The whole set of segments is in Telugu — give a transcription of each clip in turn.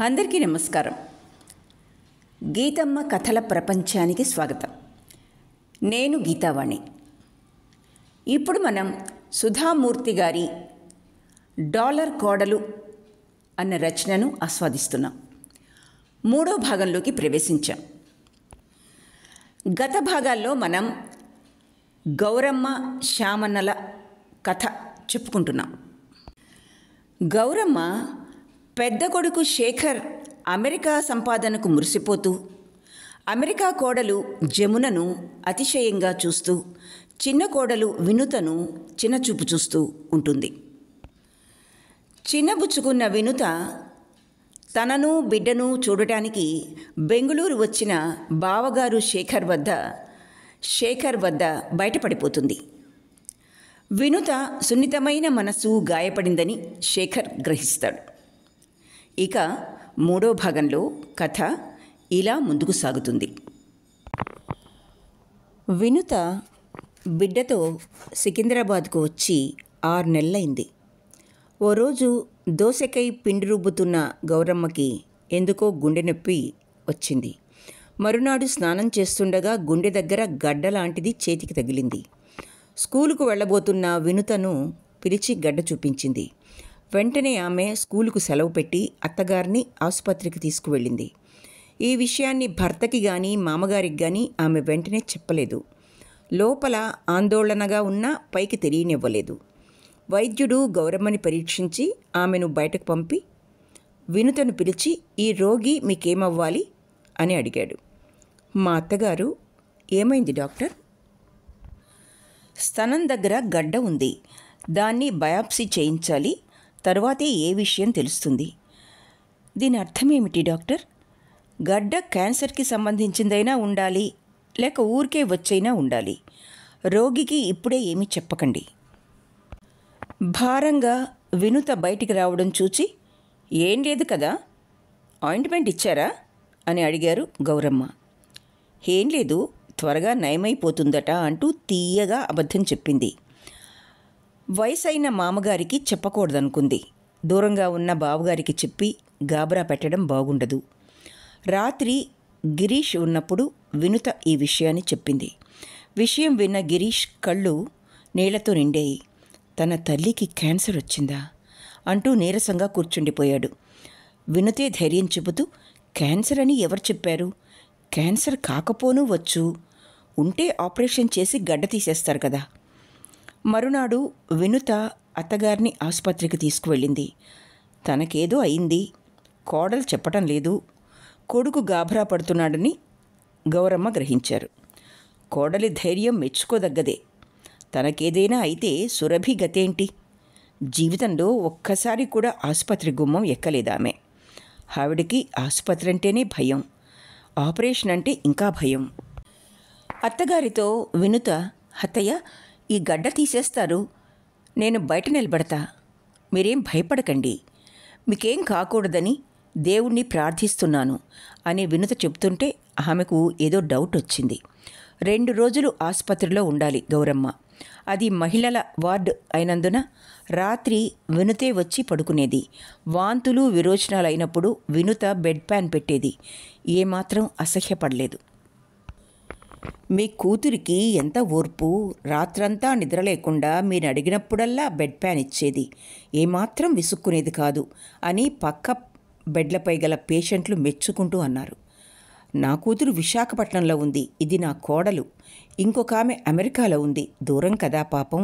అందరికీ నమస్కారం. గీతమ్మ కథల ప్రపంచానికి స్వాగతం. నేను గీతావాణి. ఇప్పుడు మనం సుధామూర్తి గారి డాలర్ కోడలు అన్న రచనను ఆస్వాదిస్తున్నాం. 3వ భాగంలోకి ప్రవేశించాం. గత భాగాల్లో మనం గౌరమ్మ శ్యామన్నల కథ చెప్పుకుంటున్నాం. గౌరమ్మ పెద్ద కొడుకు శేఖర్ అమెరికా సంపాదనకు మురిసిపోతూ, అమెరికా కోడలు జమునను అతిశయంగా చూస్తూ, చిన్న కోడలు వినుతను చిన్నచూపు చూస్తూ ఉంటుంది. చిన్నబుచ్చుకున్న వినుత తనను బిడ్డను చూడటానికి బెంగుళూరు వచ్చిన బావగారు శేఖర్ వద్ద బయటపడిపోతుంది. వినుత సున్నితమైన మనసు గాయపడిందని శేఖర్ గ్రహిస్తాడు. ఇక 3వ భాగంలో కథ ఇలా ముందుకు సాగుతుంది. వినుత బిడ్డతో సికింద్రాబాద్కు వచ్చి 6 నెలలైంది. ఓ రోజు దోసెకై పిండి రుబ్బుతున్న గౌరమ్మకి ఎందుకో గుండె నొప్పి వచ్చింది. మరునాడు స్నానం చేస్తుండగా గుండె దగ్గర గడ్డ లాంటిది చేతికి తగిలింది. స్కూలుకు వెళ్ళబోతున్న వినుతను పిలిచి గడ్డ చూపించింది. వెంటనే ఆమె స్కూలుకు సెలవు పెట్టి అత్తగారిని ఆసుపత్రికి తీసుకువెళ్ళింది. ఈ విషయాన్ని భర్తకి కానీ మామగారికి కానీ ఆమె వెంటనే చెప్పలేదు. లోపల ఆందోళనగా ఉన్నా పైకి తెలియనివ్వలేదు. వైద్యుడు గౌరమ్మని పరీక్షించి ఆమెను బయటకు పంపి వినుతను పిలిచి, ఈ రోగి మీకేమవ్వాలి అని అడిగాడు. మా అత్తగారు. ఏమైంది డాక్టర్? స్తనం దగ్గర గడ్డ ఉంది, దాన్ని బయాప్సీ చేయించాలి, తరువాతే ఏ విషయం తెలుస్తుంది. దీని అర్థమేమిటి డాక్టర్? గడ్డ క్యాన్సర్కి సంబంధించిందైనా ఉండాలి, లేక ఊరికే వచ్చైనా ఉండాలి. రోగికి ఇప్పుడే ఏమీ చెప్పకండి. భారంగా వినుత బయటికి రావడం చూచి, ఏం లేదు కదా, ఆయింట్మెంట్ ఇచ్చారా అని అడిగారు గౌరమ్మ. ఏం లేదు, త్వరగా నయమైపోతుందట అంటూ తీయగా అబద్ధం చెప్పింది. వయసైన మామగారికి చెప్పకూడదనుకుంది. దూరంగా ఉన్న బావగారికి చెప్పి గాబరా పెట్టడం బాగుండదు. రాత్రి గిరీష్ ఉన్నప్పుడు వినుత ఈ విషయాన్ని చెప్పింది. విషయం విన్న గిరీష్ కళ్ళు నీళ్లతో నిండాయి. తన తల్లికి క్యాన్సర్ వచ్చిందా అంటూ నీరసంగా కూర్చుండిపోయాడు. వినుతే ధైర్యం చెబుతూ, క్యాన్సర్ అని ఎవరు చెప్పారు? క్యాన్సర్ కాకపోనూ వచ్చు, ఉంటే ఆపరేషన్ చేసి గడ్డ తీసేస్తారు కదా. మరునాడు వినుత అత్తగారిని ఆసుపత్రికి తీసుకువెళ్ళింది. తనకేదో అయింది, కోడలు చెప్పటం లేదు, కొడుకు గాభరా పడుతున్నాడని గౌరమ్మ గ్రహించారు. కోడలి ధైర్యం మెచ్చుకోదగ్గదే. తనకేదైనా అయితే సురభి గతేంటి? జీవితంలో ఒక్కసారి కూడా ఆసుపత్రి గుమ్మం ఎక్కలేదామె. ఆవిడికి ఆసుపత్రి అంటేనే భయం, ఆపరేషన్ అంటే ఇంకా భయం. అత్తగారితో వినుత, అత్తయ్య, ఈ గడ్డ తీసేస్తారు, నేను బయట నిలబడతా, మీరేం భయపడకండి, మీకేం కాకూడదని దేవుణ్ణి ప్రార్థిస్తున్నాను అని వినుత చెప్తుంటే ఆమెకు ఏదో డౌట్ వచ్చింది. 2 రోజులు ఆసుపత్రిలో ఉండాలి గౌరమ్మ. అది మహిళల వార్డు అయినందున రాత్రి వినుతే వచ్చి పడుకునేది. వాంతులు విరోచనాలు అయినప్పుడు వినుత బెడ్ ప్యాన్ పెట్టేది. ఏమాత్రం అసహ్యపడలేదు. మీ కూతురికి ఎంత ఓర్పు, రాత్రంతా నిద్ర లేకుండా మీరు అడిగినప్పుడల్లా బెడ్ ప్యాన్ ఇచ్చేది, ఏమాత్రం విసుక్కునేది కాదు అని పక్క బెడ్లపై గల పేషెంట్లు మెచ్చుకుంటూ అన్నారు. నా కూతురు విశాఖపట్నంలో ఉంది, ఇది నా కోడలు, ఇంకొక ఆమె అమెరికాలో ఉంది, దూరం కదా పాపం,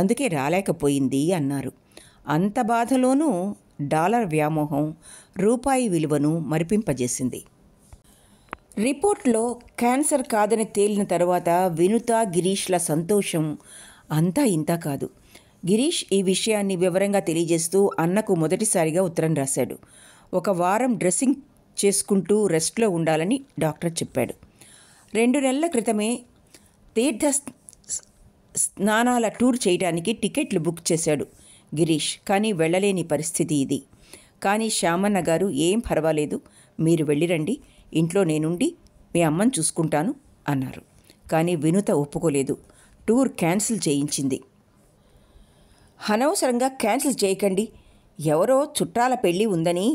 అందుకే రాలేకపోయింది అన్నారు. అంత బాధలోనూ డాలర్ వ్యామోహం రూపాయి విలువను మరిపింపజేసింది. రిపోర్ట్లో క్యాన్సర్ కాదని తేలిన తర్వాత వినుత గిరీష్ల సంతోషం అంతా ఇంతా కాదు. గిరీష్ ఈ విషయాన్ని వివరంగా తెలియజేస్తూ అన్నకు మొదటిసారిగా ఉత్తరం రాశాడు. 1 వారం డ్రెస్సింగ్ చేసుకుంటూ రెస్ట్లో ఉండాలని డాక్టర్ చెప్పాడు. 2 నెలల క్రితమే తీర్థ స్నానాల టూర్ చేయడానికి టికెట్లు బుక్ చేశాడు గిరీష్. కానీ వెళ్ళలేని పరిస్థితి ఇది. కానీ శ్యామన్న గారు, ఏం పర్వాలేదు, మీరు వెళ్ళిరండి, ఇంట్లో నేనుండి మీ అమ్మని చూసుకుంటాను అన్నారు. కానీ వినుత ఒప్పుకోలేదు. టూర్ క్యాన్సిల్ చేయించింది. అనవసరంగా క్యాన్సిల్ చేయకండి, ఎవరో చుట్టాల పెళ్ళి ఉందని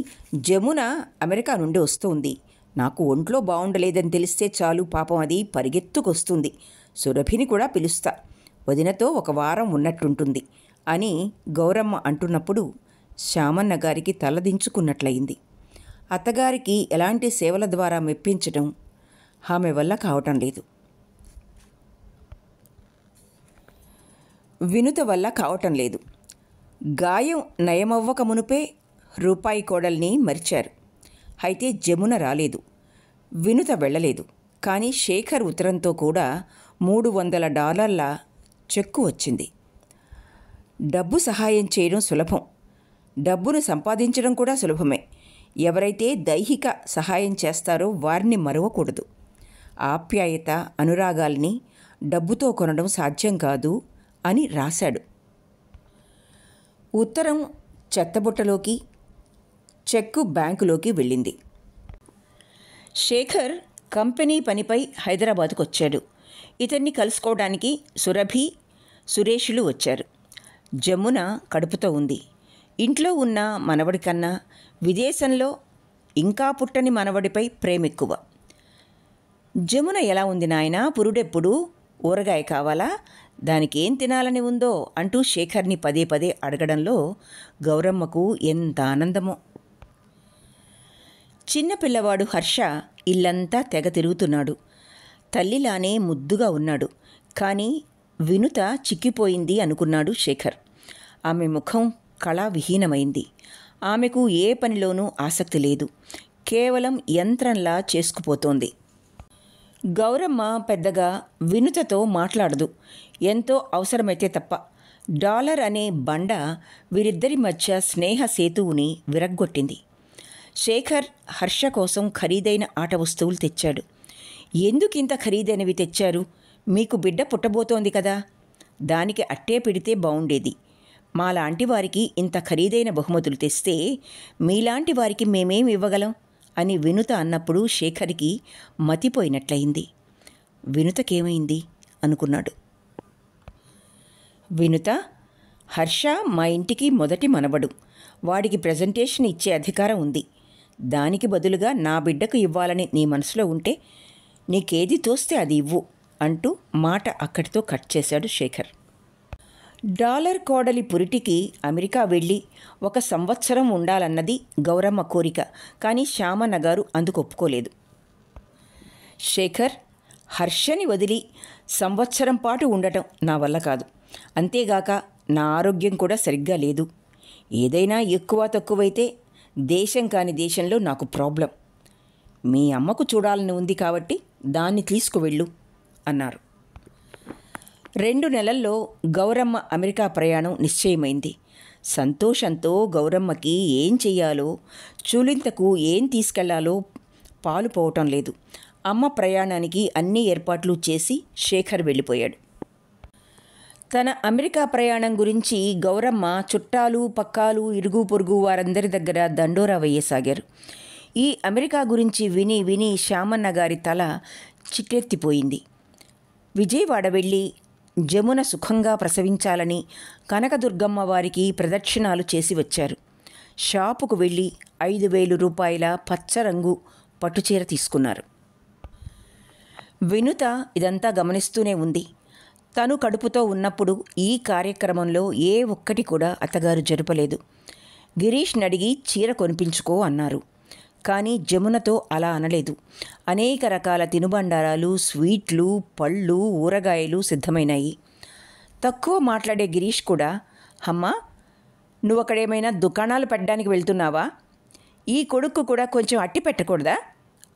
జమున అమెరికా నుండి వస్తుంది. నాకు ఒంట్లో బాగుండలేదని తెలిస్తే చాలు, పాపం అది పరిగెత్తుకొస్తుంది. సురభిని కూడా పిలుస్తా, వదినతో ఒక వారం ఉన్నట్టుంటుంది అని గౌరమ్మ అంటున్నప్పుడు శ్యామన్న గారికి తలదించుకున్నట్లయింది. అత్తగారికి ఎలాంటి సేవల ద్వారా మెప్పించడం ఆమె వల్ల కావటం లేదు. వినుత వల్ల కావటం లేదు. గాయం నయమవ్వక మునుపే రూపాయి కోడల్ని మరిచారు. అయితే జమున రాలేదు, వినుత వెళ్ళలేదు. కానీ శేఖర్ ఉత్తరంతో కూడా $300 చెక్కు వచ్చింది. డబ్బు సహాయం చేయడం సులభం, డబ్బును సంపాదించడం కూడా సులభమే. ఎవరైతే దైహిక సహాయం చేస్తారో వారిని మరవకూడదు. ఆప్యాయత, అనురాగాల్ని డబ్బుతో కొనడం సాధ్యం కాదు అని రాశాడు. ఉత్తరం చెత్తబుట్టలోకి, చెక్కు బ్యాంకులోకి వెళ్ళింది. శేఖర్ కంపెనీ పనిపై హైదరాబాద్కు వచ్చాడు. ఇతన్ని కలుసుకోవడానికి సురభి, సురేషులు వచ్చారు. జమున కడుపుతో ఉంది. ఇంట్లో ఉన్న మనవడి కన్నా విదేశంలో ఇంకా పుట్టని మనవడిపై ప్రేమెక్కువ. జమున ఎలా ఉంది నాయనా, పురుడెప్పుడు ఊరగాయ కావాలా, దానికేం తినాలని ఉందో అంటూ శేఖర్ని పదే పదే అడగడంలో గౌరమ్మకు ఎంత ఆనందమో. చిన్నపిల్లవాడు హర్ష ఇల్లంతా తెగ తిరుగుతున్నాడు. తల్లిలానే ముద్దుగా ఉన్నాడు. కానీ వినుత చిక్కిపోయింది అనుకున్నాడు శేఖర్. ఆమె ముఖం కళావిహీనమైంది. ఆమెకు ఏ పనిలోనూ ఆసక్తి లేదు. కేవలం యంత్రంలా చేసుకుపోతోంది. గౌరమ్మ పెద్దగా వినుతతో మాట్లాడదు, ఎంతో అవసరమైతే తప్ప. డాలర్ అనే బండ వీరిద్దరి మధ్య స్నేహ సేతువుని విరగ్గొట్టింది. శేఖర్ హర్ష కోసం ఖరీదైన ఆట వస్తువులు తెచ్చాడు. ఎందుకింత ఖరీదైనవి తెచ్చారు? మీకు బిడ్డ పుట్టబోతోంది కదా, దానికి అట్టే పెడితే బావుండేది. మాలాంటి వారికి ఇంత ఖరీదైన బహుమతులు తెస్తే మీలాంటి వారికి మేమేం ఇవ్వగలం అని వినుత అన్నప్పుడు శేఖర్కి మతిపోయినట్లయింది. వినుతకేమైంది అనుకున్నాడు. వినుత, హర్ష మా ఇంటికి మొదటి మనవడు, వాడికి ప్రజెంటేషన్ ఇచ్చే అధికారం ఉంది. దానికి బదులుగా నా బిడ్డకు ఇవ్వాలని నీ మనసులో ఉంటే నీకేది తోస్తే అది ఇవ్వు అంటూ మాట అక్కడితో కట్ చేశాడు శేఖర్. డాలర్ కోడలి పురిటికి అమెరికా వెళ్ళి 1 సంవత్సరం ఉండాలన్నది గౌరమ్మ కోరిక. కానీ శ్యామన్న గారు అందుకు ఒప్పుకోలేదు. శేఖర్, హర్షని వదిలి సంవత్సరం పాటు ఉండటం నా వల్ల కాదు. అంతేగాక నా ఆరోగ్యం కూడా సరిగ్గా లేదు. ఏదైనా ఎక్కువ తక్కువైతే దేశం కాని దేశంలో నాకు ప్రాబ్లం. మీ అమ్మకు చూడాలని ఉంది కాబట్టి దాన్ని తీసుకువెళ్ళు అన్నారు. 2 నెలల్లో గౌరమ్మ అమెరికా ప్రయాణం నిశ్చయమైంది. సంతోషంతో గౌరమ్మకి ఏం చెయ్యాలో, చూలింతకు ఏం తీసుకెళ్లాలో పాలు పోవటం లేదు. అమ్మ ప్రయాణానికి అన్ని ఏర్పాట్లు చేసి శేఖర్ వెళ్ళిపోయాడు. తన అమెరికా ప్రయాణం గురించి గౌరమ్మ చుట్టాలు, పక్కాలు, ఇరుగు పొరుగు వారందరి దగ్గర దండోరా వేయసాగారు. ఈ అమెరికా గురించి విని విని శ్యామన్న గారి తల చిట్టెత్తిపోయింది. విజయవాడ వెళ్ళి జమున సుఖంగా ప్రసవించాలని కనకదుర్గమ్మ వారికి ప్రదక్షిణాలు చేసి వచ్చారు. షాపుకు వెళ్ళి 5,000 రూపాయల పచ్చరంగు పట్టుచీర తీసుకున్నారు. వినుత ఇదంతా గమనిస్తూనే ఉంది. తను కడుపుతో ఉన్నప్పుడు ఈ కార్యక్రమంలో ఏ ఒక్కటి కూడా అత్తగారు జరపలేదు. గిరీష్ని అడిగి చీర కొనిపించుకో అన్నారు. కానీ జమునతో అలా అనలేదు. అనేక రకాల తినుబండారాలు, స్వీట్లు, పళ్ళు, ఊరగాయలు సిద్ధమైనాయి. తక్కువ మాట్లాడే గిరీష్ కూడా, అమ్మా నువ్వు అక్కడేమైనా దుకాణాలు పెట్టడానికి వెళ్తున్నావా? ఈ కొడుకు కూడా కొంచెం అట్టి పెట్టకూడదా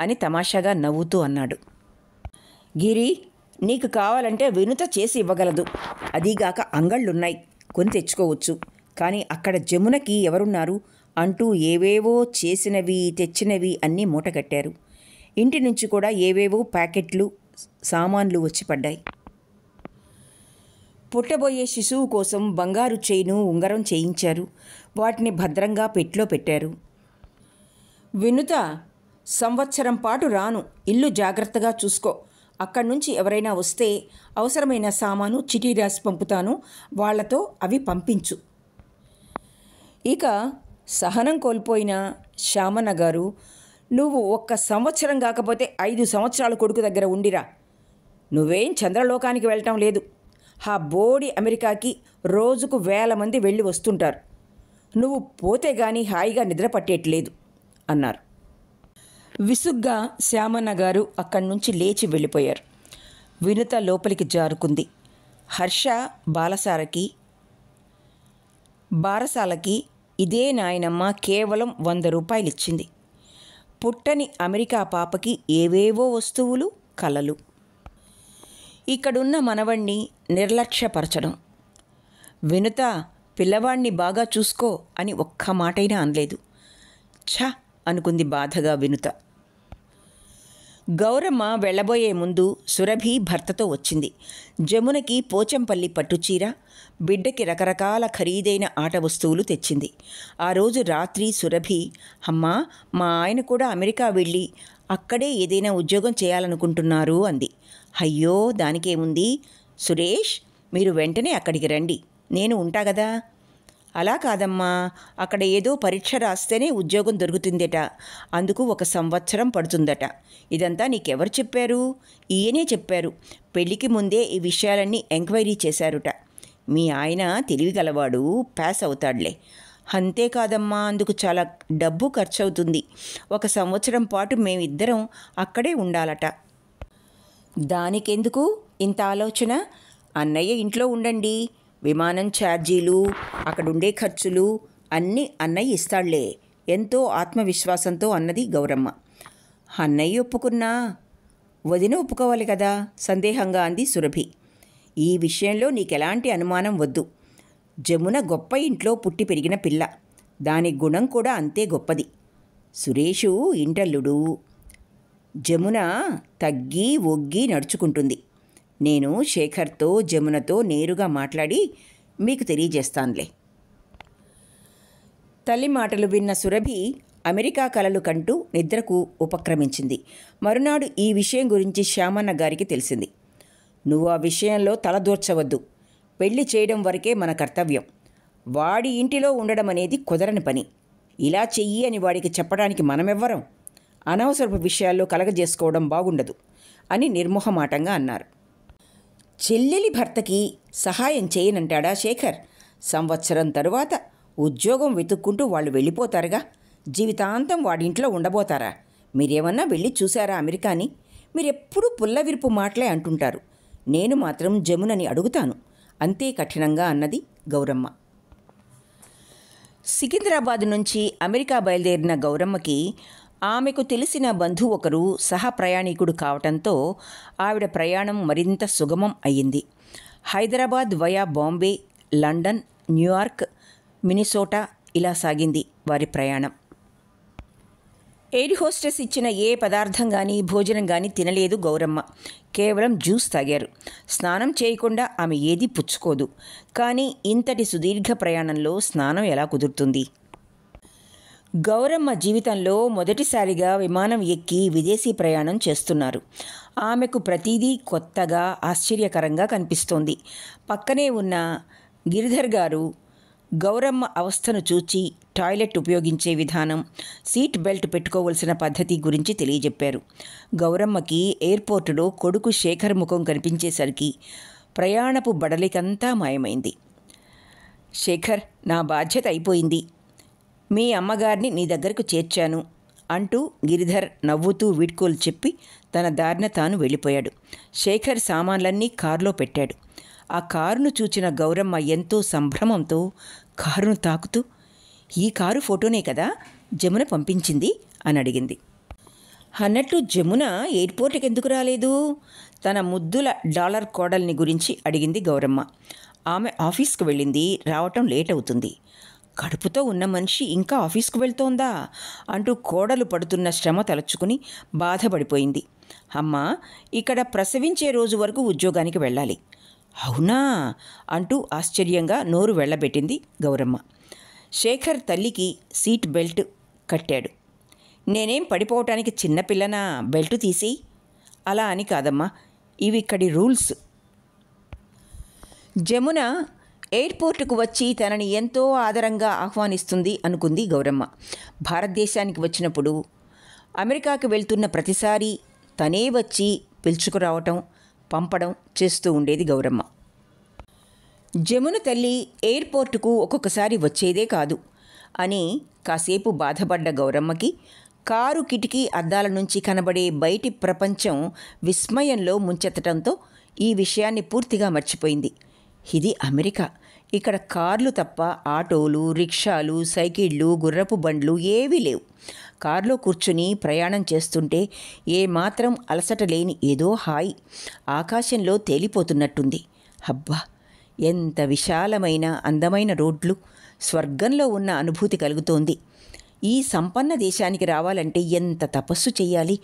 అని తమాషాగా నవ్వుతూ అన్నాడు. గిరి, నీకు కావాలంటే వినుత చేసి ఇవ్వగలదు. అదీగాక అంగళ్ళున్నాయి, కొని తెచ్చుకోవచ్చు. కానీ అక్కడ జమునకి ఎవరున్నారు అంటూ ఏవేవో చేసినవి తెచ్చినవి అన్నీ మూటగట్టారు. ఇంటి నుంచి కూడా ఏవేవో ప్యాకెట్లు, సామాన్లు వచ్చి పడ్డాయి. పుట్టబోయే శిశువు కోసం బంగారు చైను, ఉంగరం చేయించారు. వాటిని భద్రంగా పెట్టెలో పెట్టారు. వినుత, సంవత్సరం పాటు రాను, ఇల్లు జాగ్రత్తగా చూసుకో. అక్కడి నుంచి ఎవరైనా వస్తే అవసరమైన సామాను చిటీ రాసి పంపుతాను, వాళ్లతో అవి పంపించు. ఇక సహనం కోల్పోయిన శ్యామన్న గారు, నువ్వు 1 సంవత్సరం కాకపోతే 5 సంవత్సరాలు కొడుకు దగ్గర ఉండిరా. నువ్వేం చంద్రలోకానికి వెళ్ళటం లేదు. ఆ బోడి అమెరికాకి రోజుకు 1000 మంది వెళ్ళి వస్తుంటారు. నువ్వు పోతే గానీ హాయిగా నిద్ర పట్టేట్లేదు అన్నారు. విసుగ్గా శ్యామన్న గారు అక్కడి నుంచి లేచి వెళ్ళిపోయారు. వినుత లోపలికి జారుకుంది. హర్ష బారసాలకి ఇదే నాయనమ్మ కేవలం 100 రూపాయలు ఇచ్చింది. పుట్టని అమెరికా పాపకి ఏవేవో వస్తువులు, కలలు. ఇక్కడున్న మనవణ్ణి నిర్లక్ష్యపరచడం. వినుత, పిల్లవాణ్ణి బాగా చూసుకో అని ఒక్క మాటైనా అనలేదు. ఛ అనుకుంది బాధగా వినుత. గౌరమ్మ వెళ్ళబోయే ముందు సురభి భర్తతో వచ్చింది. జమునకి పోచంపల్లి పట్టుచీర, బిడ్డకి రకరకాల ఖరీదైన ఆట వస్తువులు తెచ్చింది. ఆ రోజు రాత్రి సురభి, అమ్మా, మా ఆయన కూడా అమెరికా వెళ్ళి అక్కడే ఏదైనా ఉద్యోగం చేయాలనుకుంటున్నారు అంది. అయ్యో, దానికేముంది సురేష్, మీరు వెంటనే అక్కడికి రండి, నేను ఉంటా కదా. అలా కాదమ్మా, అక్కడ ఏదో పరీక్ష రాస్తేనే ఉద్యోగం దొరుకుతుందట, అందుకు 1 సంవత్సరం పడుతుందట. ఇదంతా నీకెవరు చెప్పారు? ఈయనే చెప్పారు. పెళ్లికి ముందే ఈ విషయాలన్నీ ఎంక్వైరీ చేశారుట. మీ ఆయన తెలివిగలవాడు, పాస్ అవుతాడులే. అంతేకాదమ్మా, అందుకు చాలా డబ్బు ఖర్చు అవుతుంది. 1 సంవత్సరం పాటు మేమిద్దరం అక్కడే ఉండాలట. దానికెందుకు ఇంత ఆలోచన? అన్నయ్య ఇంట్లో ఉండండి, విమానం ఛార్జీలు, అక్కడుండే ఖర్చులు అన్నీ అన్నయ్య ఇస్తాళ్లే, ఎంతో ఆత్మవిశ్వాసంతో అన్నది గౌరమ్మ. అన్నయ్య ఒప్పుకున్నా వదిన ఒప్పుకోవాలి కదా, సందేహంగా అంది సురభి. ఈ విషయంలో నీకెలాంటి అనుమానం వద్దు. జమున గొప్ప ఇంట్లో పుట్టి పెరిగిన పిల్ల, దాని గుణం కూడా అంతే గొప్పది. సురేషు ఇంటల్లుడు, జమున తగ్గి ఒగ్గి నడుచుకుంటుంది. నేను శేఖర్తో జమునతో నేరుగా మాట్లాడి మీకు తెలియజేస్తానులే. తల్లి మాటలు విన్న సురభి అమెరికా కలలు కంటూ నిద్రకు ఉపక్రమించింది. మరునాడు ఈ విషయం గురించి శ్యామన్న గారికి తెలిసింది. నువ్వు ఆ విషయంలో తలదూర్చవద్దు, పెళ్లి చేయడం వరకే మన కర్తవ్యం. వాడి ఇంటిలో ఉండడం అనేది కుదరని పని. ఇలా చెయ్యి అని వాడికి చెప్పడానికి మనమెవ్వరం. అనవసరపు విషయాల్లో కలగజేసుకోవడం బాగుండదు అని నిర్మోహమాటంగా అన్నారు. చెల్లెలి భర్తకి సహాయం చేయనంటాడా శేఖర్? సంవత్సరం తరువాత ఉద్యోగం వెతుక్కుంటూ వాళ్ళు వెళ్ళిపోతారుగా, జీవితాంతం వాడింట్లో ఉండబోతారా? మీరేమన్నా వెళ్ళి చూసారా అమెరికాని? మీరెప్పుడూ పుల్లవిరుపు మాటలే అంటుంటారు. నేను మాత్రం జమునని అడుగుతాను, అంతే కఠినంగా అన్నది గౌరమ్మ. సికింద్రాబాద్ నుంచి అమెరికా బయలుదేరిన గౌరమ్మకి ఆమెకు తెలిసిన బంధువు ఒకరు సహ ప్రయాణికుడు కావటంతో ఆవిడ ప్రయాణం మరింత సుగమం అయ్యింది. Hyderabad via Bombay, London, New York, Minnesota ఇలా సాగింది వారి ప్రయాణం. ఎయిర్ హోస్టెస్ ఇచ్చిన ఏ పదార్థం కానీ భోజనం కానీ తినలేదు గౌరమ్మ. కేవలం జ్యూస్ తాగారు. స్నానం చేయకుండా ఆమె ఏదీ పుచ్చుకోదు. కానీ ఇంతటి సుదీర్ఘ ప్రయాణంలో స్నానం ఎలా కుదురుతుంది? గౌరమ్మ జీవితంలో మొదటిసారిగా విమానం ఎక్కి విదేశీ ప్రయాణం చేస్తున్నారు. ఆమెకు ప్రతిదీ కొత్తగా, ఆశ్చర్యకరంగా కనిపిస్తోంది. పక్కనే ఉన్న గిరిధర్ గారు గౌరమ్మ అవస్థను చూచి టాయిలెట్ ఉపయోగించే విధానం, సీట్ బెల్ట్ పెట్టుకోవలసిన పద్ధతి గురించి తెలియజెప్పారు. గౌరమ్మకి ఎయిర్పోర్టులో కొడుకు శేఖర్ ముఖం కనిపించేసరికి ప్రయాణపు బడలికంతా మాయమైంది. శేఖర్, నా బాధ్యత అయిపోయింది, మీ అమ్మగారిని నీ దగ్గరకు చేర్చాను అంటూ గిరిధర్ నవ్వుతూ వీడ్కోలు చెప్పి తన దారిన తాను వెళ్ళిపోయాడు. శేఖర్ సామాన్లన్నీ కారులో పెట్టాడు. ఆ కారును చూచిన గౌరమ్మ ఎంతో సంభ్రమంతో కారును తాకుతూ, ఈ కారు ఫోటోనే కదా జమున పంపించింది అని అడిగింది. అన్నట్లు జమున ఎయిర్పోర్ట్కి ఎందుకు రాలేదు? తన ముద్దుల డాలర్ కోడల్ని గురించి అడిగింది గౌరమ్మ. ఆమె ఆఫీస్కి వెళ్ళింది, రావటం లేట్ అవుతుంది. కడుపుతో ఉన్న మనిషి ఇంకా ఆఫీస్కు వెళ్తోందా అంటూ కోడలు పడుతున్న శ్రమ తలుచుకుని బాధపడిపోయింది. అమ్మా, ఇక్కడ ప్రసవించే రోజు వరకు ఉద్యోగానికి వెళ్ళాలి. అవునా అంటూ ఆశ్చర్యంగా నోరు వెళ్ళబెట్టింది గౌరమ్మ. శేఖర్ తల్లికి సీట్ బెల్ట్ కట్టాడు. నేనేం పడిపోవటానికి చిన్నపిల్లనా, బెల్ట్ తీసి? అలా అని కాదమ్మా, ఇవి ఇక్కడి రూల్స్. జమున ఎయిర్పోర్టుకు వచ్చి తనని ఎంతో ఆదరంగా ఆహ్వానిస్తుంది అనుకుంది గౌరమ్మ. భారతదేశానికి వచ్చినప్పుడు, అమెరికాకు వెళ్తున్న ప్రతిసారి తనే వచ్చి పిలుచుకురావటం, పంపడం చేస్తూ ఉండేది గౌరమ్మ. జమున తల్లి ఎయిర్పోర్టుకు ఒక్కొక్కసారి వచ్చేదే కాదు అని కాసేపు బాధపడ్డ గౌరమ్మకి కారు కిటికీ అద్దాల నుంచి కనబడే బయటి ప్రపంచం విస్మయంలో ముంచెత్తడంతో ఈ విషయాన్ని పూర్తిగా మర్చిపోయింది. ఇది అమెరికా. ఇక్కడ కార్లు తప్ప ఆటోలు, రిక్షాలు, సైకిళ్ళు, గుర్రపు బండ్లు ఏవీ లేవు. కారులో కూర్చుని ప్రయాణం చేస్తుంటే ఏమాత్రం అలసట లేని ఏదో హాయి ఆకాశంలో తేలిపోతున్నట్టుంది. అబ్బా, ఎంత విశాలమైన అందమైన రోడ్లు! స్వర్గంలో ఉన్న అనుభూతి కలుగుతోంది. ఈ సంపన్న దేశానికి రావాలంటే ఎంత తపస్సు చెయ్యాలి,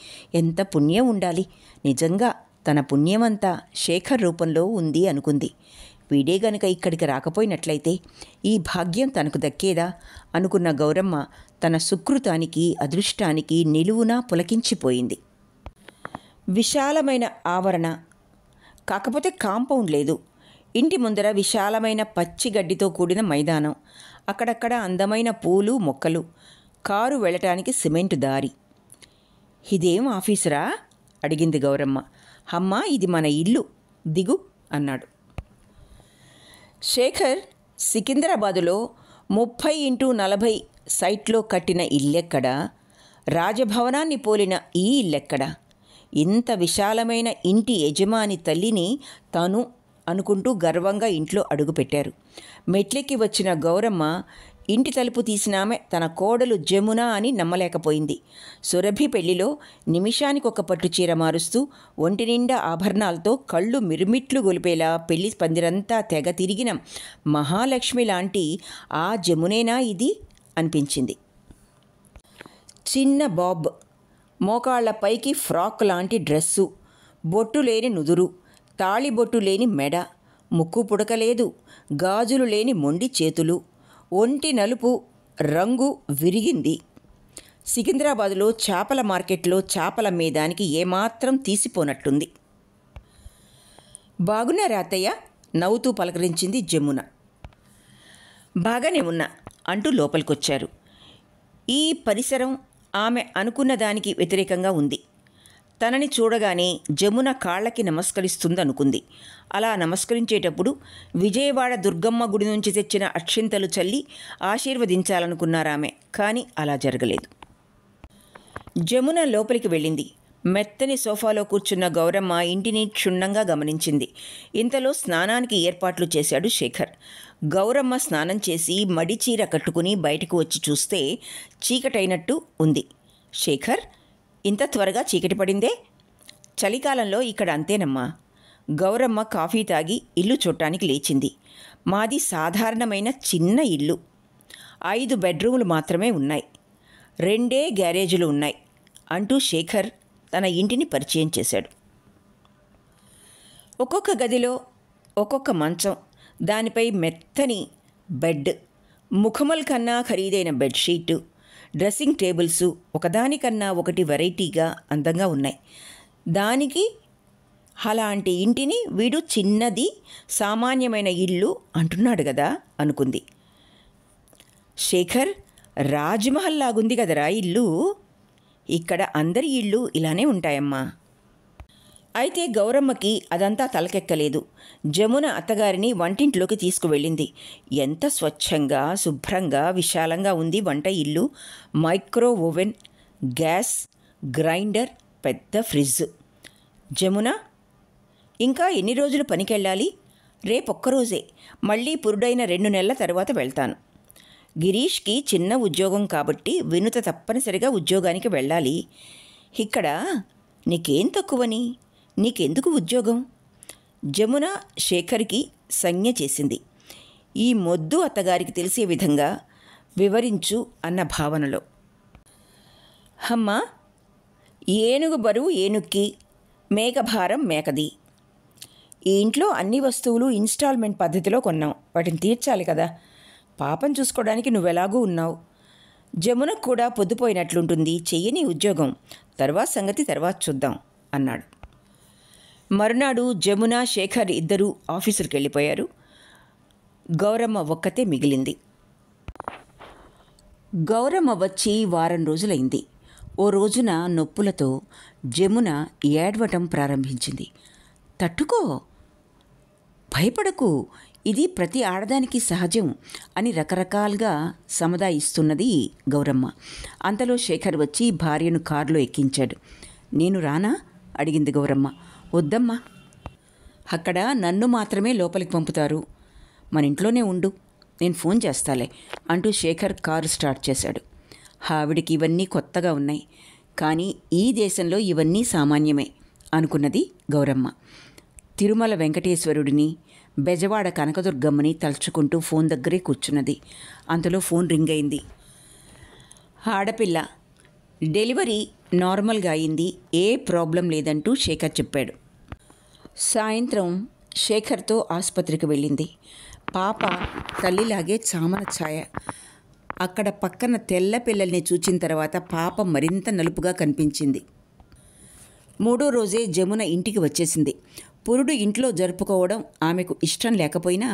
ఎంత పుణ్యం ఉండాలి. నిజంగా తన పుణ్యమంతా శేఖర్ రూపంలో ఉంది అనుకుంది. వీడే గనుక ఇక్కడికి రాకపోయినట్లయితే ఈ భాగ్యం తనకు దక్కేదా అనుకున్న గౌరమ్మ తన సుకృతానికి, అదృష్టానికి నిలువునా పులకించిపోయింది. విశాలమైన ఆవరణ, కాకపోతే కాంపౌండ్ లేదు. ఇంటి ముందర విశాలమైన పచ్చి గడ్డితో కూడిన మైదానం, అక్కడక్కడ అందమైన పూలు, మొక్కలు, కారు వెళ్ళటానికి సిమెంటు దారి. ఇదేం ఆఫీసురా అడిగింది గౌరమ్మ. అమ్మా, ఇది మన ఇల్లు, దిగు అన్నాడు. శేఖర్ సికింద్రాబాదులో 30x40 సైట్లో కట్టిన ఇల్లెక్కడా? రాజభవనాన్ని పోలిన ఈ ఇల్లెక్కడా? ఇంత విశాలమైన ఇంటి యజమాని తల్లిని తాను అనుకుంటూ గర్వంగా ఇంట్లో అడుగుపెట్టారు. మెట్లెక్కి వచ్చిన గౌరమ్మ ఇంటి తలుపు తీసినామె తన కోడలు జమున అని నమ్మలేకపోయింది. సురభి పెళ్లిలో నిమిషానికి ఒక పట్టు చీర మారుస్తూ ఒంటి నిండా ఆభరణాలతో కళ్ళు మిరుమిట్లు గొలిపేలా పెళ్లి పందిరంతా తెగ తిరిగిన మహాలక్ష్మి లాంటి ఆ జమునేనా ఇది అనిపించింది. చిన్న బాబ్, మోకాళ్ల పైకి ఫ్రాక్ లాంటి డ్రెస్సు, బొట్టు లేని నుదురు, తాళిబొట్టు లేని మెడ, ముక్కు పుడకలేదు, గాజులు లేని మొండి చేతులు, ఒంటి నలుపు రంగు విరిగింది. సికింద్రాబాదులో చేపల మార్కెట్లో చేపల మేదానికి ఏమాత్రం తీసిపోనట్టుంది. బాగున్నారా అత్తయ్య? నవ్వుతూ పలకరించింది జమున. బాగానే ఉన్నా అంటూ లోపలికొచ్చారు. ఈ పరిసరం ఆమె అనుకున్న దానికి వ్యతిరేకంగా ఉంది. తనని చూడగానే జమున కాళ్ళకి నమస్కరిస్తుందనుకుంది. అలా నమస్కరించేటప్పుడు విజయవాడ దుర్గమ్మ గుడి నుంచి తెచ్చిన అక్షింతలు చల్లి ఆశీర్వదించాలనుకున్నారామె. కానీ అలా జరగలేదు. జమున లోపలికి వెళ్ళింది. మెత్తని సోఫాలో కూర్చున్న గౌరమ్మ ఇంటిని క్షుణ్ణంగా గమనించింది. ఇంతలో స్నానానికి ఏర్పాట్లు చేశాడు శేఖర్. గౌరమ్మ స్నానం చేసి మడిచీర కట్టుకుని బయటకు వచ్చి చూస్తే చీకటైనట్టు ఉంది. శేఖర్, ఇంత త్వరగా చీకటి పడిందే? చలికాలంలో ఇక్కడ అంతేనమ్మా. గౌరమ్మ కాఫీ తాగి ఇల్లు చూడటానికి లేచింది. మాది సాధారణమైన చిన్న ఇల్లు. 5 బెడ్రూములు మాత్రమే ఉన్నాయి, 2 గ్యారేజీలు ఉన్నాయి అంటూ శేఖర్ తన ఇంటిని పరిచయం చేశాడు. ఒక్కొక్క గదిలో ఒక్కొక్క మంచం, దానిపై మెత్తని బెడ్, ముఖమల్ కన్నా ఖరీదైన బెడ్షీటు, డ్రెస్సింగ్ టేబుల్సు ఒకదానికన్నా ఒకటి వెరైటీగా అందంగా ఉన్నాయి. దానికి అలాంటి ఇంటిని వీడు చిన్నది సామాన్యమైన ఇల్లు అంటున్నాడు కదా అనుకుంది. శేఖర్, రాజ్మహల్ లాగుంది కదరా ఇల్లు. ఇక్కడ అందరి ఇళ్ళు ఇలానే ఉంటాయమ్మా. అయితే గౌరమ్మకి అదంతా తలకెక్కలేదు. జమున అత్తగారిని వంటింట్లోకి తీసుకువెళ్ళింది. ఎంత స్వచ్ఛంగా, శుభ్రంగా, విశాలంగా ఉంది వంట ఇల్లు. మైక్రో ఓవెన్, గ్యాస్, గ్రైండర్, పెద్ద ఫ్రిడ్జ్. జమున, ఇంకా ఎన్ని రోజులు పనికెళ్ళాలి? రేపొక్కరోజే, మళ్ళీ పురుడైన 2 నెలల తర్వాత వెళ్తాను. గిరీష్కి చిన్న ఉద్యోగం కాబట్టి వినుత తప్పనిసరిగా ఉద్యోగానికి వెళ్ళాలి. ఇక్కడ నీకేం తక్కువని? నీకెందుకు ఉద్యోగం? జమున శేఖర్కి సంజ్ఞ చేసింది. ఈ మొద్దు అత్తగారికి తెలిసే విధంగా వివరించు అన్న భావనలో. అమ్మా, ఏనుగు బరువు ఏనుక్కి, మేకభారం మేకది. ఈ ఇంట్లో అన్ని వస్తువులు ఇన్స్టాల్మెంట్ పద్ధతిలో కొన్నాం. వాటిని తీర్చాలి కదా. పాపం చూసుకోవడానికి నువ్వెలాగూ ఉన్నావు. జమునకు కూడా పొద్దుపోయినట్లుంటుంది. చెయ్యని ఉద్యోగం. తర్వాత సంగతి తర్వాత చూద్దాం అన్నాడు. మరునాడు జమున, శేఖర్ ఇద్దరూ ఆఫీసులకు వెళ్ళిపోయారు. గౌరమ్మ ఒక్కతే మిగిలింది. గౌరమ్మ వచ్చి వారం రోజులైంది. ఓ రోజున నొప్పులతో జమున ఏడవటం ప్రారంభించింది. తట్టుకో, భయపడకు, ఇది ప్రతి ఆడదానికి సహజం అని రకరకాలుగా సముదాయిస్తున్నది గౌరమ్మ. అంతలో శేఖర్ వచ్చి భార్యను కారులో ఎక్కించాడు. నేను రానా అడిగింది గౌరమ్మ. వద్దమ్మా, అక్కడ నన్ను మాత్రమే లోపలికి పంపుతారు, మన ఇంట్లోనే ఉండు, నేను ఫోన్ చేస్తాలే అంటూ శేఖర్ కారు స్టార్ట్ చేశాడు. ఆవిడికి ఇవన్నీ కొత్తగా ఉన్నాయి, కానీ ఈ దేశంలో ఇవన్నీ సామాన్యమే అనుకున్నది గౌరమ్మ. తిరుమల వెంకటేశ్వరుడిని, బెజవాడ కనకదుర్గమ్మని తలుచుకుంటూ ఫోన్ దగ్గరే కూర్చున్నది. అంతలో ఫోన్ రింగ్ అయింది. ఆడపిల్ల, డెలివరీ నార్మల్గా అయింది, ఏ ప్రాబ్లం లేదంటూ శేఖర్ చెప్పాడు. సాయంత్రం శేఖర్తో ఆసుపత్రికి వెళ్ళింది. పాప తల్లిలాగే చామన ఛాయ. అక్కడ పక్కన తెల్ల పిల్లల్ని చూచిన తర్వాత పాప మరింత నలుపుగా కనిపించింది. 3వ రోజే జమున ఇంటికి వచ్చేసింది. పురుడు ఇంట్లో జరుపుకోవడం ఆమెకు ఇష్టం లేకపోయినా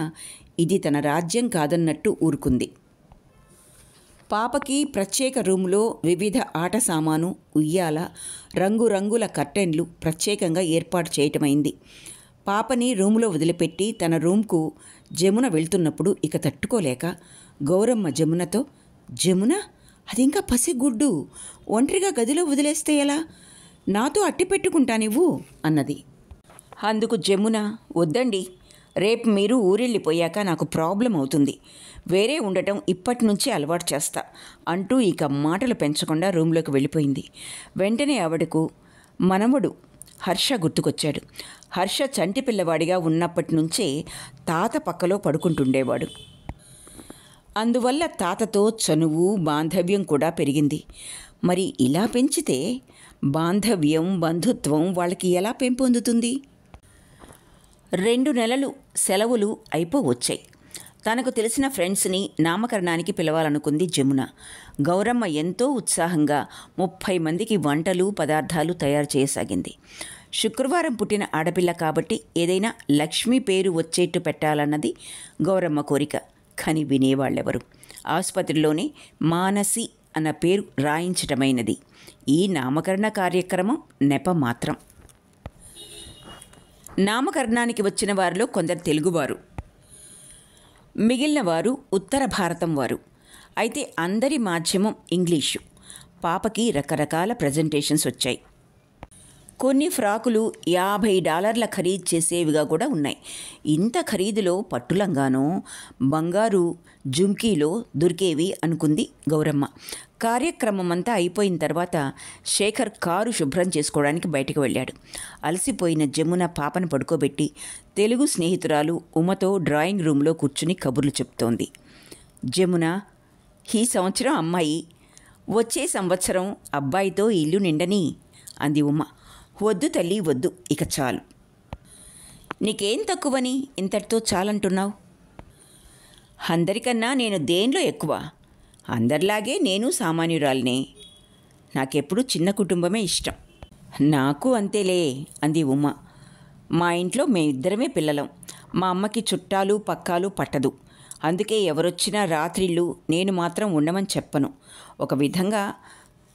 ఇది తన రాజ్యం కాదన్నట్టు ఊరుకుంది. పాపకి ప్రత్యేక రూములో వివిధ ఆట సామాను, ఉయ్యాల, రంగురంగుల కర్టెన్లు ప్రత్యేకంగా ఏర్పాటు చేయటమైంది. పాపని రూములో వదిలిపెట్టి తన రూమ్కు జమున వెళ్తున్నప్పుడు ఇక తట్టుకోలేక గౌరమ్మ జమునతో, జమున, అది ఇంకా పసిగుడ్డు, ఒంటరిగా గదిలో వదిలేస్తే ఎలా, నాతో అట్టి పెట్టుకుంటానివ్వు అన్నది. అందుకు జమున, వద్దండి, రేపు మీరు ఊరెళ్ళిపోయాక నాకు ప్రాబ్లం అవుతుంది, వేరే ఉండటం ఇప్పటి నుంచి అలవాటు చేస్తా అంటూ ఇక మాటలు పెంచకుండా రూమ్లోకి వెళ్ళిపోయింది. వెంటనే ఆవిడకు మనవడు హర్ష గుర్తుకొచ్చాడు. హర్ష చంటి పిల్లవాడిగా ఉన్నప్పటి నుంచే తాత పక్కలో పడుకుంటుండేవాడు. అందువల్ల తాతతో చనువు, బాంధవ్యం కూడా పెరిగింది. మరి ఇలా పెంచితే బాంధవ్యం, బంధుత్వం వాళ్ళకి ఎలా పెంపొందుతుంది? 2 నెలలు సెలవులు అయిపోవచ్చాయి. తనకు తెలిసిన ఫ్రెండ్స్ని నామకరణానికి పిలవాలనుకుంది జమున. గౌరమ్మ ఎంతో ఉత్సాహంగా 30 మందికి వంటలు, పదార్థాలు తయారు చేయసాగింది. శుక్రవారం పుట్టిన ఆడపిల్ల కాబట్టి ఏదైనా లక్ష్మి పేరు వచ్చేట్టు పెట్టాలన్నది గౌరమ్మ కోరిక. కానీ వినేవాళ్ళెవరు? ఆసుపత్రిలోనే మానసి అన్న పేరు రాయించటమైనది. ఈ నామకరణ కార్యక్రమం నెప మాత్రం. నామకరణానికి వచ్చిన వారిలో కొందరు తెలుగువారు, మిగిలిన వారు ఉత్తర భారతం వారు. అయితే అందరి మాధ్యమం ఇంగ్లీషు. పాపకి రకరకాల ప్రజెంటేషన్స్ వచ్చాయి. కొన్ని ఫ్రాకులు $50 ఖరీదు చేసేవిగా కూడా ఉన్నాయి. ఇంత ఖరీదులో పట్టులంగానో, బంగారు జుంకీలో దొరికేవి అనుకుంది గౌరమ్మ. కార్యక్రమం అంతా అయిపోయిన తర్వాత శేఖర్ కారు శుభ్రం చేసుకోవడానికి బయటకు వెళ్ళాడు. అలసిపోయిన జమున పాపను పడుకోబెట్టి తెలుగు స్నేహితురాలు ఉమతో డ్రాయింగ్ రూమ్లో కూర్చుని కబుర్లు చెప్తోంది. జమున, ఈ సంవత్సరం అమ్మాయి, వచ్చే సంవత్సరం అబ్బాయితో ఇల్లు నిండని అంది ఉమ. వద్దు తల్లి, వద్దు, ఇక చాలు. నీకేం తక్కువని ఇంతటితో చాలంటున్నావు? అందరికన్నా నేను దేనిలో ఎక్కువ? అందరిలాగే నేను సామాన్యురాలినే. నాకెప్పుడు చిన్న కుటుంబమే ఇష్టం. నాకు అంతేలే అంది ఉమ. మా ఇంట్లో మేమిద్దరమే పిల్లలం. మా అమ్మకి చుట్టాలు పక్కాలు పట్టదు. అందుకే ఎవరొచ్చినా రాత్రిళ్ళు నేను మాత్రం ఉండమని చెప్పను. ఒక విధంగా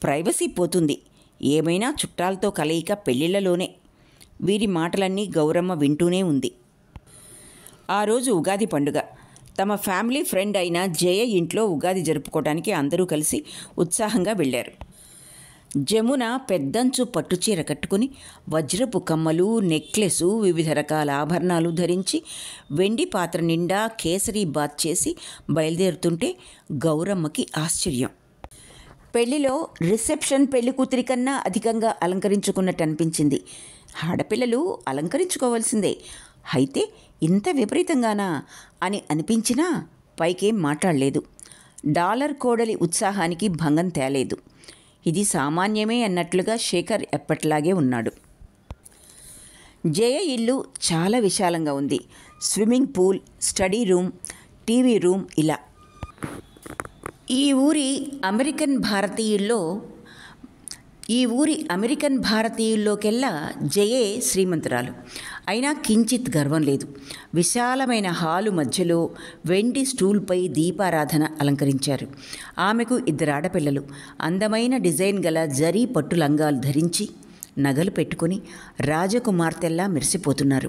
ప్రైవసీ పోతుంది. ఏమైనా చుట్టాలతో కలయిక పెళ్ళిళ్ళలోనే. వీరి మాటలన్నీ గౌరమ్మ వింటూనే ఉంది. ఆ రోజు ఉగాది పండుగ. తమ ఫ్యామిలీ ఫ్రెండ్ అయిన జయ ఇంట్లో ఉగాది జరుపుకోవడానికి అందరూ కలిసి ఉత్సాహంగా వెళ్ళారు. జమున పెద్దంచు పట్టుచీర కట్టుకుని వజ్రపు కమ్మలు, నెక్లెసు, వివిధ రకాల ఆభరణాలు ధరించి వెండి పాత్ర నిండా కేసరి బాత్ చేసి బయలుదేరుతుంటే గౌరమ్మకి ఆశ్చర్యం. పెళ్లిలో రిసెప్షన్ పెళ్లి కూతురి కన్నా అధికంగా అలంకరించుకున్నట్టు అనిపించింది. ఆడపిల్లలు అలంకరించుకోవాల్సిందే, అయితే ఇంత విపరీతంగానా అని అనిపించినా పైకేం మాట్లాడలేదు. డాలర్ కోడలి ఉత్సాహానికి భంగం తేలేదు. ఇది సామాన్యమే అన్నట్లుగా శేఖర్ ఎప్పట్లాగే ఉన్నాడు. జయ ఇల్లు చాలా విశాలంగా ఉంది. Swimming pool, study room, TV room ఇలా. ఈ ఊరి అమెరికన్ భారతీయుల్లో ఈ ఊరి అమెరికన్ భారతీయుల్లోకెల్లా జయే శ్రీమంతురాలు. అయినా కించిత్ గర్వం లేదు. విశాలమైన హాలు మధ్యలో వెండి స్టూల్పై దీపారాధన అలంకరించారు. ఆమెకు 2 ఆడపిల్లలు. అందమైన డిజైన్ గల జరీ పట్టు లంగాలు ధరించి నగలు పెట్టుకుని రాజకుమార్తెల్లా మెరిసిపోతున్నారు.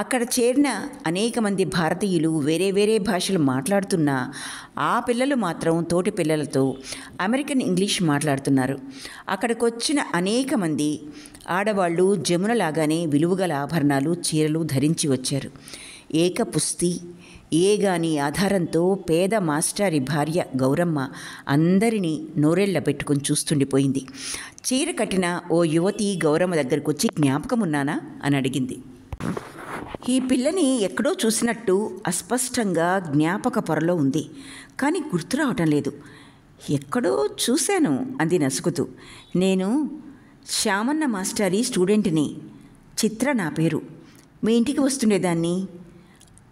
అక్కడ చేరిన అనేక మంది భారతీయులు వేరే వేరే భాషలు మాట్లాడుతున్నా ఆ పిల్లలు మాత్రం తోటి పిల్లలతో అమెరికన్ ఇంగ్లీష్ మాట్లాడుతున్నారు. అక్కడికొచ్చిన అనేక మంది ఆడవాళ్ళు జమునలాగానే విలువగల ఆభరణాలు, చీరలు ధరించి వచ్చారు. ఏకపుస్తి ఏగాని ఆధారంతో పేద మాస్టారి భార్య గౌరమ్మ అందరినీ నోరెళ్ల పెట్టుకుని చూస్తుండిపోయింది. చీర కట్టిన ఓ యువతి గౌరమ్మ దగ్గరకు వచ్చి జ్ఞాపకమున్నానా అని అడిగింది. ఈ పిల్లని ఎక్కడో చూసినట్టు అస్పష్టంగా జ్ఞాపక పొరలో ఉంది, కానీ గుర్తు రావటం లేదు. ఎక్కడో చూశాను అంది నసుకుతూ. నేను శ్యామన్న మాస్టారి స్టూడెంట్ని. చిత్ర నా పేరు. మీ ఇంటికి వస్తుండేదాన్ని.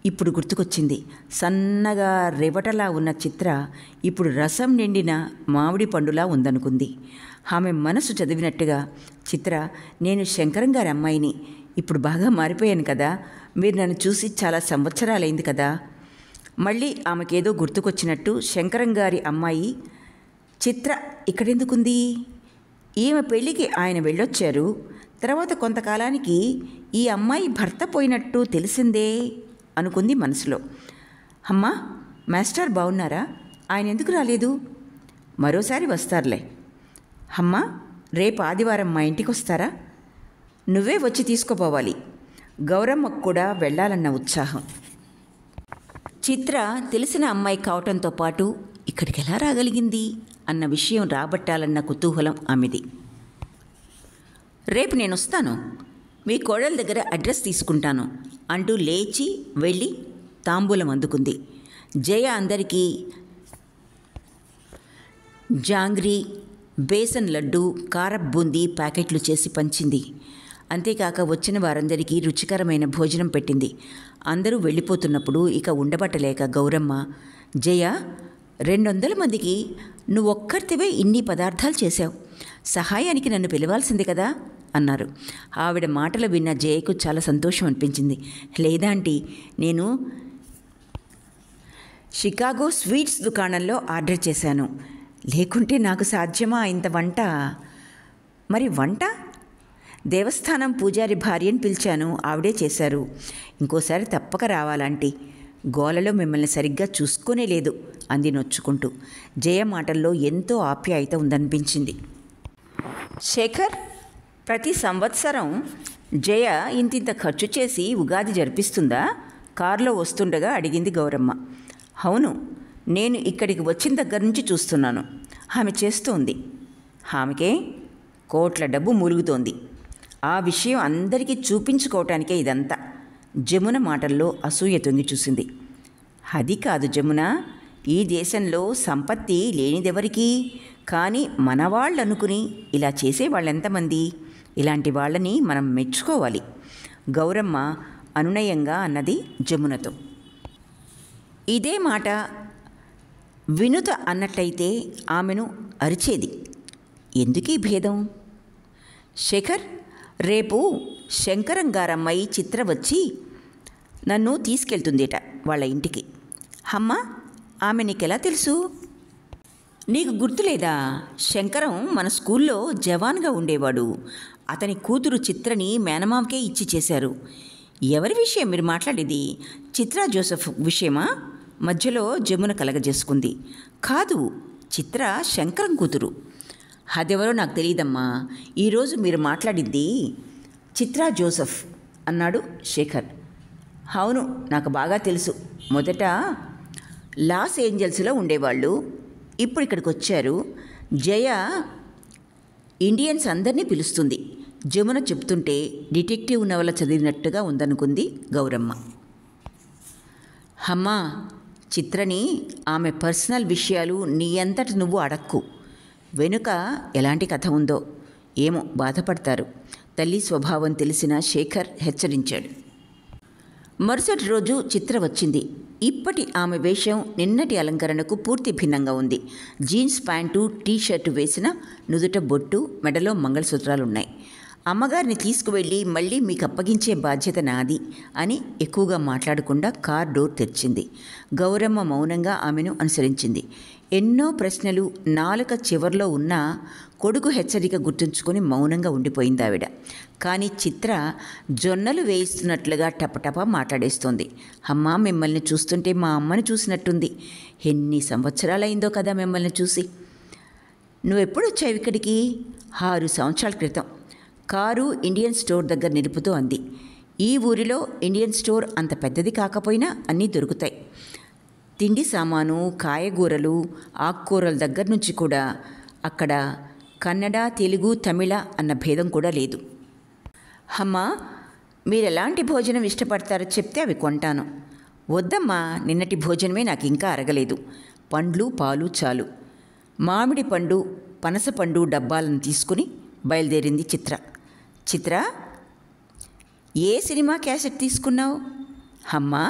ఇప్పుడు గుర్తుకొచ్చింది. సన్నగా రెవటలా ఉన్న చిత్ర ఇప్పుడు రసం నిండిన మామిడి పండులా ఉందనుకుంది. ఆమె మనసు చదివినట్టుగా, చిత్ర, నేను శంకరం గారి అమ్మాయిని. ఇప్పుడు బాగా మారిపోయాను కదా. మీరు నన్ను చూసి చాలా సంవత్సరాలైంది కదా. మళ్ళీ ఆమెకేదో గుర్తుకొచ్చినట్టు, శంకరం గారి అమ్మాయి చిత్ర ఇక్కడెందుకుంది? ఈమె పెళ్ళికి ఆయన వెళ్ళొచ్చారు. తర్వాత కొంతకాలానికి ఈ అమ్మాయి భర్త పోయినట్టు తెలిసిందే అనుకుంది మనసులో. అమ్మా, మాస్టర్ బాగున్నారా? ఆయన ఎందుకు రాలేదు? మరోసారి వస్తారులే. అమ్మా, రేపు ఆదివారం మా ఇంటికి వస్తారా? నువ్వే వచ్చి తీసుకుపోవాలి. గౌరమ్మకు కూడా వెళ్ళాలన్న ఉత్సాహం. చిత్ర తెలిసిన అమ్మాయి కావటంతో పాటు ఇక్కడికి ఎలా రాగలిగింది అన్న విషయం రాబట్టాలన్న కుతూహలం ఆమెది. రేపు నేను వస్తాను. మీ కోడల దగ్గర అడ్రస్ తీసుకుంటాను అంటూ లేచి వెళ్ళి తాంబూలం అందుకుంది. జయ అందరికీ జాంగ్రీ, బేసన్ లడ్డు, కారప్ బూందీ ప్యాకెట్లు చేసి పంచింది. అంతేకాక వచ్చిన వారందరికీ రుచికరమైన భోజనం పెట్టింది. అందరూ వెళ్ళిపోతున్నప్పుడు ఇక ఉండబట్టలేక గౌరమ్మ, జయ, 200 మందికి నువ్వొక్కరితివే ఇన్ని పదార్థాలు చేశావు. సహాయానికి నన్ను పిలవాల్సింది కదా అన్నారు. ఆవిడ మాటలు విన్న జయకు చాలా సంతోషం అనిపించింది. లేదా ఆంటీ, నేను షికాగో స్వీట్స్ దుకాణంలో ఆర్డర్ చేశాను. లేకుంటే నాకు సాధ్యమా ఇంత వంట? మరి వంట? దేవస్థానం పూజారి భార్యను పిలిచాను, ఆవిడే చేశారు. ఇంకోసారి తప్పక రావాలంటీ. గోలలో మిమ్మల్ని సరిగ్గా చూసుకోనే లేదు అంది నొచ్చుకుంటూ. జయ మాటల్లో ఎంతో ఆప్యాయత ఉందనిపించింది. శేఖర్, ప్రతి సంవత్సరం జయ ఇంతింత ఖర్చు చేసి ఉగాది జరిపిస్తుందా? కారులో వస్తుండగా అడిగింది గౌరమ్మ. అవును, నేను ఇక్కడికి వచ్చిన దగ్గర నుంచి చూస్తున్నాను. ఆమె చేస్తోంది. ఆమెకే కోట్ల డబ్బు మూలుగుతోంది. ఆ విషయం అందరికీ చూపించుకోవటానికే ఇదంతా. జమున మాటల్లో అసూయ తొంగి చూసింది. అది కాదు జమున, ఈ దేశంలో సంపత్తి లేనిదెవరికి? కానీ మనవాళ్ళు అనుకుని ఇలా చేసేవాళ్ళెంతమంది? ఇలాంటి వాళ్ళని మనం మెచ్చుకోవాలి. గౌరమ్మ అనునయంగా అన్నది జమునతో. ఇదే మాట వినుత అన్నట్లయితే ఆమెను అరిచేది. ఎందుకీ భేదం? శేఖర్, రేపు శంకరం గారమ్మాయి చిత్ర వచ్చి నన్ను తీసుకెళ్తుందేట వాళ్ళ ఇంటికి. అమ్మా, ఆమె నీకెలా తెలుసు? నీకు గుర్తులేదా? శంకరం మన స్కూల్లో జవాన్గా ఉండేవాడు. అతని కూతురు చిత్రని మేనమామకే ఇచ్చి చేశారు. ఎవరి విషయం మీరు మాట్లాడేది? చిత్రా జోసెఫ్ విషయమా? మధ్యలో జమున కలగజేసుకుంది. కాదు, చిత్ర శంకరం కూతురు. అదెవరో నాకు తెలియదమ్మా. ఈరోజు మీరు మాట్లాడింది చిత్రా జోసెఫ్ అన్నాడు శేఖర్. అవును, నాకు బాగా తెలుసు. మొదట లాస్ ఏంజల్స్లో ఉండేవాళ్ళు, ఇప్పుడు ఇక్కడికి వచ్చారు. జయ ఇండియన్స్ అందరినీ పిలుస్తుంది. జమున చెప్తుంటే డిటెక్టివ్ నవల చదివినట్టుగా ఉందనుకుంది గౌరమ్మ. అమ్మా, చిత్రని ఆమె పర్సనల్ విషయాలు నీ అంతటి నువ్వు అడక్కు. వెనుక ఎలాంటి కథ ఉందో ఏమో, బాధపడతారు. తల్లి స్వభావం తెలిసిన శేఖర్ హెచ్చరించాడు. మరుసటి రోజు చిత్ర వచ్చింది. ఇప్పటి ఆమె వేషం నిన్నటి అలంకరణకు పూర్తి భిన్నంగా ఉంది. జీన్స్ ప్యాంటు, టీషర్టు వేసిన, నుదుట బొట్టు, మెడలో మంగళసూత్రాలున్నాయి. అమ్మగారిని తీసుకువెళ్ళి మళ్ళీ మీకు అప్పగించే బాధ్యత నాది అని ఎక్కువగా మాట్లాడకుండా కార్ డోర్ తెరిచింది. గౌరమ్మ మౌనంగా ఆమెను అనుసరించింది. ఎన్నో ప్రశ్నలు నాలుక చివర్లో ఉన్నా కొడుకు హెచ్చరిక గుర్తుంచుకొని మౌనంగా ఉండిపోయింది ఆవిడ. కానీ చిత్ర జొన్నలు వేయిస్తున్నట్లుగా టపటపా మాట్లాడేస్తోంది. అమ్మా, మిమ్మల్ని చూస్తుంటే మా అమ్మని చూసినట్టుంది. ఎన్ని సంవత్సరాలైందో కదా మిమ్మల్ని చూసి. నువ్వెప్పుడు వచ్చావు ఇక్కడికి? 6 సంవత్సరాల క్రితం. కారు ఇండియన్ స్టోర్ దగ్గర నిలుపుతూ అంది. ఈ ఊరిలో ఇండియన్ స్టోర్ అంత పెద్దది కాకపోయినా అన్నీ దొరుకుతాయి. తిండి సామాను, కాయగూరలు, ఆకుకూరల దగ్గర నుంచి కూడా. అక్కడ కన్నడ, తెలుగు, తమిళ అన్న భేదం కూడా లేదు. అమ్మా, మీరు ఎలాంటి భోజనం ఇష్టపడతారో చెప్తే అవి కొంటాను. వద్దమ్మా, నిన్నటి భోజనమే నాకు ఇంకా అరగలేదు. పండ్లు, పాలు చాలు. మామిడి పండు, పనసపండు డబ్బాలను తీసుకుని బయలుదేరింది చిత్ర. చిత్ర, ఏ సినిమా క్యాసెట్ తీసుకున్నావు? అమ్మా,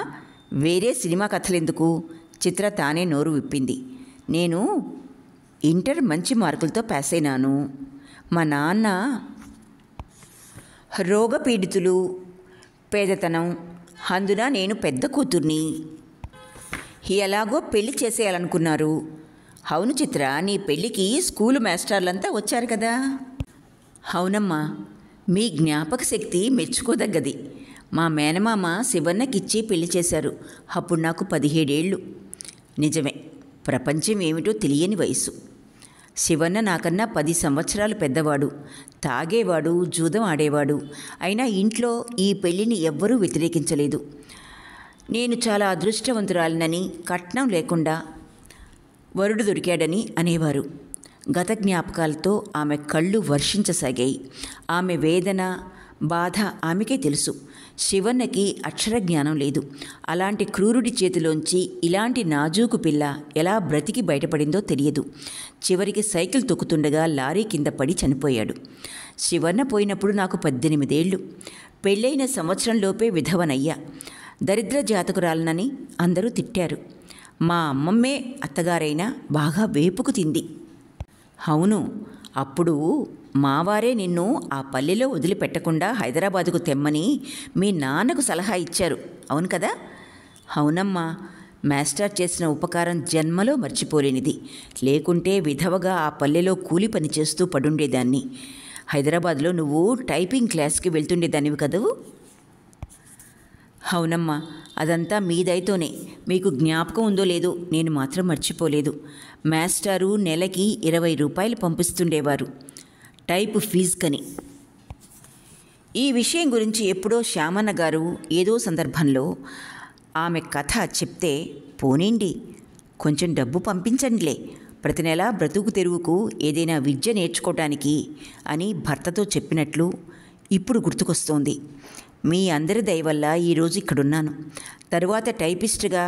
వేరే సినిమా కథలెందుకు? చిత్ర తానే నోరు విప్పింది. నేను ఇంటర్ మంచి మార్కులతో పాస్ అయినాను. మా నాన్న రోగపీడితులు, పేదతనం, అందున నేను పెద్ద కూతుర్ని. ఎలాగో పెళ్లి చేసేయాలనుకున్నారు. అవును చిత్ర, నీ పెళ్ళికి స్కూలు మాస్టర్లంతా వచ్చారు కదా. అవునమ్మా, మీ జ్ఞాపక శక్తి మెచ్చుకోదగ్గది. మా మేనమామ శివన్నకిచ్చి పెళ్లి చేశారు. అప్పుడు నాకు 17 ఏళ్ళు. నిజమే, ప్రపంచం ఏమిటో తెలియని వయసు. శివన్న నాకన్నా 10 సంవత్సరాలు పెద్దవాడు. తాగేవాడు, జూదం ఆడేవాడు. అయినా ఇంట్లో ఈ పెళ్లిని ఎవ్వరూ వ్యతిరేకించలేదు. నేను చాలా అదృష్టవంతురాలినని, కట్నం లేకుండా వరుడు దొరికాడని అనేవారు. గత జ్ఞాపకాలతో ఆమె కళ్ళు వర్షించసాగాయి. ఆమె వేదన, బాధ ఆమెకే తెలుసు. శివన్నకి అక్షర జ్ఞానం లేదు. అలాంటి క్రూరుడి చేతిలోంచి ఇలాంటి నాజూకు పిల్ల ఎలా బ్రతికి బయటపడిందో తెలియదు. చివరికి సైకిల్ తొక్కుతుండగా లారీ కింద పడి చనిపోయాడు. శివన్న పోయినప్పుడు నాకు 18 ఏళ్ళు. పెళ్ళైన సంవత్సరంలోపే విధవనయ్యా. దరిద్ర జాతకురాలనని అందరూ తిట్టారు. మా అమ్మమ్మే అత్తగారైనా బాగా వేపుకు తింది. అవును, అప్పుడు మావారే నిన్ను ఆ పల్లెలో వదిలిపెట్టకుండా హైదరాబాదుకు తెమ్మని మీ నాన్నకు సలహా ఇచ్చారు. అవును కదా? అవునమ్మా, మాస్టర్ చేసిన ఉపకారం జన్మలో మర్చిపోలేనిది. లేకుంటే విధవగా ఆ పల్లెలో కూలి పని చేస్తూ పడుండేదాన్ని. హైదరాబాద్లో నువ్వు టైపింగ్ క్లాస్కి వెళ్తుండేదానివి కదూ? అవునమ్మా, అదంతా మీ దయతోనే. మీకు జ్ఞాపకం ఉందో లేదో, నేను మాత్రం మర్చిపోలేదు. మాస్టారు నెలకి 20 రూపాయలు పంపిస్తుండేవారు టైపు ఫీజుకని. ఈ విషయం గురించి ఎప్పుడో శ్యామన్న గారు ఏదో సందర్భంలో ఆమె కథ చెప్తే, పోనీండి, కొంచెం డబ్బు పంపించండిలే, ప్రతి నెల బ్రతుకు తెరువుకు ఏదైనా విద్య నేర్చుకోవటానికి అని భర్తతో చెప్పినట్లు ఇప్పుడు గుర్తుకొస్తోంది. మీ అందరి దయ వల్ల ఈరోజు ఇక్కడున్నాను. తరువాత టైపిస్ట్గా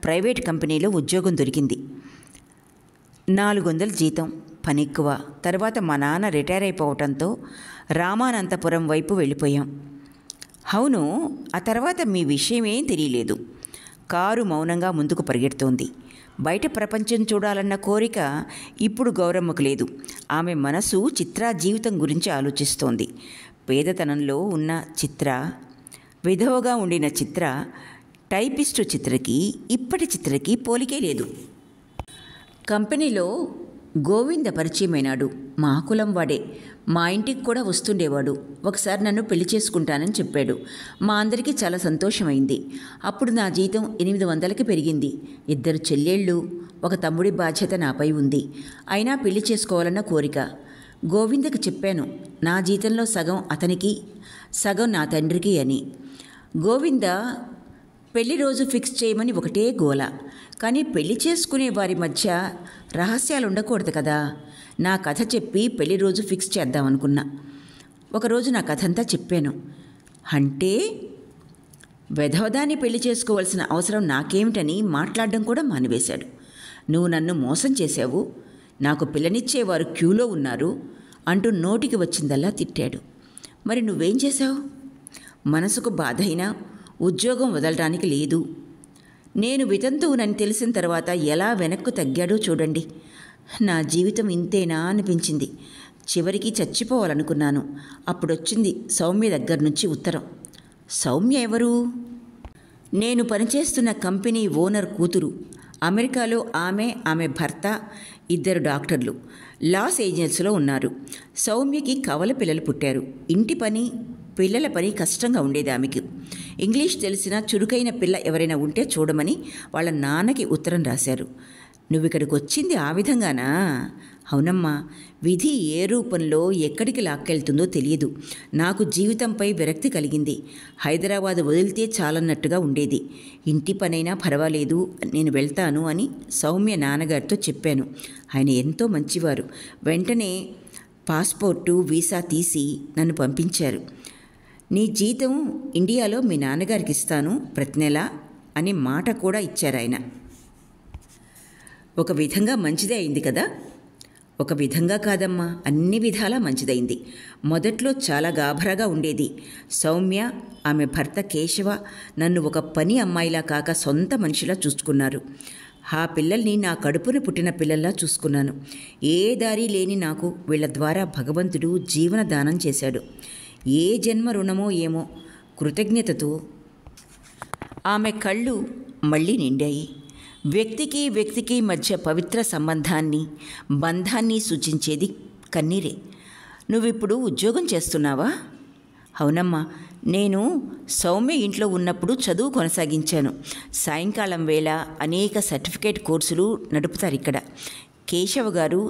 ప్రైవేట్ కంపెనీలో ఉద్యోగం దొరికింది. 400 జీతం, పని ఎక్కువ. తర్వాత మా నాన్న రిటైర్ అయిపోవటంతో రామానంతపురం వైపు వెళ్ళిపోయాం. అవును, ఆ తర్వాత మీ విషయం ఏం తెలియలేదు. కారు మౌనంగా ముందుకు పరిగెడుతోంది. బయట ప్రపంచం చూడాలన్న కోరిక ఇప్పుడు గౌరమ్మకు లేదు. ఆమె మనసు చిత్ర జీవితం గురించి ఆలోచిస్తోంది. పేదతనంలో ఉన్న చిత్ర, విధవగా ఉండిన చిత్ర, టైపిస్టు చిత్రకి ఇప్పటి చిత్రకి పోలికే లేదు. కంపెనీలో గోవింద పరిచయమైనాడు. మా కులం వాడే. మా ఇంటికి కూడా వస్తుండేవాడు. ఒకసారి నన్ను పెళ్లి చేసుకుంటానని చెప్పాడు. మా అందరికీ చాలా సంతోషమైంది. అప్పుడు నా జీతం 800కి పెరిగింది. 2 చెల్లెళ్ళు, ఒక తమ్ముడి బాధ్యత నాపై ఉంది. అయినా పెళ్లి చేసుకోవాలన్న కోరిక. గోవిందకి చెప్పాను, నా జీతంలో సగం అతనికి, సగం నా తండ్రికి అని. గోవింద పెళ్లి రోజు ఫిక్స్ చేయమని ఒకటే గోల. కానీ పెళ్లి చేసుకునే వారి మధ్య రహస్యాలు ఉండకూడదు కదా. నా కథ చెప్పి పెళ్లి రోజు ఫిక్స్ చేద్దామనుకున్నా. ఒకరోజు నా కథ అంతా చెప్పాను. అంటే వెధవదాన్ని పెళ్లి చేసుకోవాల్సిన అవసరం నాకేమిటని మాట్లాడడం కూడా మానివేశాడు. నువ్వు నన్ను మోసం చేశావు, నాకు పిల్లనిచ్చేవారు క్యూలో ఉన్నారు అంటూ నోటికి వచ్చిందల్లా తిట్టాడు. మరి నువ్వేం చేశావు? మనసుకు బాధ అయినా ఉద్యోగం వదలడానికి లేదు. నేను వితంతువునని తెలిసిన తర్వాత ఎలా వెనక్కు తగ్గాడో చూడండి. నా జీవితం ఇంతేనా అనిపించింది. చివరికి చచ్చిపోవాలనుకున్నాను. అప్పుడొచ్చింది సౌమ్య దగ్గర నుంచి ఉత్తరం. సౌమ్య ఎవరు? నేను పనిచేస్తున్న కంపెనీ ఓనర్ కూతురు. అమెరికాలో ఆమె భర్త, 2 డాక్టర్లు లాస్ ఏంజల్స్లో ఉన్నారు. సౌమ్యకి కవల పిల్లలు పుట్టారు. ఇంటి పని, పిల్లల పని కష్టంగా ఉండేది ఆమెకు. ఇంగ్లీష్ తెలిసిన చురుకైన పిల్ల ఎవరైనా ఉంటే చూడమని వాళ్ళ నాన్నకి ఉత్తరం రాశారు. నువ్విక్కడికి వచ్చింది ఆ విధంగానా? అవునమ్మా. విధి ఏ రూపంలో ఎక్కడికి లాక్కెళ్తుందో తెలియదు. నాకు జీవితంపై విరక్తి కలిగింది. హైదరాబాద్ వదిలితే చాలన్నట్టుగా ఉండేది. ఇంటి పనైనా పర్వాలేదు, నేను వెళ్తాను అని సౌమ్య నాన్నగారితో చెప్పాను. ఆయన ఎంతో మంచివారు. వెంటనే పాస్పోర్టు, వీసా తీసి నన్ను పంపించారు. నీ జీతం ఇండియాలో మీ నాన్నగారికి ఇస్తాను ప్రతి నెల అనే మాట కూడా ఇచ్చారు ఆయన. ఒక విధంగా మంచిదే అయింది కదా? ఒక విధంగా కాదమ్మా, అన్ని విధాలా మంచిదైంది. మొదట్లో చాలా గాభరాగా ఉండేది. సౌమ్య, ఆమె భర్త కేశవ నన్ను ఒక పని అమ్మాయిలా కాక సొంత మనిషిలా చూసుకున్నారు. ఆ పిల్లల్ని నా కడుపున పుట్టిన పిల్లల్లా చూసుకున్నాను. ఏ దారి లేని నాకు వీళ్ళ ద్వారా భగవంతుడు జీవన దానం చేశాడు. ఏ జన్మ రుణమో ఏమో, కృతజ్ఞతతో ఆమె కళ్ళు మళ్ళీ నిండాయి. వ్యక్తికి మధ్య పవిత్ర బంధాన్ని సూచించేది కన్నీరే. నువ్విప్పుడు ఉద్యోగం చేస్తున్నావా? అవునమ్మా. నేను సౌమ్య ఇంట్లో ఉన్నప్పుడు చదువు కొనసాగించాను. సాయంకాలం వేళ అనేక సర్టిఫికేట్ కోర్సులు నడుపుతారు ఇక్కడ. కేశవ గారు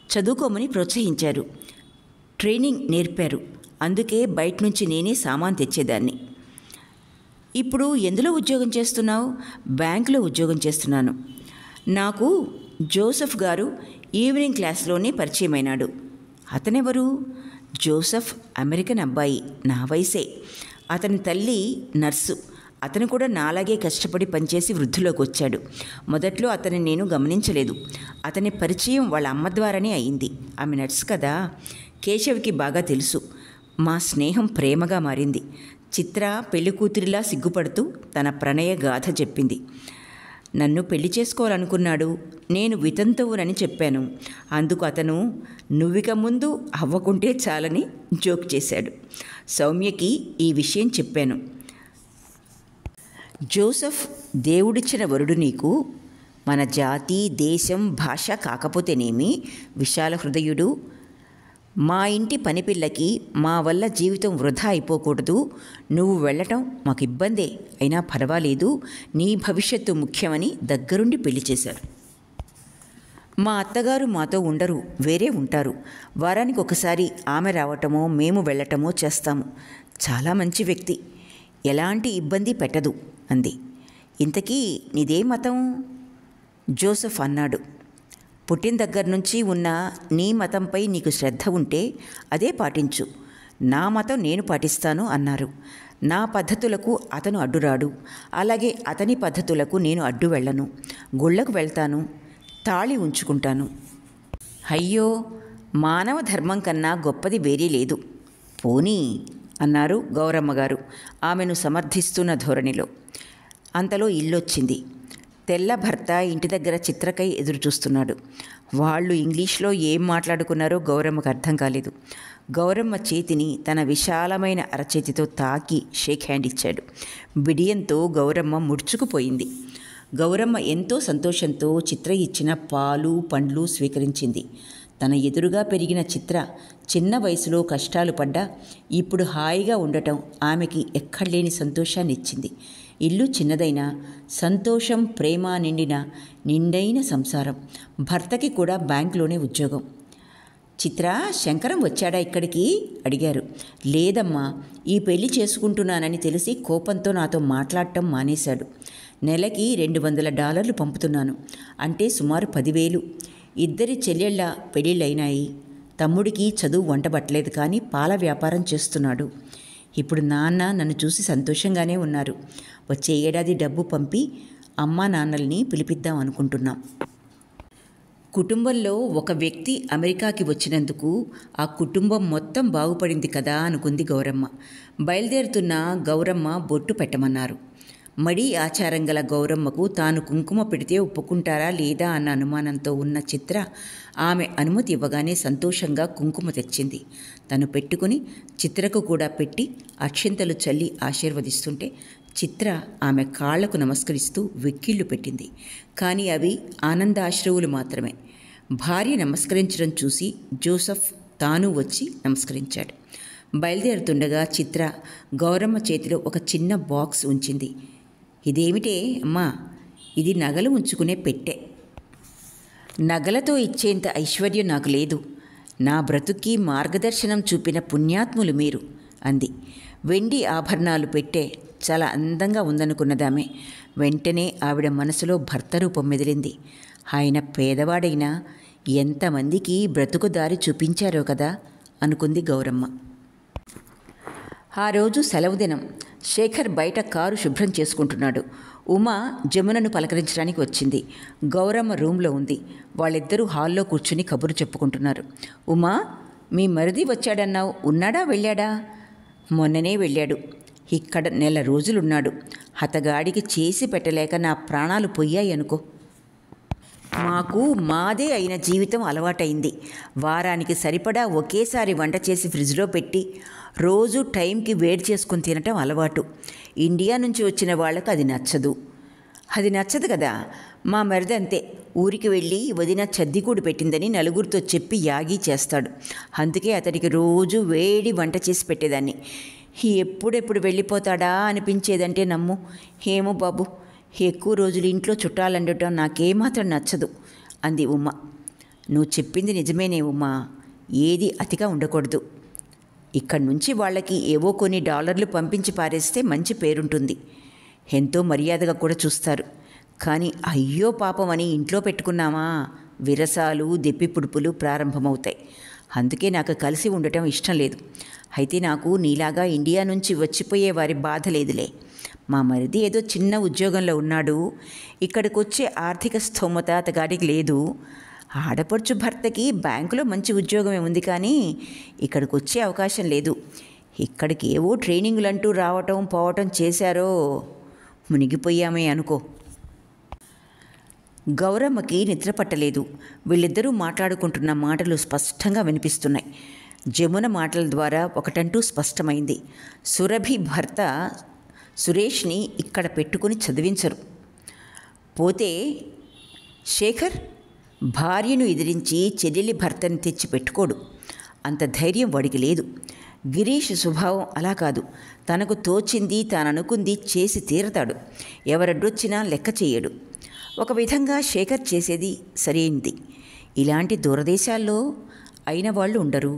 చదువుకోమని ప్రోత్సహించారు. ట్రైనింగ్ నేర్పారు. అందుకే బయట నుంచి నేనే సామాన్ తెచ్చేదాన్ని. ఇప్పుడు ఎందులో ఉద్యోగం చేస్తున్నావు? బ్యాంకులో ఉద్యోగం చేస్తున్నాను. నాకు జోసెఫ్ గారు ఈవినింగ్ క్లాస్లోనే పరిచయమైనాడు. అతనెవరు? జోసెఫ్ అమెరికన్ అబ్బాయి, నా వయసే. అతని తల్లి నర్సు. అతను కూడా నాలాగే కష్టపడి పనిచేసి వృద్ధిలోకి వచ్చాడు. మొదట్లో అతన్ని నేను గమనించలేదు. అతని పరిచయం వాళ్ళ అమ్మ ద్వారానే అయింది. ఆమె నర్సు కదా. కేశవ్కి బాగా తెలుసు. మా స్నేహం ప్రేమగా మారింది. చిత్ర పెళ్ళికూతురిలా సిగ్గుపడుతూ తన ప్రణయ గాథ చెప్పింది. నన్ను పెళ్లి చేసుకోవాలనుకున్నాడు. నేను వితంతువునని చెప్పాను. అందుకు అతను నువ్విక ముందు అవ్వకుంటే చాలని జోక్ చేశాడు. సౌమ్యకి ఈ విషయం చెప్పాను. జోసెఫ్ దేవుడిచ్చిన వరుడు నీకు. మన జాతి, దేశం, భాష కాకపోతేనేమి, విశాల హృదయుడు. మా ఇంటి పనిపిల్లకి మా వల్ల జీవితం వృధా అయిపోకూడదు. నువ్వు వెళ్ళటం మాకు ఇబ్బందే, అయినా పర్వాలేదు, నీ భవిష్యత్తు ముఖ్యమని దగ్గరుండి పెళ్లి చేశారు. మా అత్తగారు మాతో ఉండరు, వేరే ఉంటారు. వారానికి ఒకసారి ఆమె రావటమో మేము వెళ్ళటమో చేస్తాము. చాలా మంచి వ్యక్తి, ఎలాంటి ఇబ్బంది పెట్టదు అంది. ఇంతకీ నీదే మతం? జోసెఫ్ అన్నాడు. పుట్టిన దగ్గర నుంచి ఉన్న నీ మతంపై నీకు శ్రద్ధ ఉంటే అదే పాటించు. నా మతం నేను పాటిస్తాను అన్నారు. నా పద్ధతులకు అతను అడ్డురాడు. అలాగే అతని పద్ధతులకు నేను అడ్డు వెళ్ళను. గుళ్ళకు వెళ్తాను, తాళి ఉంచుకుంటాను. అయ్యో, మానవ ధర్మం కన్నా గొప్పది వేరే లేదు. పోనీ అన్నారు గౌరమ్మగారు ఆమెను సమర్థిస్తున్న ధోరణిలో. అంతలో ఇల్లొచ్చింది. తెల్ల భర్త ఇంటి దగ్గర చిత్రకై ఎదురుచూస్తున్నాడు. వాళ్ళు ఇంగ్లీష్లో ఏం మాట్లాడుకున్నారో గౌరమ్మకు అర్థం కాలేదు. గౌరమ్మ చేతిని తన విశాలమైన అరచేతితో తాకి షేక్ హ్యాండ్ ఇచ్చాడు. బిడియంతో గౌరమ్మ ముడుచుకుపోయింది. గౌరమ్మ ఎంతో సంతోషంతో చిత్ర ఇచ్చిన పాలు, పండ్లు స్వీకరించింది. తన ఎదురుగా పెరిగిన చిత్ర చిన్న వయసులో కష్టాలు పడ్డా ఇప్పుడు హాయిగా ఉండటం ఆమెకి ఎక్కడలేని సంతోషాన్ని ఇచ్చింది. ఇల్లు చిన్నదైనా సంతోషం, ప్రేమ నిండైన సంసారం. భర్తకి కూడా బ్యాంకులోనే ఉద్యోగం. చిత్ర, శంకరం వచ్చాడా ఇక్కడికి అడిగారు. లేదమ్మా, ఈ పెళ్లి చేసుకుంటున్నానని తెలిసి కోపంతో నాతో మాట్లాడటం మానేశాడు. నెలకి $200 పంపుతున్నాను, అంటే సుమారు 10,000. 2 చెల్లెళ్ళ పెళ్ళిళ్ళైనాయి. తమ్ముడికి చదువు వంటబట్టలేదు, కానీ పాల వ్యాపారం చేస్తున్నాడు. ఇప్పుడు నాన్న నన్ను చూసి సంతోషంగానే ఉన్నారు. వచ్చే ఏడాది డబ్బు పంపి అమ్మా నాన్నల్ని పిలిపిద్దాం అనుకుంటున్నాం. కుటుంబంలో ఒక వ్యక్తి అమెరికాకి వచ్చినందుకు ఆ కుటుంబం మొత్తం బాగుపడింది కదా అనుకుంది గౌరమ్మ. బయలుదేరుతున్న గౌరమ్మ బొట్టు పెట్టమన్నారు. మడి ఆచారం గల గౌరమ్మకు తాను కుంకుమ పెడితే ఒప్పుకుంటారా లేదా అన్న అనుమానంతో ఉన్న చిత్ర ఆమె అనుమతి ఇవ్వగానే సంతోషంగా కుంకుమ తెచ్చింది. తను పెట్టుకుని చిత్రకు కూడా పెట్టి అక్షింతలు చల్లి ఆశీర్వదిస్తుంటే చిత్ర ఆమె కాళ్లకు నమస్కరిస్తూ వెక్కిళ్ళు పెట్టింది. కానీ అవి ఆనందాశ్రువులు మాత్రమే. భార్య నమస్కరించడం చూసి జోసెఫ్ తాను వచ్చి నమస్కరించాడు. బయలుదేరుతుండగా చిత్ర గౌరమ్మ చేతిలో ఒక చిన్న బాక్స్ ఉంచింది. ఇదేమిటే అమ్మా? ఇది నగలు ఉంచుకునే పెట్టె. నగలతో ఇచ్చేంత ఐశ్వర్యం నాకు లేదు. నా బ్రతుక్కి మార్గదర్శనం చూపిన పుణ్యాత్ములు మీరు అంది. వెండి ఆభరణాలు పెట్టే చాలా అందంగా ఉందనుకున్నదామె. వెంటనే ఆవిడ మనసులో భర్త రూపం మెదిలింది. ఆయన పేదవాడైనా ఎంతమందికి బ్రతుకు దారి చూపించారో కదా అనుకుంది గౌరమ్మ. ఆ రోజు సెలవు దినం. శేఖర్ బయట కారు శుభ్రం చేసుకుంటున్నాడు. ఉమా జమునను పలకరించడానికి వచ్చింది. గౌరమ్మ రూమ్లో ఉంది. వాళ్ళిద్దరూ హాల్లో కూర్చుని కబురు చెప్పుకుంటున్నారు. ఉమా, మీ మరిది వచ్చాడన్నావు, ఉన్నాడా వెళ్ళాడా? మొన్ననే వెళ్ళాడు. ఇక్కడ నెల రోజులున్నాడు. హతగాడికి చేసి పెట్టలేక నా ప్రాణాలు పోయాయి అనుకో. మాకు మాదే అయిన జీవితం అలవాటైంది. వారానికి సరిపడా ఒకేసారి వంట చేసి ఫ్రిడ్జ్లో పెట్టి రోజు టైంకి వేడి చేసుకుని తినటం అలవాటు. ఇండియా నుంచి వచ్చిన వాళ్ళకు అది నచ్చదు కదా. మా మరిదంతే. ఊరికి వెళ్ళి వదిన చద్దికూడు పెట్టిందని నలుగురితో చెప్పి యాగి చేస్తాడు. అందుకే అతడికి రోజు వేడి వంట చేసి పెట్టేదాన్ని. ఎప్పుడెప్పుడు వెళ్ళిపోతాడా అనిపించేదంటే నమ్ము. ఏమో బాబు, ఎక్కువ రోజులు ఇంట్లో చుట్టాలండటం నాకేమాత్రం నచ్చదు అంది ఉమ్మ. నువ్వు చెప్పింది నిజమేనే ఉమ్మా. ఏది అతిగా ఉండకూడదు. ఇక్కడి నుంచి వాళ్ళకి ఏవో కొన్ని డాలర్లు పంపించి పారేస్తే మంచి పేరుంటుంది. ఎంతో మర్యాదగా కూడా చూస్తారు. కానీ అయ్యో పాపం అని ఇంట్లో పెట్టుకున్నామా, విరసాలు దెప్పిపుడుపులు ప్రారంభమవుతాయి. అందుకే నాకు కలిసి ఉండటం ఇష్టం లేదు. అయితే నాకు నీలాగా ఇండియా నుంచి వచ్చిపోయే వారి బాధ లేదులే. మా మరిది ఏదో చిన్న ఉద్యోగంలో ఉన్నాడు. ఇక్కడికి వచ్చే ఆర్థిక స్థోమత అతగాడికి లేదు. ఆడపడుచు భర్తకి బ్యాంకులో మంచి ఉద్యోగమే ఉంది, కానీ ఇక్కడికి వచ్చే అవకాశం లేదు. ఇక్కడికి ఏవో ట్రైనింగ్లంటూ రావటం పోవటం చేశారో మునిగిపోయామే అనుకో. గౌరమ్మకి నిద్ర పట్టలేదు. వీళ్ళిద్దరూ మాట్లాడుకుంటున్న మాటలు స్పష్టంగా వినిపిస్తున్నాయి. జమున మాటల ద్వారా ఒకటంటూ స్పష్టమైంది. సురభి భర్త సురేష్ని ఇక్కడ పెట్టుకుని చదివించరు. పోతే శేఖర్ భార్యను ఎదిరించి చెల్లెలి భర్తని తెచ్చి పెట్టుకోడు. అంత ధైర్యం వాడికి లేదు. గిరీష్ స్వభావం అలా కాదు. తనకు తోచింది తాననుకుంది చేసి తీరతాడు. ఎవరడ్డొచ్చినా లెక్క చేయడు. ఒక విధంగా శేఖర్ చేసేది సరైంది. ఇలాంటి దూరదేశాల్లో అయిన వాళ్ళు ఉండరు.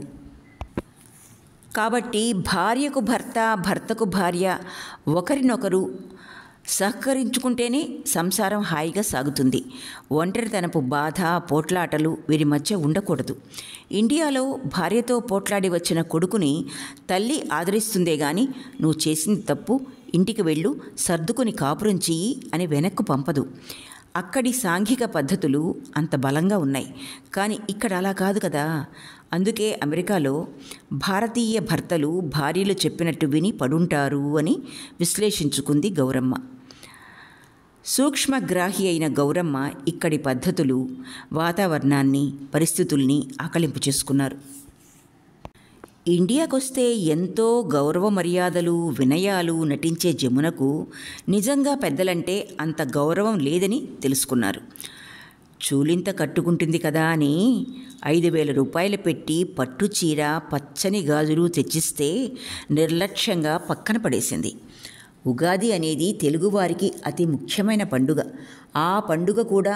కాబట్టి భార్యకు భర్త, భర్తకు భార్య ఒకరినొకరు సహకరించుకుంటేనే సంసారం హాయిగా సాగుతుంది. ఒంటరితనపు బాధ, పోట్లాటలు వీరి మధ్య ఉండకూడదు. ఇండియాలో భార్యతో పోట్లాడి వచ్చిన కొడుకుని తల్లి ఆదరిస్తుందే గాని నువ్వు చేసింది తప్పు, ఇంటికి వెళ్ళు, సర్దుకుని కాపురం చెయ్యి అని వెనక్కు పంపదు. అక్కడి సాంఘిక పద్ధతులు అంత బలంగా ఉన్నాయి. కానీ ఇక్కడ అలా కాదు కదా. అందుకే అమెరికాలో భారతీయ భర్తలు భార్యలు చెప్పినట్టు విని పడుంటారు అని విశ్లేషించుకుంది గౌరమ్మ. సూక్ష్మగ్రాహి అయిన గౌరమ్మ ఇక్కడి పద్ధతులు, వాతావరణాన్ని, పరిస్థితుల్ని ఆకలింపు చేసుకున్నారు. ఇండియాకొస్తే ఎంతో గౌరవ మర్యాదలు, వినయాలు నటించే జమునకు నిజంగా పెద్దలంటే అంత గౌరవం లేదని తెలుసుకున్నారు. చూలింత కట్టుకుంటుంది కదా అని 5,000 రూపాయలు పెట్టి పట్టు చీర, పచ్చని గాజులు తెచ్చిస్తే నిర్లక్ష్యంగా పక్కన పడేసింది. ఉగాది అనేది తెలుగువారికి అతి ముఖ్యమైన పండుగ. ఆ పండుగ కూడా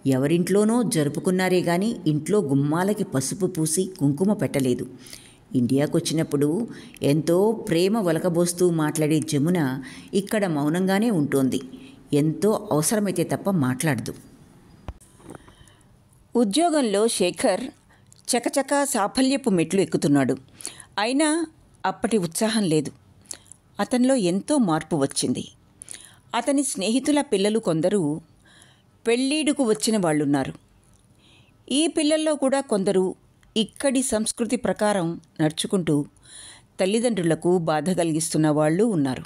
ఎవరింట్లోనో జరుపుకున్నారే గాని ఇంట్లో గుమ్మాలకి పసుపు పూసి కుంకుమ పెట్టలేదు. ఇండియాకు వచ్చినప్పుడు ఎంతో ప్రేమ ఒలకబోస్తూ మాట్లాడే జమున ఇక్కడ మౌనంగానే ఉంటోంది. ఎంతో అవసరమైతే తప్ప మాట్లాడదు. ఉద్యోగంలో శేఖర్ చకచకా సాఫల్యపు మెట్లు ఎక్కుతున్నాడు. అయినా అప్పటి ఉత్సాహం లేదు. అతనిలో ఎంతో మార్పు వచ్చింది. అతని స్నేహితుల పిల్లలు కొందరు పెళ్ళీడుకు వచ్చిన వాళ్ళున్నారు. ఈ పిల్లల్లో కూడా కొందరు ఇక్కడి సంస్కృతి ప్రకారం నడుచుకుంటూ తల్లిదండ్రులకు బాధ కలిగిస్తున్న వాళ్ళు ఉన్నారు.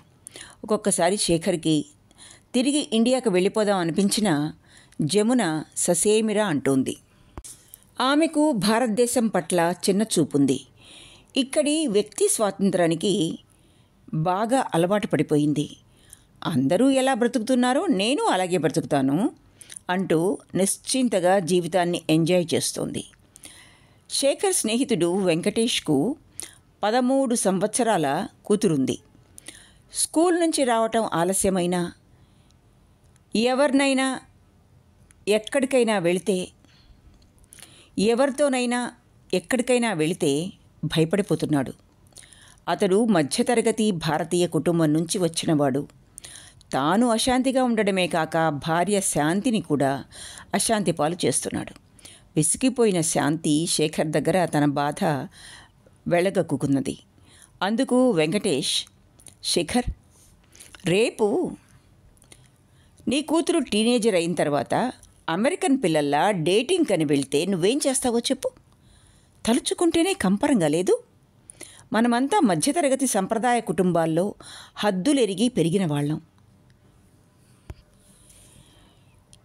ఒక్కొక్కసారి శేఖర్కి తిరిగి ఇండియాకు వెళ్ళిపోదాం అనిపించినా జమున ససేమిరా అంటోంది. ఆమెకు భారతదేశం పట్ల చిన్న చూపుంది. ఇక్కడి వ్యక్తి స్వాతంత్రానికి బాగా అలవాటు పడిపోయింది. అందరూ ఎలా బ్రతుకుతున్నారో నేను అలాగే బ్రతుకుతాను అంటూ నిశ్చింతగా జీవితాన్ని ఎంజాయ్ చేస్తోంది. శేఖర్ స్నేహితుడు వెంకటేష్కు 13 సంవత్సరాల కూతురుంది. స్కూల్ నుంచి రావటం ఆలస్యమైనా, ఎవరినైనా ఎక్కడికైనా వెళితే, ఎవరితోనైనా ఎక్కడికైనా వెళితే భయపడిపోతున్నాడు. అతడు మధ్యతరగతి భారతీయ కుటుంబం నుంచి వచ్చినవాడు. తాను అశాంతిగా ఉండడమే కాక భార్య శాంతిని కూడా అశాంతి పాలు చేస్తున్నాడు. విసిగిపోయిన శాంతి శేఖర్ దగ్గర తన బాధ వెళ్ళగక్కున్నది. అందుకు వెంకటేష్, శేఖర్, రేపు నీ కూతురు టీనేజర్ అయిన తర్వాత అమెరికన్ పిల్లల్లా డేటింగ్ అని వెళ్తే నువ్వేం చేస్తావో చెప్పు. తలుచుకుంటేనే కంపరంగా లేదు. మనమంతా మధ్యతరగతి సంప్రదాయ కుటుంబాల్లో హద్దులెరిగి పెరిగిన వాళ్ళం.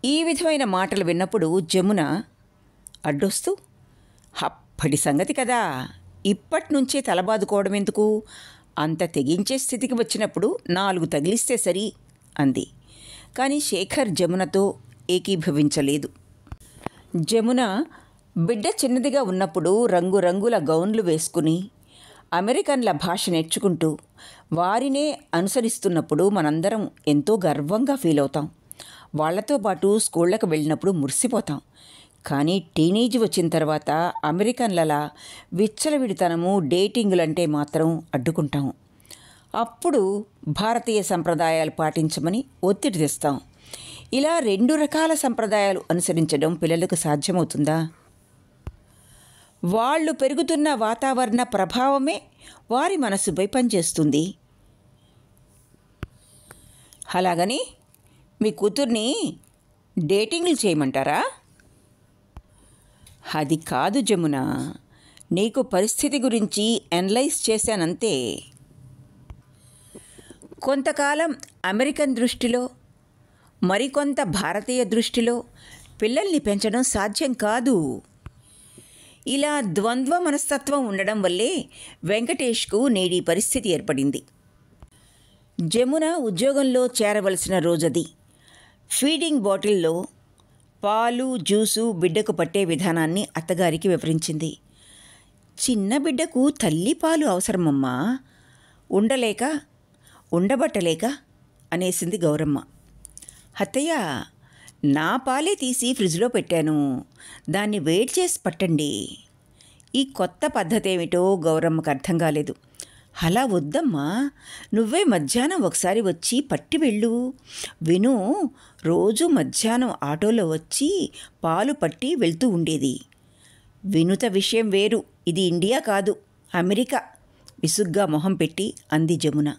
ఈ విధమైన మాటలు విన్నప్పుడు జమున అడ్డొస్తూ, అప్పటి సంగతి కదా, ఇప్పటినుంచే తలబాదుకోవడం ఎందుకు, అంత తెగించే స్థితికి వచ్చినప్పుడు 4 తగిలిస్తే సరి అంది. కానీ శేఖర్ జమునతో ఏకీభవించలేదు. జమున బిడ్డ చిన్నదిగా ఉన్నప్పుడు రంగురంగుల గౌన్లు వేసుకుని అమెరికన్ల భాష నేర్చుకుంటూ వారినే అనుసరిస్తున్నప్పుడు మనందరం ఎంతో గర్వంగా ఫీల్ అవుతాం. వాళ్లతో పాటు స్కూళ్ళకు వెళ్ళినప్పుడు మురిసిపోతాం. కానీ టీనేజ్ వచ్చిన తర్వాత అమెరికన్లలా విచ్చలవిడితనము, డేటింగులంటే మాత్రం అడ్డుకుంటాం. అప్పుడు భారతీయ సంప్రదాయాలు పాటించమని ఒత్తిడి తెస్తాం. ఇలా 2 రకాల సంప్రదాయాలు అనుసరించడం పిల్లలకు సాధ్యమవుతుందా? వాళ్ళు పెరుగుతున్న వాతావరణ ప్రభావమే వారి మనసుపై పనిచేస్తుంది. అలాగని మీ కూతుర్ని డేటింగ్లు చేయమంటారా? అది కాదు జమున, నీకు పరిస్థితి గురించి అనలైజ్ చేశానంతే. కొంతకాలం అమెరికన్ దృష్టిలో, మరికొంత భారతీయ దృష్టిలో పిల్లల్ని పెంచడం సాధ్యం కాదు. ఇలా ద్వంద్వ మనస్తత్వం ఉండడం వల్లే వెంకటేష్కు నేడి పరిస్థితి ఏర్పడింది. జమున ఉద్యోగంలో చేరవలసిన రోజది. ఫీడింగ్ బాటిల్లో పాలు, జ్యూసు బిడ్డకు పట్టే విధానాన్ని అత్తగారికి వివరించింది. చిన్న బిడ్డకు తల్లి పాలు అవసరమమ్మా, ఉండలేక ఉండబట్టలేక అనేసింది గౌరమ్మ. అత్తయ్య, నా పాలే తీసి ఫ్రిడ్జ్లో పెట్టాను, దాన్ని వేడి చేసి పట్టండి. ఈ కొత్త పద్ధతి ఏమిటో గౌరమ్మకు అర్థం కాలేదు. అలా వద్దమ్మా, నువ్వే మధ్యాహ్నం ఒకసారి వచ్చి పట్టి వెళ్ళు. విను రోజు మధ్యాహ్నం ఆటోలో వచ్చి పాలు పట్టి వెళ్తూ ఉండేది. వినుత విషయం వేరు, ఇది ఇండియా కాదు, అమెరికా, విసుగ్గా మొహం పెట్టి అంది జమున.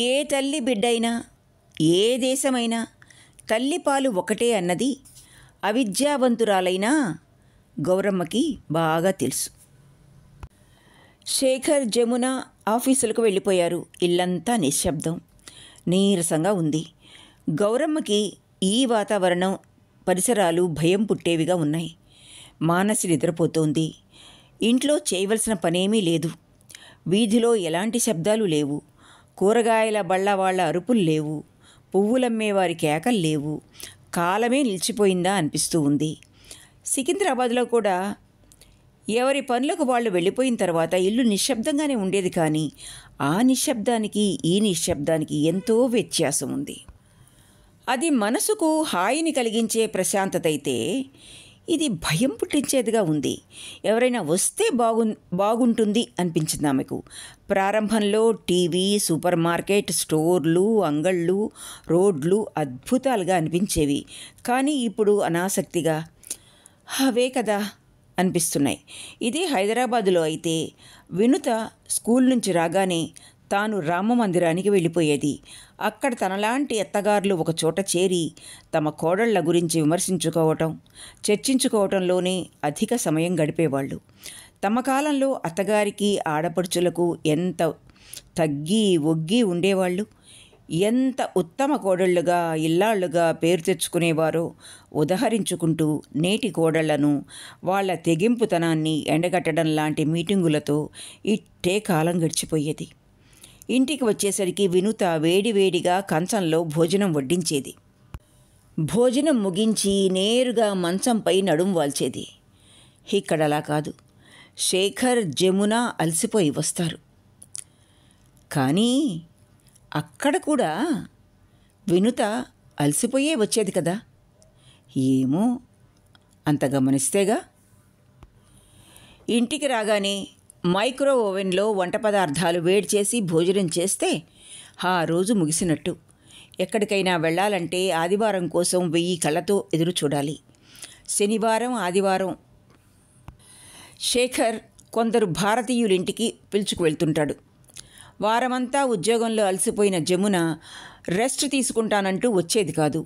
ఏ తల్లి బిడ్డైనా, ఏ దేశమైనా తల్లిపాలు ఒకటే అన్నది అవిద్యావంతురాలైనా గౌరమ్మకి బాగా తెలుసు. శేఖర్, జమున ఆఫీసులకు వెళ్ళిపోయారు. ఇల్లంతా నిశ్శబ్దం, నీరసంగా ఉంది. గౌరమ్మకి ఈ వాతావరణం, పరిసరాలు భయం పుట్టేవిగా ఉన్నాయి. మానసి నిద్రపోతోంది. ఇంట్లో చేయవలసిన పనేమీ లేదు. వీధిలో ఎలాంటి శబ్దాలు లేవు. కూరగాయల బళ్ళ వాళ్ళ అరుపులు లేవు. పువ్వులమ్మేవారి కేకలు లేవు. కాలమే నిలిచిపోయిందా అనిపిస్తూ ఉంది. సికింద్రాబాద్లో కూడా ఎవరి పనులకు వాళ్ళు వెళ్ళిపోయిన తర్వాత ఇల్లు నిశ్శబ్దంగానే ఉండేది. కానీ ఆ నిశ్శబ్దానికి ఈ నిశ్శబ్దానికి ఎంతో వ్యత్యాసం ఉంది. అది మనసుకు హాయిని కలిగించే ప్రశాంతత అయితే ఇది భయం పుట్టించేదిగా ఉంది. ఎవరైనా వస్తే బాగుంటుంది అనిపించింది ఆమెకు. ప్రారంభంలో టీవీ, సూపర్ మార్కెట్, స్టోర్లు, అంగళ్ళు, రోడ్లు అద్భుతాలుగా అనిపించేవి. కానీ ఇప్పుడు అనాసక్తిగా అవే కదా అనిపిస్తున్నాయి. ఇది హైదరాబాదులో అయితే వినుత స్కూల్ నుంచి రాగానే తాను రామమందిరానికి వెళ్ళిపోయేది. అక్కడ తనలాంటి అత్తగారులు ఒకచోట చేరి తమ కోడళ్ల గురించి విమర్శించుకోవటం, చర్చించుకోవటంలోనే అధిక సమయం గడిపేవాళ్ళు. తమ కాలంలో అత్తగారికి, ఆడపడుచులకు ఎంత తగ్గి ఒగ్గి ఉండేవాళ్ళు, ఎంత ఉత్తమ కోడళ్లుగా, ఇల్లాళ్లుగా పేరు తెచ్చుకునేవారో ఉదహరించుకుంటూ నేటి కోడళ్లను, వాళ్ల తెగింపుతనాన్ని ఎండగట్టడం లాంటి మీటింగులతో ఇట్టే కాలం గడిచిపోయేది. ఇంటికి వచ్చేసరికి వినుత వేడివేడిగా కంచంలో భోజనం వడ్డించేది. భోజనం ముగించి నేరుగా మంచంపై నడుం వాల్చేది. ఇక్కడలా కాదు. శేఖర్, జమున అలసిపోయి వస్తారు. కానీ అక్కడ కూడా వినుత అలసిపోయే వచ్చేది కదా. ఏమో, అంత గమనిస్తేగా. ఇంటికి రాగానే మైక్రో ఓవెన్లో వంట పదార్థాలు వేడి చేసి భోజనం చేస్తే ఆ రోజు ముగిసినట్టు. ఎక్కడికైనా వెళ్ళాలంటే ఆదివారం కోసం 1000 కళ్ళతో ఎదురు చూడాలి. శనివారం, ఆదివారం శేఖర్ కొందరు భారతీయులింటికి పిలుచుకు వెళ్తుంటాడు. వారమంతా ఉద్యోగంలో అలసిపోయిన జమున రెస్ట్ తీసుకుంటానంటూ వచ్చేది కాదు.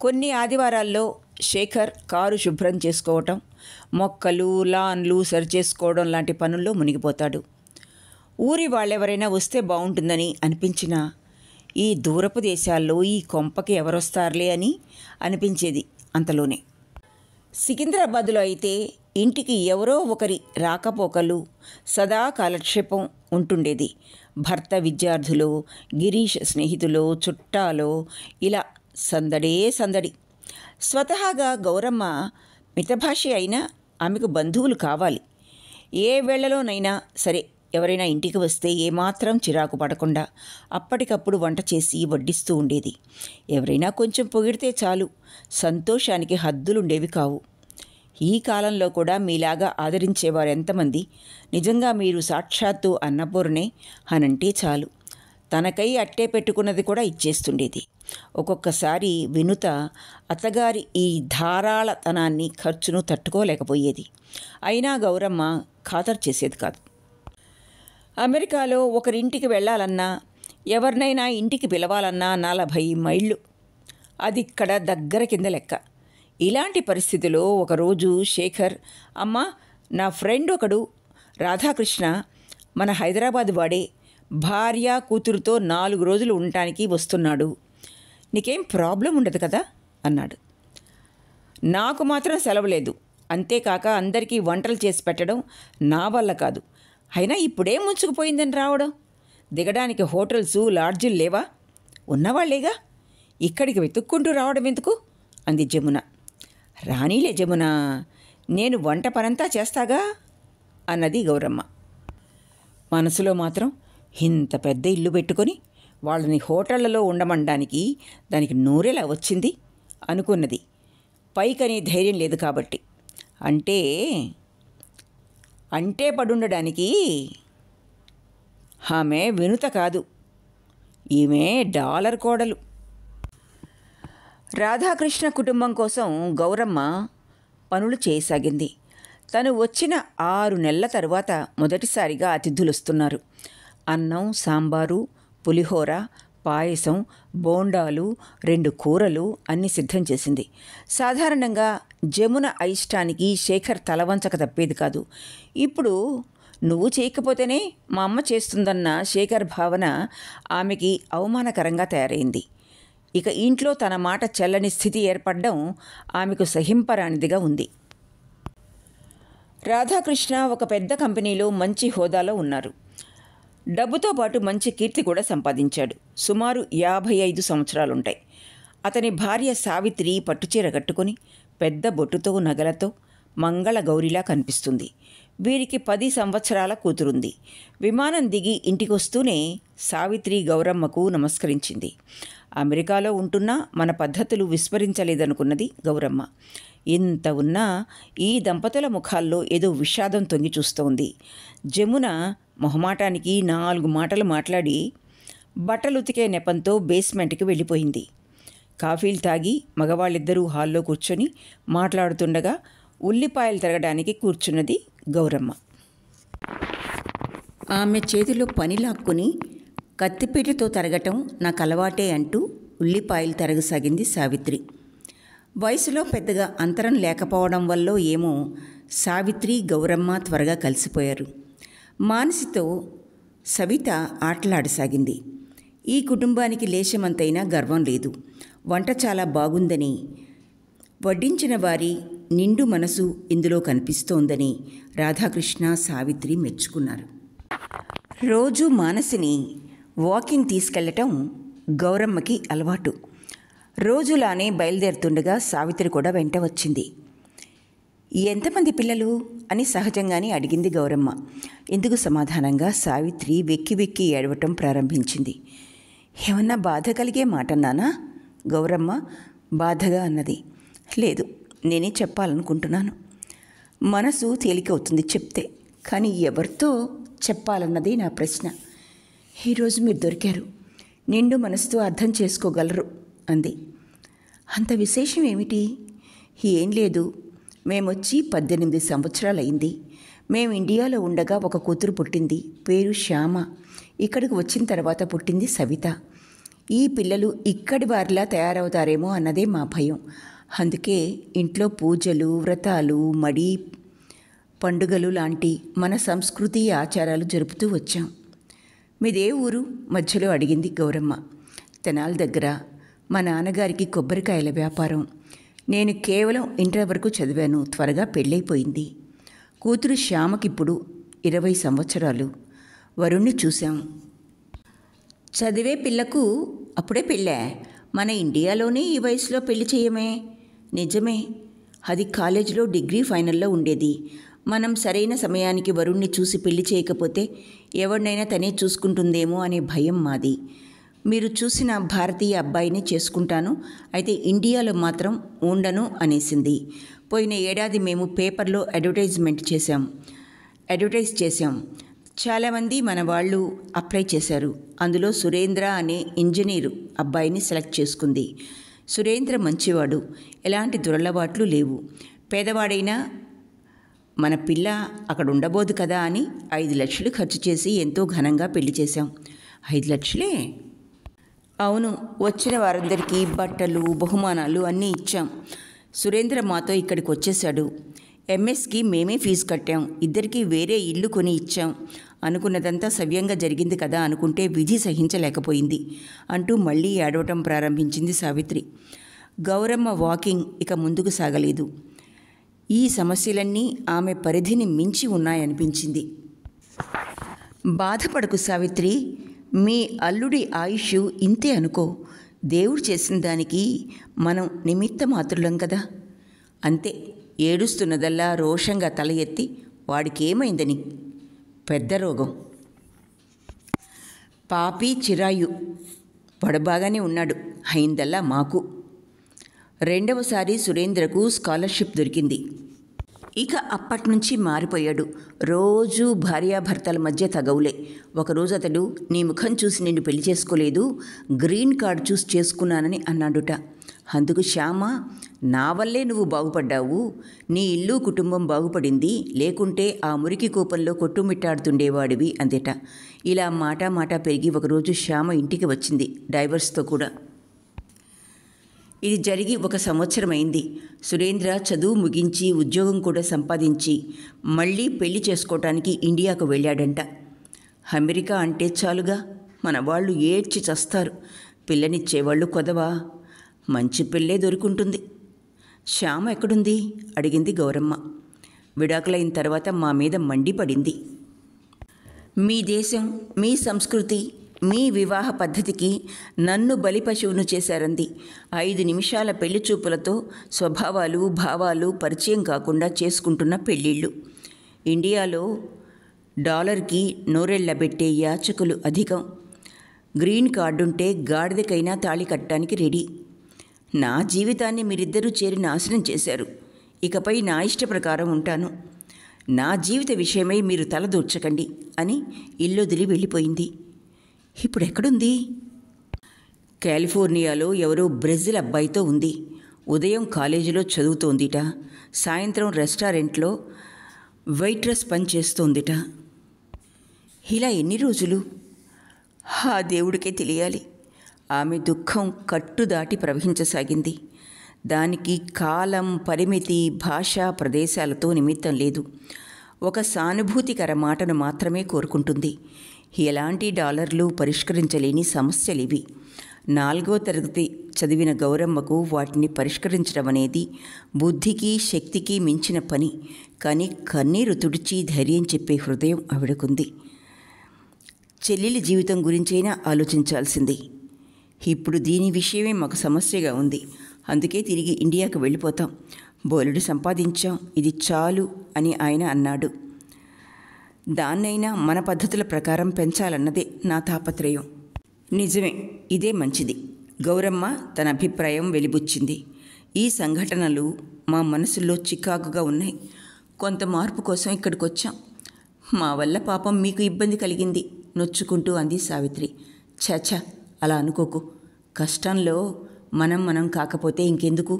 కొన్ని ఆదివారాల్లో శేఖర్ కారు శుభ్రం చేసుకోవటం, మొక్కలు, లాన్లు సరిచేసుకోవడం లాంటి పనుల్లో మునిగిపోతాడు. ఊరి వాళ్ళెవరైనా వస్తే బాగుంటుందని అనిపించినా ఈ దూరపు దేశాల్లో ఈ కొంపకి ఎవరొస్తారులే అని అనిపించేది అంతలోనే. సికింద్రాబాదులో అయితే ఇంటికి ఎవరో ఒకరి రాకపోకలు, సదా కాలక్షేపం ఉంటుండేది. భర్త విద్యార్థులు, గిరీష్ స్నేహితులు, చుట్టాలో ఇలా సందడే సందడి. స్వతహాగా గౌరమ్మ మితభాషి అయినా ఆమెకు బంధువులు కావాలి. ఏ వేళలోనైనా సరే ఎవరైనా ఇంటికి వస్తే ఏమాత్రం చిరాకు పడకుండా అప్పటికప్పుడు వంట చేసి వడ్డిస్తూ ఉండేది. ఎవరైనా కొంచెం పొగిడితే చాలు, సంతోషానికి హద్దులుండేవి కావు. ఈ కాలంలో కూడా మీలాగా ఆదరించేవారు ఎంతమంది? నిజంగా మీరు సాక్షాత్తు అన్నపూర్ణే అనంటే చాలు. తనకై అట్టే పెట్టుకున్నది కూడా ఇచ్చేస్తుండేది. ఒక్కొక్కసారి వినుత అత్తగారి ఈ ధారాళతనాన్ని, ఖర్చును తట్టుకోలేకపోయేది. అయినా గౌరమ్మ ఖాతరు చేసేది కాదు. అమెరికాలో ఒకరింటికి వెళ్ళాలన్నా, ఎవరినైనా ఇంటికి పిలవాలన్నా 40 మైళ్ళు. అది ఇక్కడ దగ్గర కింద లెక్క. ఇలాంటి పరిస్థితిలో ఒకరోజు శేఖర్, అమ్మా, నా ఫ్రెండ్ ఒకడు రాధాకృష్ణ, మన హైదరాబాద్ వాడే, భార్య కూతురుతో 4 రోజులు ఉండటానికి వస్తున్నాడు. నీకేం ప్రాబ్లం ఉండదు కదా అన్నాడు. నాకు మాత్రం సెలవు లేదు. అంతేకాక అందరికీ వంటలు చేసి పెట్టడం నా వల్ల కాదు. అయినా ఇప్పుడేం ముంచుకుపోయిందని రావడం? దిగడానికి హోటల్సు, లాడ్జీలు లేవా? ఉన్నవాళ్లేగా. ఇక్కడికి వెతుక్కుంటూ రావడం ఎందుకు అంది జమున. రానీలే జమున, నేను వంట పనంతా చేస్తాగా అన్నది గౌరమ్మ. మనసులో మాత్రం ఇంత పెద్ద ఇల్లు పెట్టుకొని వాళ్ళని హోటళ్లలో ఉండమనడానికి దానికి నోరెలా వచ్చింది అనుకున్నది. పైకని ధైర్యం లేదు కాబట్టి. అంటే పడుండడానికి ఆమె వినుత కాదు, ఈమె డాలర్ కోడలు. రాధాకృష్ణ కుటుంబం కోసం గౌరమ్మ పనులు చేయసాగింది. తను వచ్చిన 6 నెలల తరువాత మొదటిసారిగా అతిథులు వస్తున్నారు. అన్నం, సాంబారు, పులిహోర, పాయసం, బోండాలు, 2 కూరలు అన్నీ సిద్ధం చేసింది. సాధారణంగా జమున అయిష్టానికి శేఖర్ తలవంచక తప్పేది కాదు. ఇప్పుడు నువ్వు చేయకపోతేనే మా అమ్మ చేస్తుందన్న శేఖర్ భావన ఆమెకి అవమానకరంగా తయారైంది. ఇక ఇంట్లో తన మాట చెల్లని స్థితి ఏర్పడడం ఆమెకు సహింపరానిదిగా ఉంది. రాధాకృష్ణ ఒక పెద్ద కంపెనీలో మంచి హోదాలో ఉన్నారు. డబ్బుతో పాటు మంచి కీర్తి కూడా సంపాదించాడు. సుమారు 55 సంవత్సరాలుంటాయి. అతని భార్య సావిత్రి పట్టుచీర కట్టుకొని పెద్ద బొట్టుతో, నగలతో మంగళగౌరిలా కనిపిస్తుంది. వీరికి 10 సంవత్సరాల కూతురుంది. విమానం దిగి ఇంటికొస్తూనే సావిత్రి గౌరమ్మకు నమస్కరించింది. అమెరికాలో ఉంటున్నా మన పద్ధతులు విస్మరించలేదనుకున్నది గౌరమ్మ. ఇంత ఉన్నా ఈ దంపతుల ముఖాల్లో ఏదో విషాదం తొంగి చూస్తోంది. జమున మొహమాటానికి 4 మాటలు మాట్లాడి బట్టలుతికే నెపంతో బేస్మెంట్కి వెళ్ళిపోయింది. కాఫీలు తాగి మగవాళ్ళిద్దరూ హాల్లో కూర్చొని మాట్లాడుతుండగా ఉల్లిపాయలు తరగడానికి కూర్చున్నది గౌరమ్మ. ఆమె చేతిలో పని లాక్కుని కత్తిపీటతో తరగటం నాకు అలవాటే అంటూ ఉల్లిపాయలు తరగసాగింది సావిత్రి. వయసులో పెద్దగా అంతరం లేకపోవడం వల్ల ఏమో సావిత్రి, గౌరమ్మ త్వరగా కలిసిపోయారు. మానసితో సవిత ఆటలాడసాగింది. ఈ కుటుంబానికి లేశమంతైనా గర్వం లేదు. వంట చాలా బాగుందని, వడ్డించిన వారి నిండు మనసు ఇందులో కనిపిస్తోందని రాధాకృష్ణ, సావిత్రి మెచ్చుకున్నారు. రోజు మానసిని వాకింగ్ తీసుకెళ్లటం గౌరమ్మకి అలవాటు. రోజులానే బయలుదేరుతుండగా సావిత్రి కూడా వెంట వచ్చింది. ఎంతమంది పిల్లలు అని సహజంగానే అడిగింది గౌరమ్మ. ఇందుకు సమాధానంగా సావిత్రి వెక్కి వెక్కి ఏడవటం ప్రారంభించింది. ఏమన్నా బాధ కలిగే మాటన్నానా? గౌరమ్మ బాధగా అన్నది. లేదు, నేనే చెప్పాలనుకుంటున్నాను. మనసు తేలికవుతుంది చెప్తే, కానీ ఎవరితో చెప్పాలన్నది నా ప్రశ్న. ఈరోజు మీరు దొరికారు, నిండు మనసుతో అర్థం చేసుకోగలరు అంది. అంత విశేషం ఏమిటి? ఏం లేదు, మేమొచ్చి 18 సంవత్సరాలైంది. మేము ఇండియాలో ఉండగా ఒక కూతురు పుట్టింది, పేరు శ్యామ. ఇక్కడికి వచ్చిన తర్వాత పుట్టింది సవిత. ఈ పిల్లలు ఇక్కడి వారిలా తయారవుతారేమో అన్నదే మా భయం. అందుకే ఇంట్లో పూజలు, వ్రతాలు, మడి, పండుగలు లాంటి మన సంస్కృతి ఆచారాలు జరుపుతూ వచ్చాం. మీదే ఊరు? మధ్యలో అడిగింది గౌరమ్మ. తెనాలి దగ్గర. మా నాన్నగారికి కొబ్బరికాయల వ్యాపారం. నేను కేవలం ఇంటర్ వరకు చదివాను. త్వరగా పెళ్ళైపోయింది. కూతురు శ్యామకిప్పుడు 20 సంవత్సరాలు. వరుణ్ణి చూశాం. చదివే పిల్లకు అప్పుడే పెళ్ళా? మన ఇండియాలోనే ఈ వయసులో పెళ్లి చేయమే? నిజమే, అది కాలేజీలో డిగ్రీ ఫైనల్లో ఉండేది. మనం సరైన సమయానికి వరుణ్ణి చూసి పెళ్లి చేయకపోతే ఎవరినైనా తనే చూసుకుంటుందేమో అనే భయం మాది. మీరు చూసిన భారతీయ అబ్బాయిని చేసుకుంటాను, అయితే ఇండియాలో మాత్రం ఉండను అనేసింది. పోయిన ఏడాది మేము పేపర్లో అడ్వర్టైజ్ చేశాం. చాలామంది మన వాళ్ళు అప్లై చేశారు. అందులో సురేంద్ర అనే ఇంజనీరు అబ్బాయిని సెలెక్ట్ చేసుకుంది. సురేంద్ర మంచివాడు, ఎలాంటి దురలవాట్లు లేవు. పేదవాడైనా మన పిల్ల అక్కడ ఉండబోదు కదా అని 5 లక్షలు ఖర్చు చేసి ఎంతో ఘనంగా పెళ్లి చేశాం. 5 లక్షలే? అవును, వచ్చిన వారందరికీ బట్టలు, బహుమానాలు అన్నీ ఇచ్చాం. సురేంద్ర మాతో ఇక్కడికి వచ్చేశాడు. ఎంఎస్కి మేమే ఫీజు కట్టాం. ఇద్దరికీ వేరే ఇల్లు కొని ఇచ్చాం. అనుకున్నదంతా సవ్యంగా జరిగింది కదా అనుకుంటే విధి సహించలేకపోయింది అంటూ మళ్ళీ ఏడవటం ప్రారంభించింది సావిత్రి. గౌరమ్మ వాకింగ్ ఇక ముందుకు సాగలేదు. ఈ సమస్యలన్నీ ఆమె పరిధిని మించి ఉన్నాయనిపించింది. బాధపడకు సావిత్రి, మీ అల్లుడి ఆయుష్ ఇంతే అనుకో. దేవుడు చేసిన దానికి మనం నిమిత్త మాత్రులం కదా. అంతే. ఏడుస్తున్నదల్లా రోషంగా తల ఎత్తి వాడికేమైందని. పెద్ద రోగం. పాపి చిరాయు. పడబాగానే ఉన్నాడు. అయిందల్లా మాకు. రెండవసారి సురేంద్రకు స్కాలర్షిప్ దొరికింది. ఇక అప్పట్నుంచి మారిపోయాడు. రోజూ భార్యాభర్తల మధ్య తగవులే. ఒకరోజు అతడు, నీ ముఖం చూసి నిన్ను పెళ్లి చేసుకోలేదు, గ్రీన్ కార్డు చూసి చేసుకున్నానని అన్నాడుట. అందుకు శ్యామ, నా వల్లే నువ్వు బాగుపడ్డావు, నీ ఇల్లు కుటుంబం బాగుపడింది, లేకుంటే ఆ మురికి కూపంలో కొట్టుమిట్టాడుతుండేవాడివి అందేట. ఇలా మాట పెరిగి ఒకరోజు శ్యామ ఇంటికి వచ్చింది, డైవర్స్తో కూడా. ఇది జరిగి 1 సంవత్సరం అయింది. సురేంద్ర చదువు ముగించి ఉద్యోగం కూడా సంపాదించి మళ్ళీ పెళ్లి చేసుకోవటానికి ఇండియాకు వెళ్ళాడంట. అమెరికా అంటే చాలుగా మన వాళ్ళు ఏడ్చి చస్తారు. పిల్లనిచ్చేవాళ్ళు కొదవా? మంచి పిల్లే దొరుకుంటుంది. శ్యామ ఎక్కడుంది అడిగింది గౌరమ్మ. విడాకులైన తర్వాత మా మీద మండిపడింది. మీ దేశం, మీ సంస్కృతి, మీ వివాహ పద్ధతికి నన్ను బలిపశువును చేశారంది. 5 నిమిషాల పెళ్లి చూపులతో స్వభావాలు, భావాలు పరిచయం కాకుండా చేసుకుంటున్న పెళ్ళిళ్ళు. ఇండియాలో డాలర్కి నోరెళ్లబెట్టే యాచకులు అధికం. గ్రీన్ కార్డుంటే గాడిదకైనా తాళి కట్టడానికి రెడీ. నా జీవితాన్ని మీరిద్దరూ చేరి నాశనం చేశారు. ఇకపై నా ఇష్ట ప్రకారం ఉంటాను. నా జీవిత విషయమై మీరు తలదూర్చకండి అని ఇల్లొదిలి వెళ్ళిపోయింది. ఇప్పుడెక్కడుంది? కాలిఫోర్నియాలో ఎవరో బ్రెజిల్ అబ్బాయితో ఉంది. ఉదయం కాలేజీలో చదువుతోందిట, సాయంత్రం రెస్టారెంట్లో వెయిట్రెస్ పని చేస్తోందిట. ఇలా ఎన్ని రోజులు? ఆ దేవుడికే తెలియాలి. ఆమె దుఃఖం కట్టు దాటి ప్రవహించసాగింది. దానికి కాలం, పరిమితి, భాష, ప్రదేశాలతో నిమిత్తం లేదు. ఒక సానుభూతికర మాటను మాత్రమే కోరుకుంటుంది. ఎలాంటి డాలర్లు పరిష్కరించలేని సమస్యలివి. 4వ తరగతి చదివిన గౌరమ్మకు వాటిని పరిష్కరించడం అనేది బుద్ధికి, శక్తికి మించిన పని. కానీ కన్నీరు తుడిచి ధైర్యం చెప్పే హృదయం ఆవిడకుంది. చెల్లెలి జీవితం గురించైనా ఆలోచించాల్సింది. ఇప్పుడు దీని విషయమే మాకు సమస్యగా ఉంది. అందుకే తిరిగి ఇండియాకు వెళ్ళిపోతాం. బోలెడు సంపాదించాం, ఇది చాలు అని ఆయన అన్నాడు. దాన్నైనా మన పద్ధతుల ప్రకారం పెంచాలన్నదే నా తాపత్రయం. నిజమే, ఇదే మంచిది. గౌరమ్మ తన అభిప్రాయం వెలిబుచ్చింది. ఈ సంఘటనలు మా మనసుల్లో చికాకుగా ఉన్నాయి. కొంత మార్పు కోసం ఇక్కడికి వచ్చాం. మా వల్ల పాపం మీకు ఇబ్బంది కలిగింది నొచ్చుకుంటూ అంది సావిత్రి. ఛాఛా, అలా అనుకోకు. కష్టంలో మనం కాకపోతే ఇంకెందుకు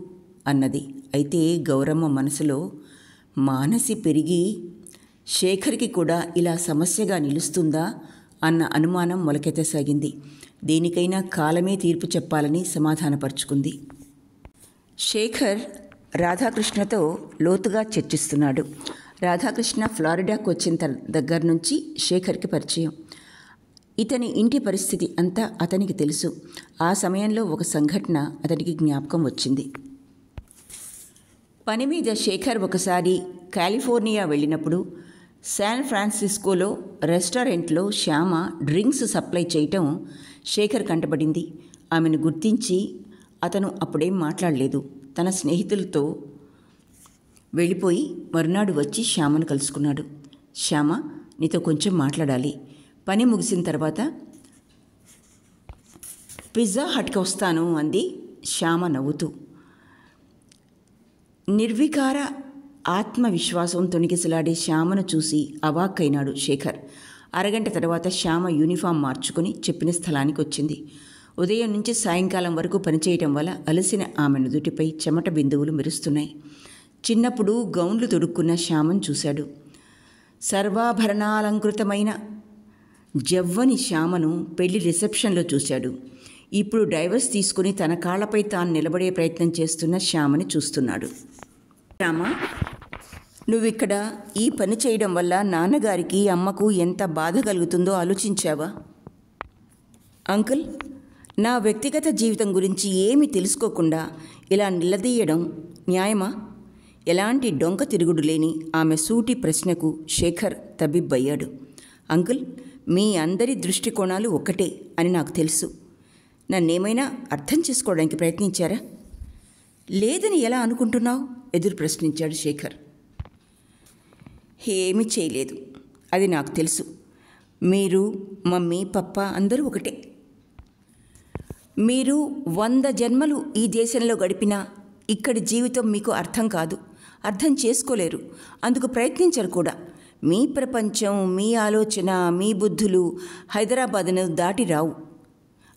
అన్నది. అయితే గౌరమ్మ మనసులో మానసి పెరిగి శేఖర్కి కూడా ఇలా సమస్యగా నిలుస్తుందా అన్న అనుమానం మొలకెత్తసాగింది. దేనికైనా కాలమే తీర్పు చెప్పాలని సమాధానపరుచుకుంది. శేఖర్ రాధాకృష్ణతో లోతుగా చర్చిస్తున్నాడు. రాధాకృష్ణ ఫ్లారిడాకు వచ్చిన దగ్గర నుంచి శేఖర్కి పరిచయం. ఇతని ఇంటి పరిస్థితి అంతా అతనికి తెలుసు. ఆ సమయంలో ఒక సంఘటన అతనికి జ్ఞాపకం వచ్చింది. పని మీద శేఖర్ ఒకసారి కాలిఫోర్నియా వెళ్ళినప్పుడు శాన్ ఫ్రాన్సిస్కోలో రెస్టారెంట్లో శ్యామ డ్రింక్స్ సప్లై చేయటం శేఖర్ కంటపడింది. ఆమెను గుర్తించి అతను అప్పుడేం మాట్లాడలేదు. తన స్నేహితులతో వెళ్ళిపోయి మరునాడు వచ్చి శ్యామను కలుసుకున్నాడు. శ్యామ, నీతో కొంచెం మాట్లాడాలి. పని ముగిసిన తర్వాత పిజ్జా హట్కి వస్తాను అంది శ్యామ నవ్వుతూ. నిర్వికార ఆత్మవిశ్వాసం తొణికిసలాడే శ్యామను చూసి అవాక్కైనాడు శేఖర్. అరగంట తర్వాత శ్యామ యూనిఫామ్ మార్చుకుని చెప్పిన స్థలానికి వచ్చింది. ఉదయం నుంచి సాయంకాలం వరకు పనిచేయటం వల్ల అలసిన ఆమె నుదుటిపై చెమట బిందువులు మెరుస్తున్నాయి. చిన్నప్పుడు గౌన్లు తొడుక్కున్న శ్యామను చూశాడు. సర్వాభరణాలంకృతమైన జవ్వని శ్యామను పెళ్లి రిసెప్షన్లో చూశాడు. ఇప్పుడు డైవర్స్ తీసుకుని తన కాళ్లపై తాను నిలబడే ప్రయత్నం చేస్తున్న శ్యామని చూస్తున్నాడు. శ్యామ, నువ్విక్కడ ఈ పని చేయడం వల్ల నాన్నగారికి, అమ్మకు ఎంత బాధ కలుగుతుందో ఆలోచించావా? అంకుల్, నా వ్యక్తిగత జీవితం గురించి ఏమీ తెలుసుకోకుండా ఇలా నిలదీయడం న్యాయమా? ఎలాంటి డొంక తిరుగుడు లేని ఆమె సూటి ప్రశ్నకు శేఖర్ తబిబ్బయ్యాడు. అంకుల్, మీ అందరి దృష్టికోణాలు ఒక్కటే అని నాకు తెలుసు. నన్నేమైనా అర్థం చేసుకోవడానికి ప్రయత్నించారా? లేదని ఎలా అనుకుంటున్నావు? ఎదురు ప్రశ్నించాడు శేఖర్. ఏమీ చేయలేదు, అది నాకు తెలుసు. మీరు, మమ్మీ, పప్ప అందరూ ఒకటే. మీరు 100 జన్మలు ఈ దేశంలో గడిపినా ఇక్కడి జీవితం మీకు అర్థం కాదు, అర్థం చేసుకోలేరు, అందుకు ప్రయత్నించరు కూడా. మీ ప్రపంచం, మీ ఆలోచన, మీ బుద్ధులు హైదరాబాదును దాటి రావు.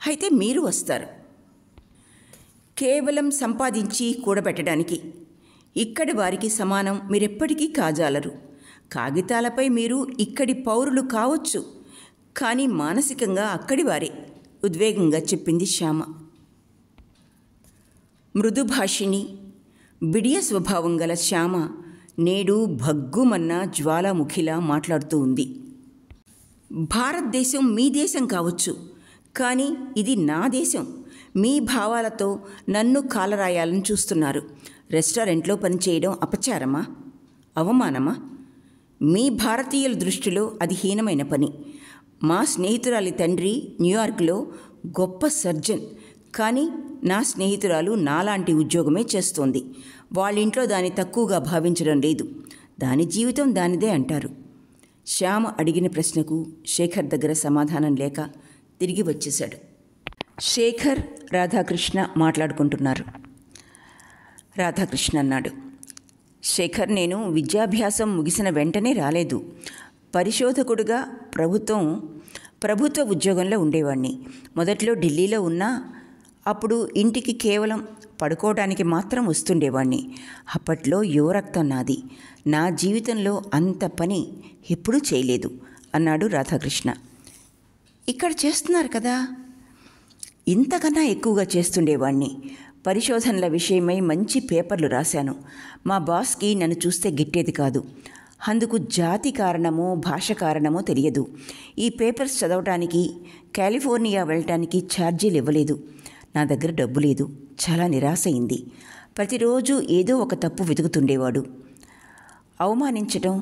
అయితే మీరు వస్తారు కేవలం సంపాదించి కూడబెట్టడానికి. ఇక్కడి వారికి సమానం మీరెప్పటికీ కాజాలరు. కాగితాలపై మీరు ఇక్కడి పౌరులు కావచ్చు, కానీ మానసికంగా అక్కడి వారే, ఉద్వేగంగా చెప్పింది శ్యామ. మృదుభాషిణి, బిడియ స్వభావం గల శ్యామ నేడు భగ్గుమన్న జ్వాలాముఖిలా మాట్లాడుతూ ఉంది. భారతదేశం మీ దేశం కావచ్చు, కానీ ఇది నా దేశం. మీ భావాలతో నన్ను కాలరాయాలని చూస్తున్నారు. రెస్టారెంట్లో పనిచేయడం అపచారమా, అవమానమా? మీ భారతీయుల దృష్టిలో అది హీనమైన పని. మా స్నేహితురాలి తండ్రి న్యూయార్క్లో గొప్ప సర్జన్, కానీ నా స్నేహితురాలు నాలాంటి ఉద్యోగమే చేస్తోంది. వాళ్ళింట్లో దాన్ని తక్కువగా భావించడం లేదు. దాని జీవితం దానిదే అంటారు. శ్యామ అడిగిన ప్రశ్నకు శేఖర్ దగ్గర సమాధానం లేక తిరిగి వచ్చేశాడు. శేఖర్, రాధాకృష్ణ మాట్లాడుకుంటున్నారు. రాధాకృష్ణ అన్నాడు, శేఖర్, నేను విద్యాభ్యాసం ముగిసిన వెంటనే రాలేదు. పరిశోధకుడిగా ప్రభుత్వ ఉద్యోగంలో ఉండేవాడిని. మొదట్లో ఢిల్లీలో ఉన్నా అప్పుడు ఇంటికి కేవలం పడుకోవడానికి మాత్రం వస్తుండేవాడిని. అప్పట్లో యువరక్తం నాది. నా జీవితంలో అంత పని ఎప్పుడూ చేయలేదు అన్నాడు రాధాకృష్ణ. ఇక్కడ చేస్తున్నారు కదా. ఇంతకన్నా ఎక్కువగా చేస్తుండేవాణ్ణి. పరిశోధనల విషయమై మంచి పేపర్లు రాశాను. మా బాస్కి నన్ను చూస్తే గిట్టేది కాదు. అందుకు జాతి కారణమో భాష కారణమో తెలియదు. ఈ పేపర్స్ చదవటానికి కాలిఫోర్నియా వెళ్ళటానికి ఛార్జీలు ఇవ్వలేదు. నా దగ్గర డబ్బు లేదు. చాలా నిరాశ అయింది. ప్రతిరోజు ఏదో ఒక తప్పు వెతుకుతుండేవాడు. అవమానించటం,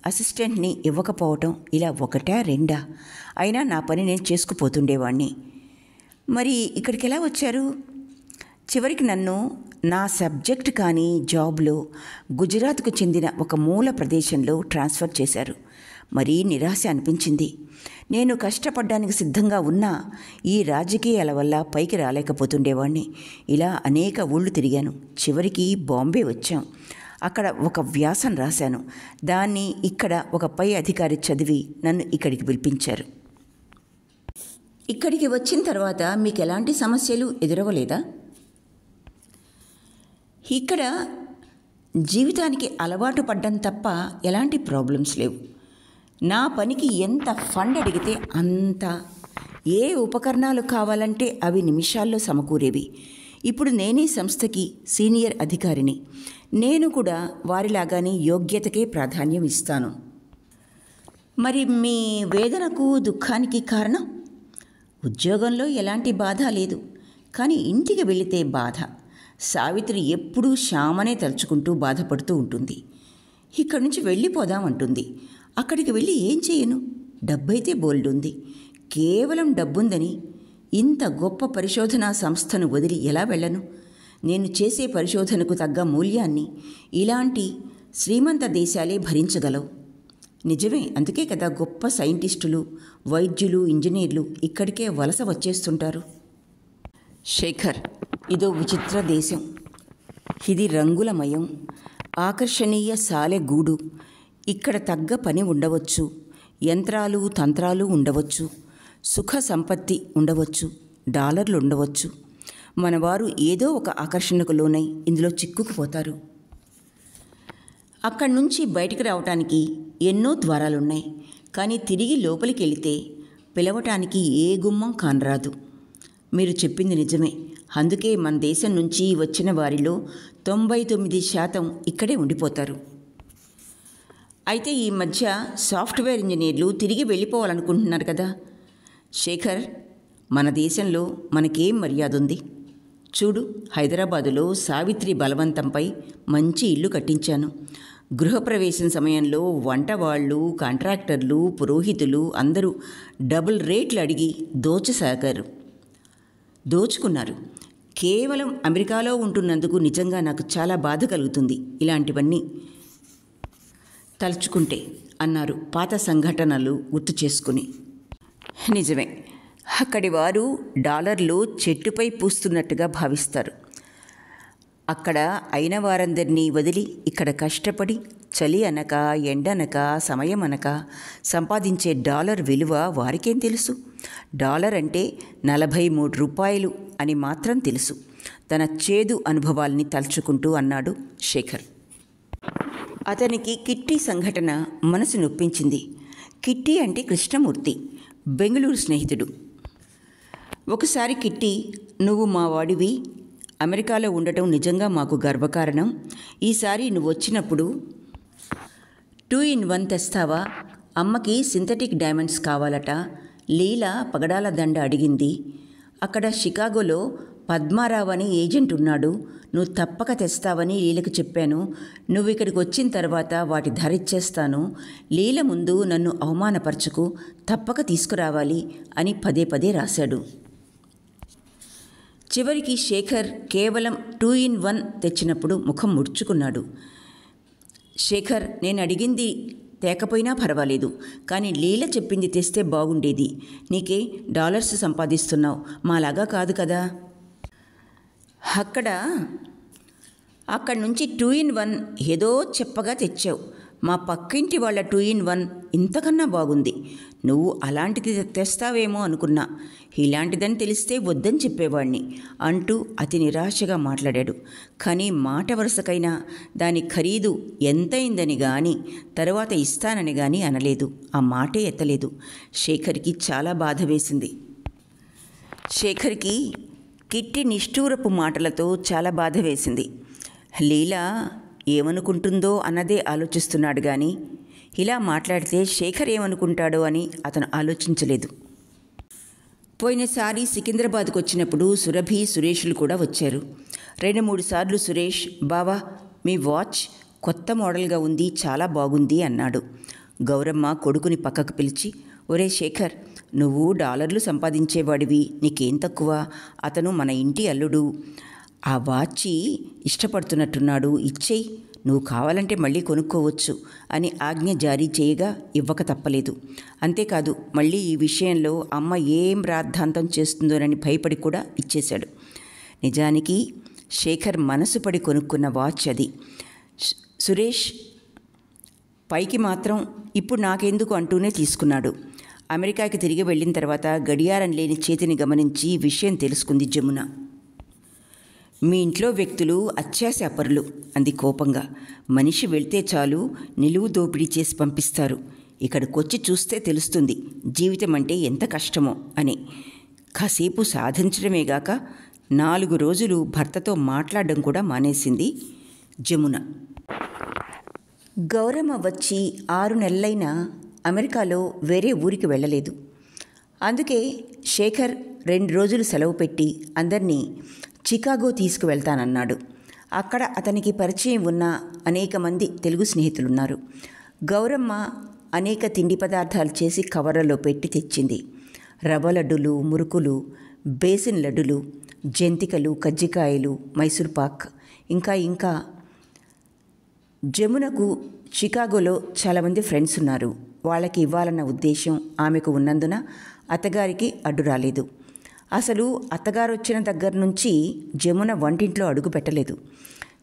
అసిస్టెంట్ని ఇవ్వకపోవటం ఇలా ఒకటా రెండా? అయినా నా పని నేను చేసుకుపోతుండేవాణ్ణి. మరి ఇక్కడికి ఎలా వచ్చారు? చివరికి నన్ను నా సబ్జెక్ట్ కానీ జాబ్లో గుజరాత్కు చెందిన ఒక మూల ప్రదేశంలో ట్రాన్స్ఫర్ చేశారు. మరీ నిరాశ అనిపించింది. నేను కష్టపడ్డానికి సిద్ధంగా ఉన్నా ఈ రాజకీయాల వల్ల పైకి రాలేకపోతుండేవాణ్ణి. ఇలా అనేక ఊళ్ళు తిరిగాను. చివరికి బాంబే వచ్చాం. అక్కడ ఒక వ్యాసం రాశాను. దాన్ని ఇక్కడ ఒక పై అధికారి చదివి నన్ను ఇక్కడికి పిలిపించారు. ఇక్కడికి వచ్చిన తర్వాత మీకు ఎలాంటి సమస్యలు ఎదురవ్వలేదా? ఇక్కడ జీవితానికి అలవాటు పడ్డం తప్ప ఎలాంటి ప్రాబ్లమ్స్ లేవు. నా పనికి ఎంత ఫండ్ అడిగితే అంత, ఏ ఉపకరణాలు కావాలంటే అవి నిమిషాల్లో సమకూరేవి. ఇప్పుడు నేనే సంస్థకి సీనియర్ అధికారిని. నేను కూడా వారిలాగానే యోగ్యతకే ప్రాధాన్యం ఇస్తాను. మరి మీ వేదనకు దుఃఖానికి కారణం? ఉద్యోగంలో ఎలాంటి బాధ లేదు, కానీ ఇంటికి వెళితే బాధ. సావిత్రి ఎప్పుడూ శ్యామనే తలుచుకుంటూ బాధపడుతూ ఉంటుంది. ఇక్కడి నుంచి వెళ్ళిపోదామంటుంది. అక్కడికి వెళ్ళి ఏం చేయను? డబ్బైతే బోల్డుంది. కేవలం డబ్బుందని ఇంత గొప్ప పరిశోధనా సంస్థను వదిలి ఎలా వెళ్ళను? నేను చేసే పరిశోధనకు తగ్గ మూల్యాన్ని ఇలాంటి శ్రీమంత దేశాలే భరించగలవు. నిజమే, అందుకే కదా గొప్ప సైంటిస్టులు, వైద్యులు, ఇంజనీర్లు ఇక్కడికే వలస వచ్చేస్తుంటారు. శేఖర్, ఇదో విచిత్ర దేశం. ఇది రంగులమయం, ఆకర్షణీయ సాలె గూడు. ఇక్కడ తగ్గ పని ఉండవచ్చు, యంత్రాలు తంత్రాలు ఉండవచ్చు, సుఖ సంపత్తి ఉండవచ్చు, డాలర్లు ఉండవచ్చు. మనవారు ఏదో ఒక ఆకర్షణకు లోనై ఇందులో చిక్కుకుపోతారు. అక్కడి నుంచి బయటికి రావటానికి ఎన్నో ద్వారాలున్నాయి. కానీ తిరిగి లోపలికి వెళితే పిలవటానికి ఏ గుమ్మం కానరాదు. మీరు చెప్పింది నిజమే. అందుకే మన దేశం నుంచి వచ్చిన వారిలో 99% ఇక్కడే ఉండిపోతారు. అయితే ఈ మధ్య సాఫ్ట్వేర్ ఇంజనీర్లు తిరిగి వెళ్ళిపోవాలనుకుంటున్నారు కదా. శేఖర్, మన దేశంలో మనకేం మర్యాద ఉంది? చూడు, హైదరాబాదులో సావిత్రి బలవంతంపై మంచి ఇల్లు కట్టించాను. గృహప్రవేశం సమయంలో వంటవాళ్ళు, కాంట్రాక్టర్లు, పురోహితులు అందరూ డబుల్ రేట్లు అడిగి దోచుకున్నారు. కేవలం అమెరికాలో ఉంటున్నందుకు నిజంగా నాకు చాలా బాధ కలుగుతుంది ఇలాంటివన్నీ తలుచుకుంటే, అన్నారు పాత సంఘటనలు గుర్తు చేసుకుని. నిజమే, అక్కడి వారు డాలర్లు చెట్టుపై పూస్తున్నట్టుగా భావిస్తారు. అక్కడ అయిన వారందరినీ వదిలి ఇక్కడ కష్టపడి చలి అనక, ఎండనక, సమయం అనక సంపాదించే డాలర్ విలువ వారికేం తెలుసు? డాలర్ అంటే 43 రూపాయలు అని మాత్రం తెలుసు. తన చేదు అనుభవాల్ని తలుచుకుంటూ అన్నాడు శేఖర్. అతనికి కిట్టి సంఘటన మనసు నొప్పించింది. కిట్టి అంటే కృష్ణమూర్తి, బెంగళూరు స్నేహితుడు. ఒకసారి కిట్టి, నువ్వు మా వాడివి, అమెరికాలో ఉండటం నిజంగా మాకు గర్వకారణం. ఈసారి నువ్వు వచ్చినప్పుడు 2-in-1 తెస్తావా? అమ్మకి సింథటిక్ డైమండ్స్ కావాలట. లీలా పగడాల దండ అడిగింది. అక్కడ షికాగోలో పద్మారావు అని ఏజెంట్ ఉన్నాడు. నువ్వు తప్పక తెస్తావని లీలకు చెప్పాను. నువ్వు ఇక్కడికి వచ్చిన తర్వాత వాటి ధర ఇచ్చేస్తాను. లీల ముందు నన్ను అవమానపరచుకు, తప్పక తీసుకురావాలి అని పదే రాశాడు. చివరికి శేఖర్ కేవలం 2-in-1 తెచ్చినప్పుడు ముఖం ముడుచుకున్నాడు. శేఖర్, నేను అడిగింది తేకపోయినా పర్వాలేదు, కానీ లీల చెప్పింది తెస్తే బాగుండేది. నీకే డాలర్స్ సంపాదిస్తున్నావు, మాలాగా కాదు కదా. అక్కడి నుంచి 2-in-1 ఏదో చెప్పగా తెచ్చావు. మా పక్కింటి వాళ్ళ 2-in-1 ఇంతకన్నా బాగుంది. నువ్వు అలాంటిది తెస్తావేమో అనుకున్నా. ఇలాంటిదని తెలిస్తే వద్దని చెప్పేవాణ్ణి అంటూ అతి నిరాశగా మాట్లాడాడు. కానీ మాట వరుసకైనా దాని ఖరీదు ఎంతైందని గాని తరువాత ఇస్తానని గాని అనలేదు. ఆ మాటే ఎత్తలేదు. శేఖర్కి చాలా బాధ వేసింది. శేఖర్కి కిట్టి నిష్ఠూరపు మాటలతో చాలా బాధ వేసింది. లీలా ఏమనుకుంటుందో అన్నదే ఆలోచిస్తున్నాడు కానీ ఇలా మాట్లాడితే శేఖర్ ఏమనుకుంటాడో అని అతను ఆలోచించలేదు. పోయినసారి సికింద్రాబాద్కు వచ్చినప్పుడు సురభి, సురేష్లు కూడా వచ్చారు. 2-3 సార్లు సురేష్, బావా మీ వాచ్ కొత్త మోడల్గా ఉంది, చాలా బాగుంది అన్నాడు. గౌరమ్మ కొడుకుని పక్కకు పిలిచి, ఒరే శేఖర్, నువ్వు డాలర్లు సంపాదించేవాడివి, నీకేం తక్కువ? అతను మన ఇంటి అల్లుడు. ఆ వాచి ఇష్టపడుతున్నట్టున్నాడు, ఇచ్చేయి, నువ్వు కావాలంటే మళ్ళీ కొనుక్కోవచ్చు అని ఆజ్ఞ జారీ చేయగా ఇవ్వక తప్పలేదు. అంతేకాదు మళ్ళీ ఈ విషయంలో అమ్మ ఏం రాద్ధాంతం చేస్తుందోనని భయపడి కూడా ఇచ్చేశాడు. నిజానికి శేఖర్ మనసు పడి కొనుక్కున్న వాచ్ అది. సురేష్ పైకి మాత్రం ఇప్పుడు నాకెందుకు అంటూనే తీసుకున్నాడు. అమెరికాకి తిరిగి వెళ్ళిన తర్వాత గడియారం లేని చేతిని గమనించి విషయం తెలుసుకుంది జమున. మీ ఇంట్లో వ్యక్తులు అత్యాశాపరులు అంది కోపంగా. మనిషి వెళ్తే చాలు నిలువు దోపిడీ చేసి పంపిస్తారు. ఇక్కడికొచ్చి చూస్తే తెలుస్తుంది జీవితం అంటే ఎంత కష్టమో అని. కాసేపు సాధించడమేగాక 4 రోజులు భర్తతో మాట్లాడడం కూడా మానేసింది జమున. గౌరమ్మ వచ్చి 6 నెలలైనా అమెరికాలో వేరే ఊరికి వెళ్ళలేదు. అందుకే శేఖర్ 2 రోజులు సెలవు పెట్టి అందరినీ చికాగో తీసుకువెళ్తానన్నాడు. అక్కడ అతనికి పరిచయం ఉన్న అనేక మంది తెలుగు స్నేహితులున్నారు. గౌరమ్మ అనేక తిండి పదార్థాలు చేసి కవర్లలో పెట్టి తెచ్చింది. రవ్వ లడ్డులు, మురుకులు, బేసిన్ లడ్డులు, జంతికలు, కజ్జికాయలు, మైసూర్పాక్, ఇంకా జమునకు చికాగోలో చాలామంది ఫ్రెండ్స్ ఉన్నారు. వాళ్ళకి ఇవ్వాలన్న ఉద్దేశం ఆమెకు ఉన్నందున అత్తగారికి అడ్డు రాలేదు. అసలు అత్తగారు వచ్చిన దగ్గర నుంచి జమున వంటింట్లో అడుగు పెట్టలేదు.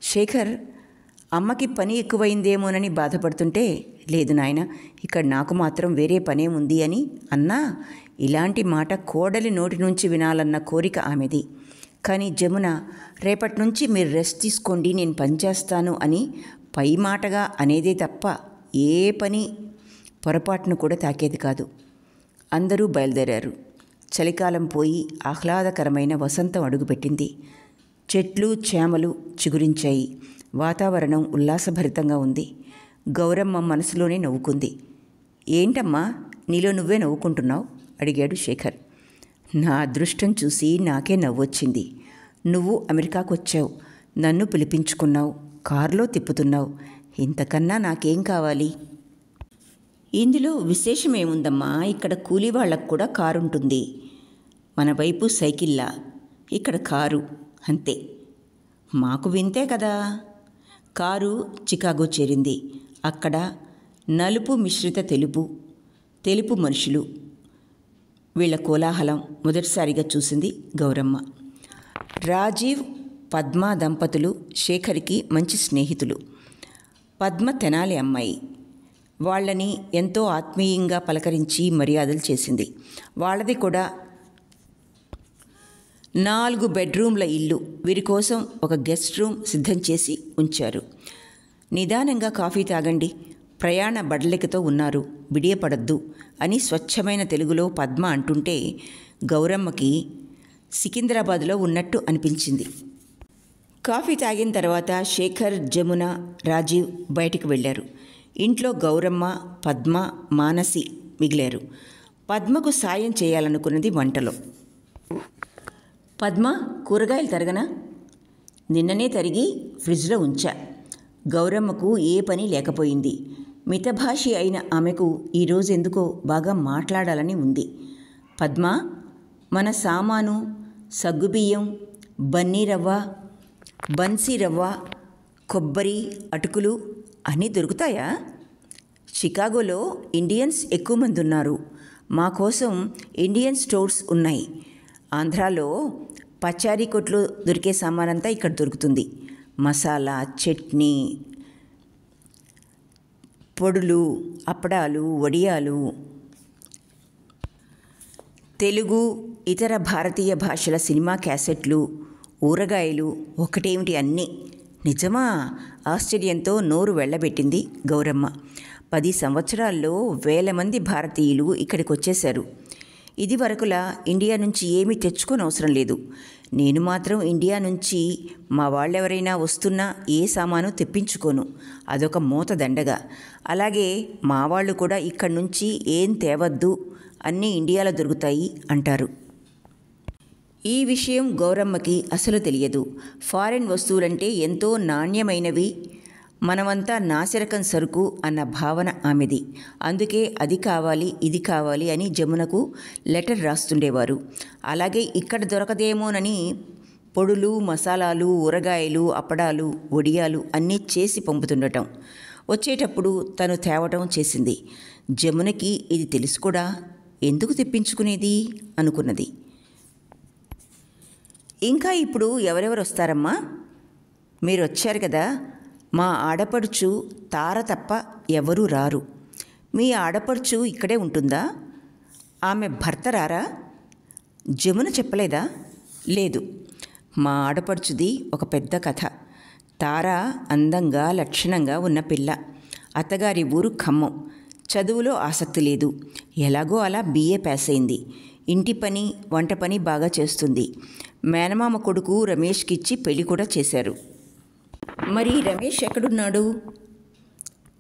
శేఖర్ అమ్మకి పని ఎక్కువైందేమోనని బాధపడుతుంటే, లేదు నాయన, ఇక్కడ నాకు మాత్రం వేరే పనే ఉంది అని అన్నా. ఇలాంటి మాట కోడలి నోటి నుంచి వినాలన్న కోరిక ఆమెది. కానీ జమున, రేపటి నుంచి మీరు రెస్ట్ తీసుకోండి, నేను పనిచేస్తాను అని పై మాటగా అనేదే తప్ప ఏ పని పొరపాటును కూడా తాకేది కాదు. అందరూ బయలుదేరారు. చలికాలం పోయి ఆహ్లాదకరమైన వసంతం అడుగుపెట్టింది. చెట్లు చేమలు చిగురించాయి. వాతావరణం ఉల్లాసభరితంగా ఉంది. గౌరమ్మ మనసులోనే నవ్వుకుంది. ఏంటమ్మా నీలో నువ్వే నవ్వుకుంటున్నావు అడిగాడు శేఖర్. నా అదృష్టం చూసి నాకే నవ్వొచ్చింది. నువ్వు అమెరికాకు వచ్చావు, నన్ను పిలిపించుకున్నావు, కారులో తిప్పుతున్నావు, ఇంతకన్నా నాకేం కావాలి? ఇందులో విశేషమేముందమ్మా, ఇక్కడ కూలీ వాళ్ళకు కూడా కారు ఉంటుంది. మన వైపు సైకిల్లా, ఇక్కడ కారు, అంతే. మాకు వింతే కదా. కారు చికాగో చేరింది. అక్కడ నలుపు మిశ్రిత తెలుపు మనుషులు. వీళ్ల కోలాహలం మొదటిసారిగా చూసింది గౌరమ్మ. రాజీవ్, పద్మ దంపతులు శేఖర్కి మంచి స్నేహితులు. పద్మ తెనాలి అమ్మాయి. వాళ్ళని ఎంతో ఆత్మీయంగా పలకరించి మర్యాదలు చేసింది. వాళ్ళది కూడా 4 బెడ్రూమ్ల ఇల్లు. వీరి కోసం ఒక గెస్ట్ రూమ్ సిద్ధం చేసి ఉంచారు. నిదానంగా కాఫీ తాగండి, ప్రయాణ బడలికతో ఉన్నారు, బిడియపడద్దు అని స్వచ్ఛమైన తెలుగులో పద్మ అంటుంటే గౌరమ్మకి సికింద్రాబాద్లో ఉన్నట్టు అనిపించింది. కాఫీ తాగిన తర్వాత శేఖర్, జమున, రాజీవ్ బయటికి వెళ్ళారు. ఇంట్లో గౌరమ్మ, పద్మ, మానసి మిగిలారు. పద్మకు సాయం చేయాలనుకున్నది వంటలో. పద్మ, కూరగాయలు తరగనా? నిన్ననే తరిగి ఫ్రిడ్జ్లో ఉంచా. గౌరమ్మకు ఏ పని లేకపోయింది. మితభాషి అయిన ఆమెకు ఈరోజు ఎందుకో బాగా మాట్లాడాలని ఉంది. పద్మ, మన సామాను, సగ్గుబియ్యం, బన్నీరవ్వ, బన్సీరవ్వ, కొబ్బరి, అటుకులు అన్నీ దొరుకుతాయా? చికాగోలో ఇండియన్స్ ఎక్కువ మంది ఉన్నారు. మా కోసం ఇండియన్ స్టోర్స్ ఉన్నాయి. ఆంధ్రాలో పచారీ కొట్లో దొరికే సామానంతా ఇక్కడ దొరుకుతుంది. మసాలా, చట్నీ, పొడులు, అప్పడాలు, వడియాలు, తెలుగు ఇతర భారతీయ భాషల సినిమా క్యాసెట్లు, ఊరగాయలు, ఒకటేమిటి అన్నీ. నిజమా? ఆశ్చర్యంతో నోరు వెళ్ళబెట్టింది గౌరమ్మ. 10 సంవత్సరాల్లో వేల మంది భారతీయులు ఇక్కడికి వచ్చేశారు. ఇది వరకులా ఇండియా నుంచి ఏమీ తెచ్చుకొని అవసరం లేదు. నేను మాత్రం ఇండియా నుంచి మా వాళ్ళెవరైనా వస్తున్నా ఏ సామాను తెప్పించుకోను. అదొక మూత దండగా. అలాగే మా వాళ్ళు కూడా ఇక్కడి నుంచి ఏం తేవద్దు, అన్నీ ఇండియాలో దొరుకుతాయి అంటారు. ఈ విషయం గౌరమ్మకి అసలు తెలియదు. ఫారెన్ వస్తువులంటే ఎంతో నాణ్యమైనవి, మనమంతా నాసిరకం సరుకు అన్న భావన ఆమెది. అందుకే అది కావాలి, ఇది కావాలి అని జమునకు లెటర్ రాస్తుండేవారు. అలాగే ఇక్కడ దొరకదేమోనని పొడులు, మసాలాలు, ఊరగాయలు, అప్పడాలు, వడియాలు అన్నీ చేసి పంపుతుండటం. వచ్చేటప్పుడు తను తేవటం చేసింది. జమునకి ఇది తెలుసు కూడా, ఎందుకు తెప్పించుకునేది అనుకున్నది. ఇంకా ఇప్పుడు ఎవరెవరు వస్తారమ్మా? మీరు వచ్చారు కదా, మా ఆడపడుచు తార తప్ప ఎవరూ రారు. మీ ఆడపడుచు ఇక్కడే ఉంటుందా? ఆమె భర్త రారా? జమున చెప్పలేదా? లేదు. మా ఆడపడుచుది ఒక పెద్ద కథ. తార అందంగా లక్షణంగా ఉన్న పిల్ల. అత్తగారి ఊరు ఖమ్మం. చదువులో ఆసక్తి లేదు. ఎలాగో అలా BA పాస్ అయింది. ఇంటి పని, వంట పని బాగా చేస్తుంది. మేనమామ కొడుకు రమేష్కిచ్చి పెళ్లి కూడా చేశారు. మరి రమేష్ ఎక్కడున్నాడు?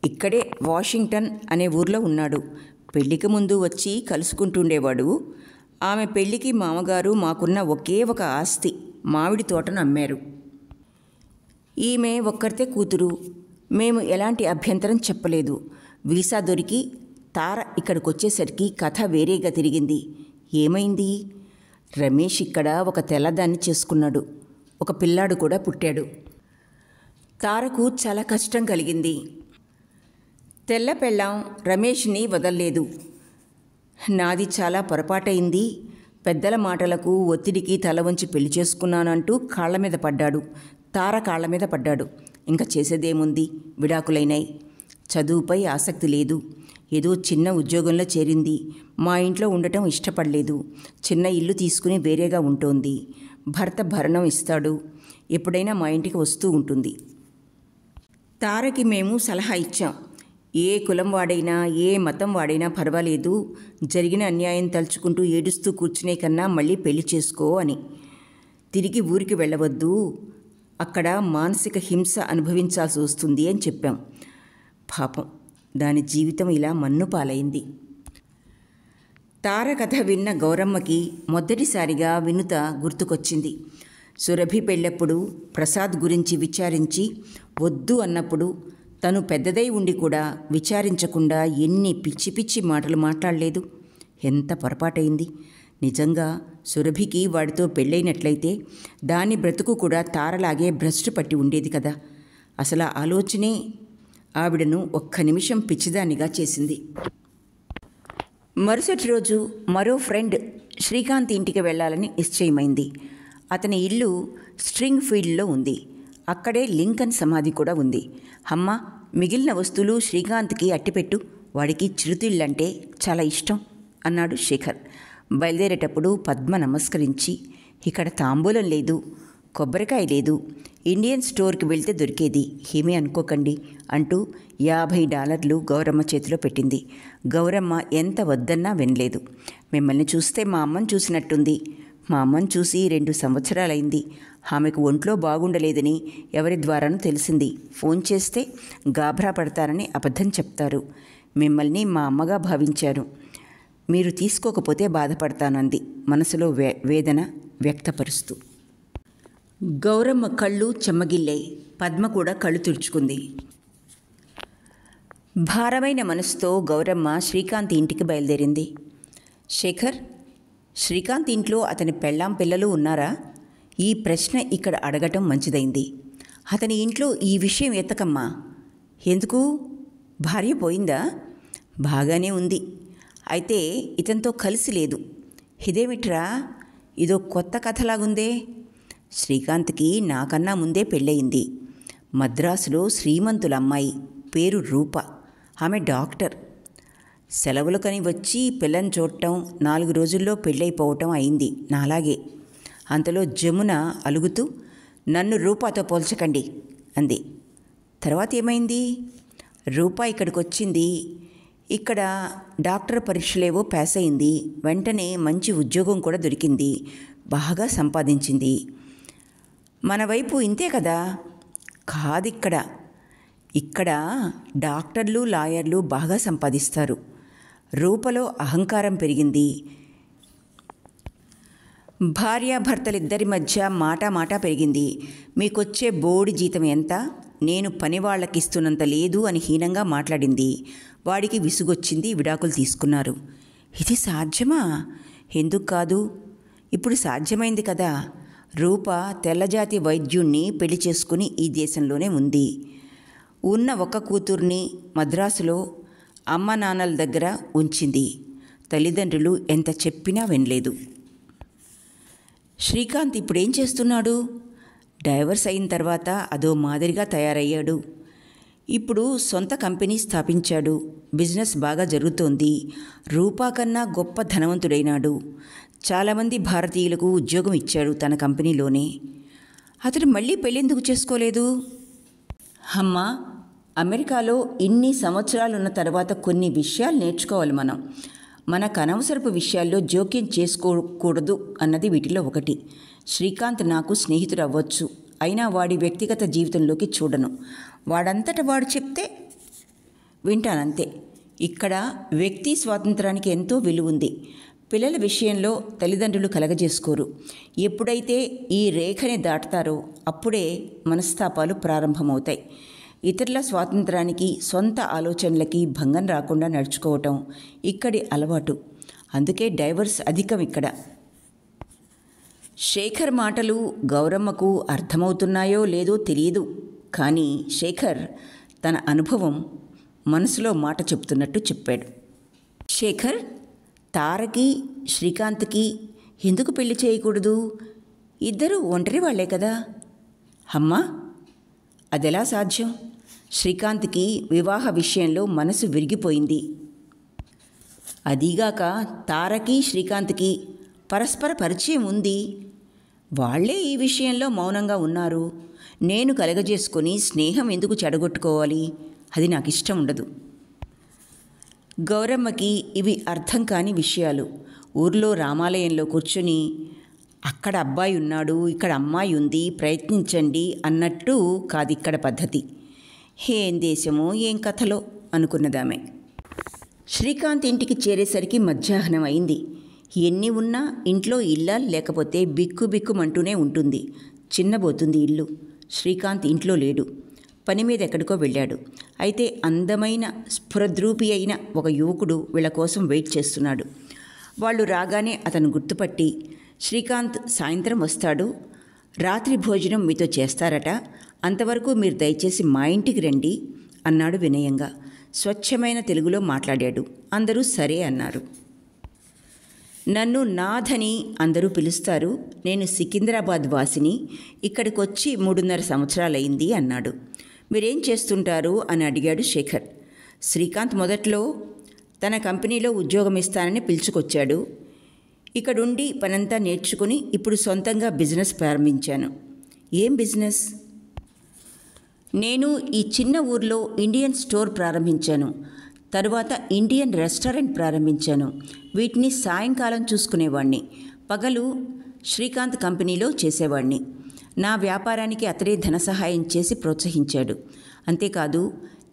ఇక్కడే వాషింగ్టన్ అనే ఊర్లో ఉన్నాడు. పెళ్లికి ముందు వచ్చి కలుసుకుంటుండేవాడు. ఆమె పెళ్లికి మామగారు మాకున్న ఒకే ఒక ఆస్తి, మామిడి తోటను అమ్మారు. ఈమె ఒక్కరితే కూతురు. మేము ఎలాంటి అభ్యంతరం చెప్పలేదు. వీసా దొరికి తార ఇక్కడికి వచ్చేసరికి కథ వేరేగా తిరిగింది. ఏమైంది? రమేష్ ఇక్కడ ఒక తెల్లదాన్ని చేసుకున్నాడు. ఒక పిల్లాడు కూడా పుట్టాడు. తారకు చాలా కష్టం కలిగింది. తెల్ల పెళ్ళాం రమేష్ని వదల్లేదు. నాది చాలా పొరపాటైంది, పెద్దల మాటలకు ఒత్తిడికి తల వంచి పెళ్లి చేసుకున్నానంటూ కాళ్ల మీద పడ్డాడు. తార కాళ్ల మీద పడ్డాడు. ఇంకా చేసేదేముంది, విడాకులైనాయి. చదువుపై ఆసక్తి లేదు. ఏదో చిన్న ఉద్యోగంలో చేరింది. మా ఇంట్లో ఉండటం ఇష్టపడలేదు. చిన్న ఇల్లు తీసుకుని వేరేగా ఉంటోంది. భర్త భరణం ఇస్తాడు. ఎప్పుడైనా మా ఇంటికి వస్తూ ఉంటుంది. తారకి మేము సలహా ఇచ్చాం. ఏ కులం వాడైనా, ఏ మతం వాడైనా పర్వాలేదు, జరిగిన అన్యాయం తలుచుకుంటూ ఏడుస్తూ కూర్చునే కన్నా మళ్ళీ పెళ్లి చేసుకో అని. తిరిగి ఊరికి వెళ్ళవద్దు, అక్కడ మానసిక హింస అనుభవించాల్సి వస్తుంది అని చెప్పాం. పాపం, దాని జీవితం ఇలా మన్నుపాలైంది. తార కథ విన్న గౌరమ్మకి మొదటిసారిగా వినుత గుర్తుకొచ్చింది. సురభి పెళ్ళప్పుడు ప్రసాద్ గురించి విచారించి వద్దు అన్నప్పుడు తను పెద్దదై ఉండి కూడా విచారించకుండా ఎన్ని పిచ్చి పిచ్చి మాటలు మాట్లాడలేదు. ఎంత పొరపాటైంది. నిజంగా సురభికి వాడితో పెళ్ళైనట్లయితే దాని బ్రతుకు కూడా తారలాగే భ్రష్టు పట్టి ఉండేది కదా. అసలు ఆ ఆలోచనే ఆవిడను ఒక్క నిమిషం పిచ్చిదానిగా చేసింది. మరుసటి రోజు మరో ఫ్రెండ్ శ్రీకాంత్ ఇంటికి వెళ్ళాలని నిశ్చయమైంది. అతని ఇల్లు స్ట్రింగ్ ఫీల్డ్లో ఉంది. అక్కడే లింకన్ సమాధి కూడా ఉంది. అమ్మ, మిగిలిన వస్తువులు శ్రీకాంత్కి అట్టిపెట్టు, వాడికి చిరుతిళ్ళంటే చాలా ఇష్టం అన్నాడు శేఖర్. బయలుదేరేటప్పుడు పద్మ నమస్కరించి, ఇక్కడ తాంబూలం లేదు, కొబ్బరికాయ లేదు, ఇండియన్ స్టోర్కి వెళ్తే దొరికేది, ఏమీ అనుకోకండి అంటూ $50 గౌరమ్మ చేతిలో పెట్టింది. గౌరమ్మ ఎంత వద్దన్నా వినలేదు. మిమ్మల్ని చూస్తే మా అమ్మని చూసినట్టుంది. మా అమ్మని చూసి 2 సంవత్సరాలైంది. ఆమెకు ఒంట్లో బాగుండలేదని ఎవరి ద్వారానూ తెలిసింది. ఫోన్ చేస్తే గాభరా పడతారని అబద్ధం చెప్తారు. మిమ్మల్ని మా అమ్మగా భావించారు. మీరు తీసుకోకపోతే బాధపడతానంది మనసులో వేదన వ్యక్తపరుస్తూ. గౌరమ్మ కళ్ళు చెమ్మగిల్లాయి. పద్మ కూడా కళ్ళు తుడుచుకుంది. భారమైన మనసుతో గౌరమ్మ శ్రీకాంత్ ఇంటికి బయలుదేరింది. శేఖర్, శ్రీకాంత్ ఇంట్లో అతని పెళ్ళాం పిల్లలు ఉన్నారా? ఈ ప్రశ్న ఇక్కడ అడగటం మంచిదైంది. అతని ఇంట్లో ఈ విషయం ఎత్తకమ్మా. ఎందుకు? భార్య పోయిందా? బాగానే ఉంది. అయితే ఇతనితో కలిసి లేదు. ఇదేమిట్రా, ఇదో కొత్త కథలాగుందే. శ్రీకాంత్కి నాకన్నా ముందే పెళ్ళయింది. మద్రాసులో శ్రీమంతుల అమ్మాయి, పేరు రూప. ఆమె డాక్టర్. సెలవులకని వచ్చి పిల్లని చూడటం, 4 రోజుల్లో పెళ్ళైపోవటం అయింది నాలాగే. అంతలో జమున అలుగుతూ, నన్ను రూపాతో పోల్చకండి అంది. తర్వాత ఏమైంది? రూపా ఇక్కడికి వచ్చింది. ఇక్కడ డాక్టర్ పరీక్షలేవో పాస్ అయింది. వెంటనే మంచి ఉద్యోగం కూడా దొరికింది. బాగా సంపాదించింది. మన వైపు ఇంతే కదా? కాదిక్కడ. ఇక్కడ డాక్టర్లు, లాయర్లు బాగా సంపాదిస్తారు. రూపలో అహంకారం పెరిగింది. భార్యాభర్తలిద్దరి మధ్య మాట పెరిగింది. మీకొచ్చే బోడి జీతం ఎంత? నేను పని వాళ్ళకిస్తున్నంత లేదు అని హీనంగా మాట్లాడింది. వాడికి విసుగొచ్చింది. విడాకులు తీసుకున్నారు. ఇది సాధ్యమా? ఎందుకు కాదు? ఇప్పుడు సాధ్యమైంది కదా. రూప తెల్లజాతి వైద్యుణ్ణి పెళ్లి చేసుకుని ఈ దేశంలోనే ఉంది. ఉన్న ఒక కూతుర్ని మద్రాసులో అమ్మ నాన్నల దగ్గర ఉంచింది. తల్లిదండ్రులు ఎంత చెప్పినా వినలేదు. శ్రీకాంత్ ఇప్పుడేం చేస్తున్నాడు? డైవర్స్ అయిన తర్వాత అదో మాదిరిగా తయారయ్యాడు. ఇప్పుడు సొంత కంపెనీ స్థాపించాడు. బిజినెస్ బాగా జరుగుతోంది. రూపా కన్నా గొప్ప ధనవంతుడైనాడు. చాలామంది భారతీయులకు ఉద్యోగం ఇచ్చాడు తన కంపెనీలోనే. అతడు మళ్ళీ పెళ్ళెందుకు చేసుకోలేదు? అమ్మా, అమెరికాలో ఇన్ని సంవత్సరాలున్న తర్వాత కొన్ని విషయాలు నేర్చుకోవాలి మనం. మనకు అనవసరపు విషయాల్లో జోక్యం చేసుకోకూడదు అన్నది వీటిలో ఒకటి. శ్రీకాంత్ నాకు స్నేహితుడు అవ్వచ్చు, అయినా వాడి వ్యక్తిగత జీవితంలోకి చూడను. వాడంతట వాడు చెప్తే వింటానంతే. ఇక్కడ వ్యక్తి స్వాతంత్రానికి ఎంతో విలువ ఉంది. పిల్లల విషయంలో తల్లిదండ్రులు కలగజేసుకోరు. ఎప్పుడైతే ఈ రేఖని దాటుతారో అప్పుడే మనస్తాపాలు ప్రారంభమవుతాయి. ఇతరుల స్వాతంత్రానికి, సొంత ఆలోచనలకి భంగం రాకుండా నడుచుకోవటం ఇక్కడి అలవాటు. అందుకే డైవర్స్ అధికం ఇక్కడ. శేఖర్ మాటలు గౌరమ్మకు అర్థమవుతున్నాయో లేదో తెలియదు. కానీ శేఖర్ తన అనుభవం మనసులో మాట చెప్తున్నట్టు చెప్పాడు. శేఖర్, తారకి శ్రీకాంత్కి ఎందుకు పెళ్లి చేయకూడదు? ఇద్దరూ ఒంటరి వాళ్లే కదా. అమ్మా, అదెలా సాధ్యం? శ్రీకాంత్కి వివాహ విషయంలో మనసు విరిగిపోయింది. అదీగాక తారకి శ్రీకాంత్కి పరస్పర పరిచయం ఉంది. వాళ్లే ఈ విషయంలో మౌనంగా ఉన్నారు. నేను కలగజేసుకొని స్నేహం ఎందుకు చెడగొట్టుకోవాలి? అది నాకు ఇష్టం ఉండదు. గౌరమ్మకి ఇవి అర్థం కాని విషయాలు. ఊర్లో రామాలయంలో కూర్చుని అక్కడ అబ్బాయి ఉన్నాడు, ఇక్కడ అమ్మాయి ఉంది, ప్రయత్నించండి అన్నట్టు కాదిక్కడ పద్ధతి. ఏం దేశమో ఏం కథలో అనుకున్నదామె. శ్రీకాంత్ ఇంటికి చేరేసరికి మధ్యాహ్నం అయింది. ఎన్ని ఉన్నా ఇంట్లో ఇల్లాలు లేకపోతే బిక్కుబిక్కుమంటూనే ఉంటుంది. చిన్నబోతుంది ఇల్లు. శ్రీకాంత్ ఇంట్లో లేడు. పని మీద ఎక్కడికో వెళ్ళాడు. అయితే అందమైన స్ఫురద్రూపి అయిన ఒక యువకుడు వీళ్ళ కోసం వెయిట్ చేస్తున్నాడు. వాళ్ళు రాగానే అతను గుర్తుపట్టి, శ్రీకాంత్ సాయంత్రం వస్తాడు, రాత్రి భోజనం మీతో చేస్తారట, అంతవరకు మీరు దయచేసి మా ఇంటికి రండి అన్నాడు వినయంగా. స్వచ్ఛమైన తెలుగులో మాట్లాడాడు. అందరూ సరే అన్నారు. నన్ను నాథ్ అని అందరూ పిలుస్తారు. నేను సికింద్రాబాద్ వాసిని. ఇక్కడికొచ్చి 3.5 సంవత్సరాలైంది అన్నాడు. మీరేం చేస్తుంటారు అని అడిగాడు శేఖర్. శ్రీకాంత్ మొదట్లో తన కంపెనీలో ఉద్యోగం ఇస్తానని పిలుచుకొచ్చాడు. ఇక్కడుండి పనంతా నేర్చుకుని ఇప్పుడు సొంతంగా బిజినెస్ ప్రారంభించాను. ఏం బిజినెస్? నేను ఈ చిన్న ఊర్లో ఇండియన్ స్టోర్ ప్రారంభించాను. తరువాత ఇండియన్ రెస్టారెంట్ ప్రారంభించాను. వీటిని సాయంకాలం చూసుకునేవాణ్ణి. పగలు శ్రీకాంత్ కంపెనీలో చేసేవాణ్ణి. నా వ్యాపారానికి అతడే ధన సహాయం చేసి ప్రోత్సహించాడు. అంతేకాదు,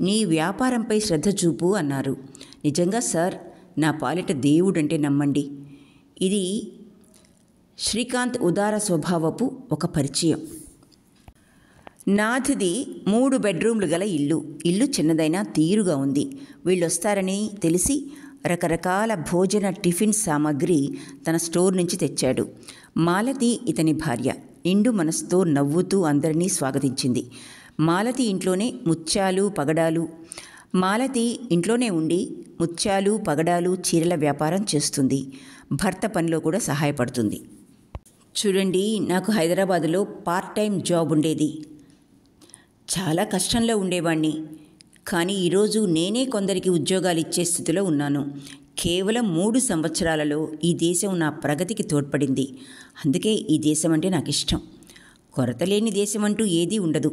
నీ వ్యాపారంపై శ్రద్ధ చూపు అన్నారు. నిజంగా సార్, నా పాలిట దేవుడంటే నమ్మండి. ఇది శ్రీకాంత్ ఉదార స్వభావపు ఒక పరిచయం. నాథ్ది 3 బెడ్రూమ్లు గల ఇల్లు. ఇల్లు చిన్నదైనా తీరుగా ఉంది. వీళ్ళొస్తారని తెలిసి రకరకాల భోజన టిఫిన్ సామాగ్రి తన స్టోర్ నుంచి తెచ్చాడు. మాలతి ఇతని భార్య. నిండు మనసుతో నవ్వుతూ అందరినీ స్వాగతించింది. మాలతి ఇంట్లోనే ముత్యాలు, పగడాలు మాలతి ఇంట్లోనే ఉండి ముత్యాలు, పగడాలు, చీరల వ్యాపారం చేస్తుంది. భర్త పనిలో కూడా సహాయపడుతుంది. చూడండి, నాకు హైదరాబాదులో పార్ట్ టైం జాబ్ ఉండేది. చాలా కష్టంలో ఉండేవాణ్ణి. కానీ ఈరోజు నేనే కొందరికి ఉద్యోగాలు ఇచ్చే స్థితిలో ఉన్నాను. కేవలం 3 సంవత్సరాలలో ఈ దేశం నా ప్రగతికి తోడ్పడింది. అందుకే ఈ దేశం అంటే నాకు ఇష్టం. కొరత లేని దేశం అంటూ ఏదీ ఉండదు.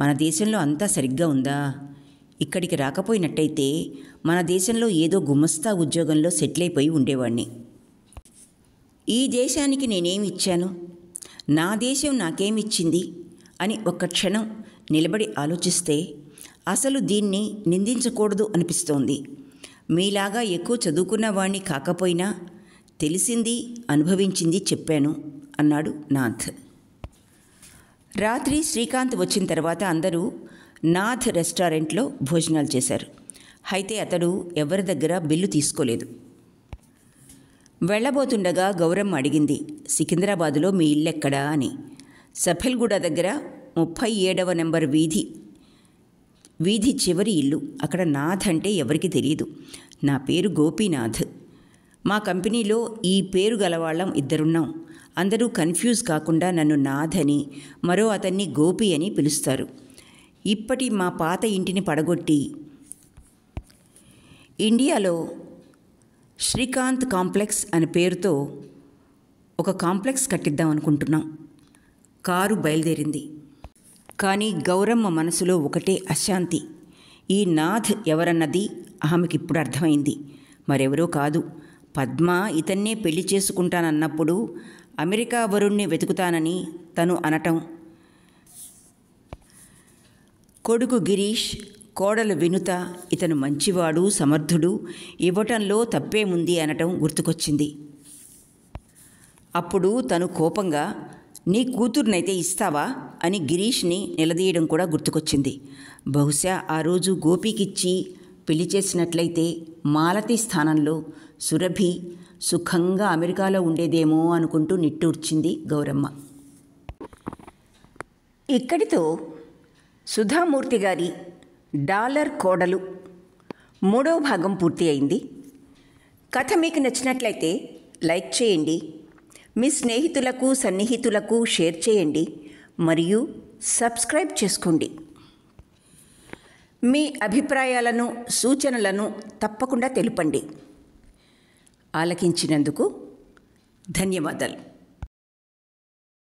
మన దేశంలో అంతా సరిగ్గా ఉందా? ఇక్కడికి రాకపోయినట్టయితే మన దేశంలో ఏదో గుమస్తా ఉద్యోగంలో సెటిల్ అయిపోయి ఉండేవాడిని. ఈ దేశానికి నేనేమి ఇచ్చాను, నా దేశం నాకేమిచ్చింది అని ఒక్క క్షణం నిలబడి ఆలోచిస్తే అసలు దీన్ని నిందించకూడదు అనిపిస్తోంది. మీలాగా ఎక్కువ చదువుకున్న వాణ్ణి కాకపోయినా తెలిసింది, అనుభవించింది చెప్పాను అన్నాడు నాథ్. రాత్రి శ్రీకాంత్ వచ్చిన తర్వాత అందరూ నాథ్ రెస్టారెంట్లో భోజనాలు చేశారు. అయితే అతడు ఎవరి దగ్గర బిల్లు తీసుకోలేదు. వెళ్ళబోతుండగా గౌరమ్మ అడిగింది, సికింద్రాబాదులో మీ ఇల్లెక్కడా అని. సఫెల్గూడ దగ్గర 37వ నెంబర్ వీధి చివరి ఇల్లు. అక్కడ నాథ్ అంటే ఎవరికి తెలియదు. నా పేరు గోపీనాథ్. మా కంపెనీలో ఈ పేరు గలవాళ్ళం 2 ఉన్నాం. అందరూ కన్ఫ్యూజ్ కాకుండా నన్ను నాథ్ అని, మరో అతన్ని గోపి అని పిలుస్తారు. ఇప్పటి మా పాత ఇంటిని పడగొట్టి ఇండియాలో శ్రీకాంత్ కాంప్లెక్స్ అనే పేరుతో ఒక కాంప్లెక్స్ కట్టిద్దాం అనుకుంటున్నాం. కారు బయలుదేరింది. కానీ గౌరమ్మ మనసులో ఒకటే అశాంతి. ఈ నాథ్ ఎవరన్నది ఆమెకిప్పుడు అర్థమైంది. మరెవరో కాదు, పద్మ ఇతన్నే పెళ్లి చేసుకుంటానన్నప్పుడు అమెరికా వరుణ్ణి వెతుకుతానని తను అనటం, కొడుకు గిరీష్, కోడలు వినుత ఇతను మంచివాడు, సమర్థుడు, ఇవ్వటంలో తప్పేముంది అనటం గుర్తుకొచ్చింది. అప్పుడు తను కోపంగా, నీ కూతుర్నైతే ఇస్తావా అని గిరీష్ని నిలదీయడం కూడా గుర్తుకొచ్చింది. బహుశా ఆ రోజు గోపికిచ్చి పెళ్లి చేసినట్లయితే మాలతి స్థానంలో సురభి సుఖంగా అమెరికాలో ఉండేదేమో అనుకుంటూ నిట్టూర్చింది గౌరమ్మ. ఇక్కడితో సుధామూర్తి గారి డాలర్ కోడలు 3వ భాగం పూర్తి అయింది. కథ మీకు నచ్చినట్లయితే లైక్ చేయండి, మీ స్నేహితులకు సన్నిహితులకు షేర్ చేయండి మరియు సబ్స్క్రైబ్ చేసుకోండి. మీ అభిప్రాయాలను, సూచనలను తప్పకుండా తెలుపండి. ఆలకించినందుకు ధన్యవాదాలు.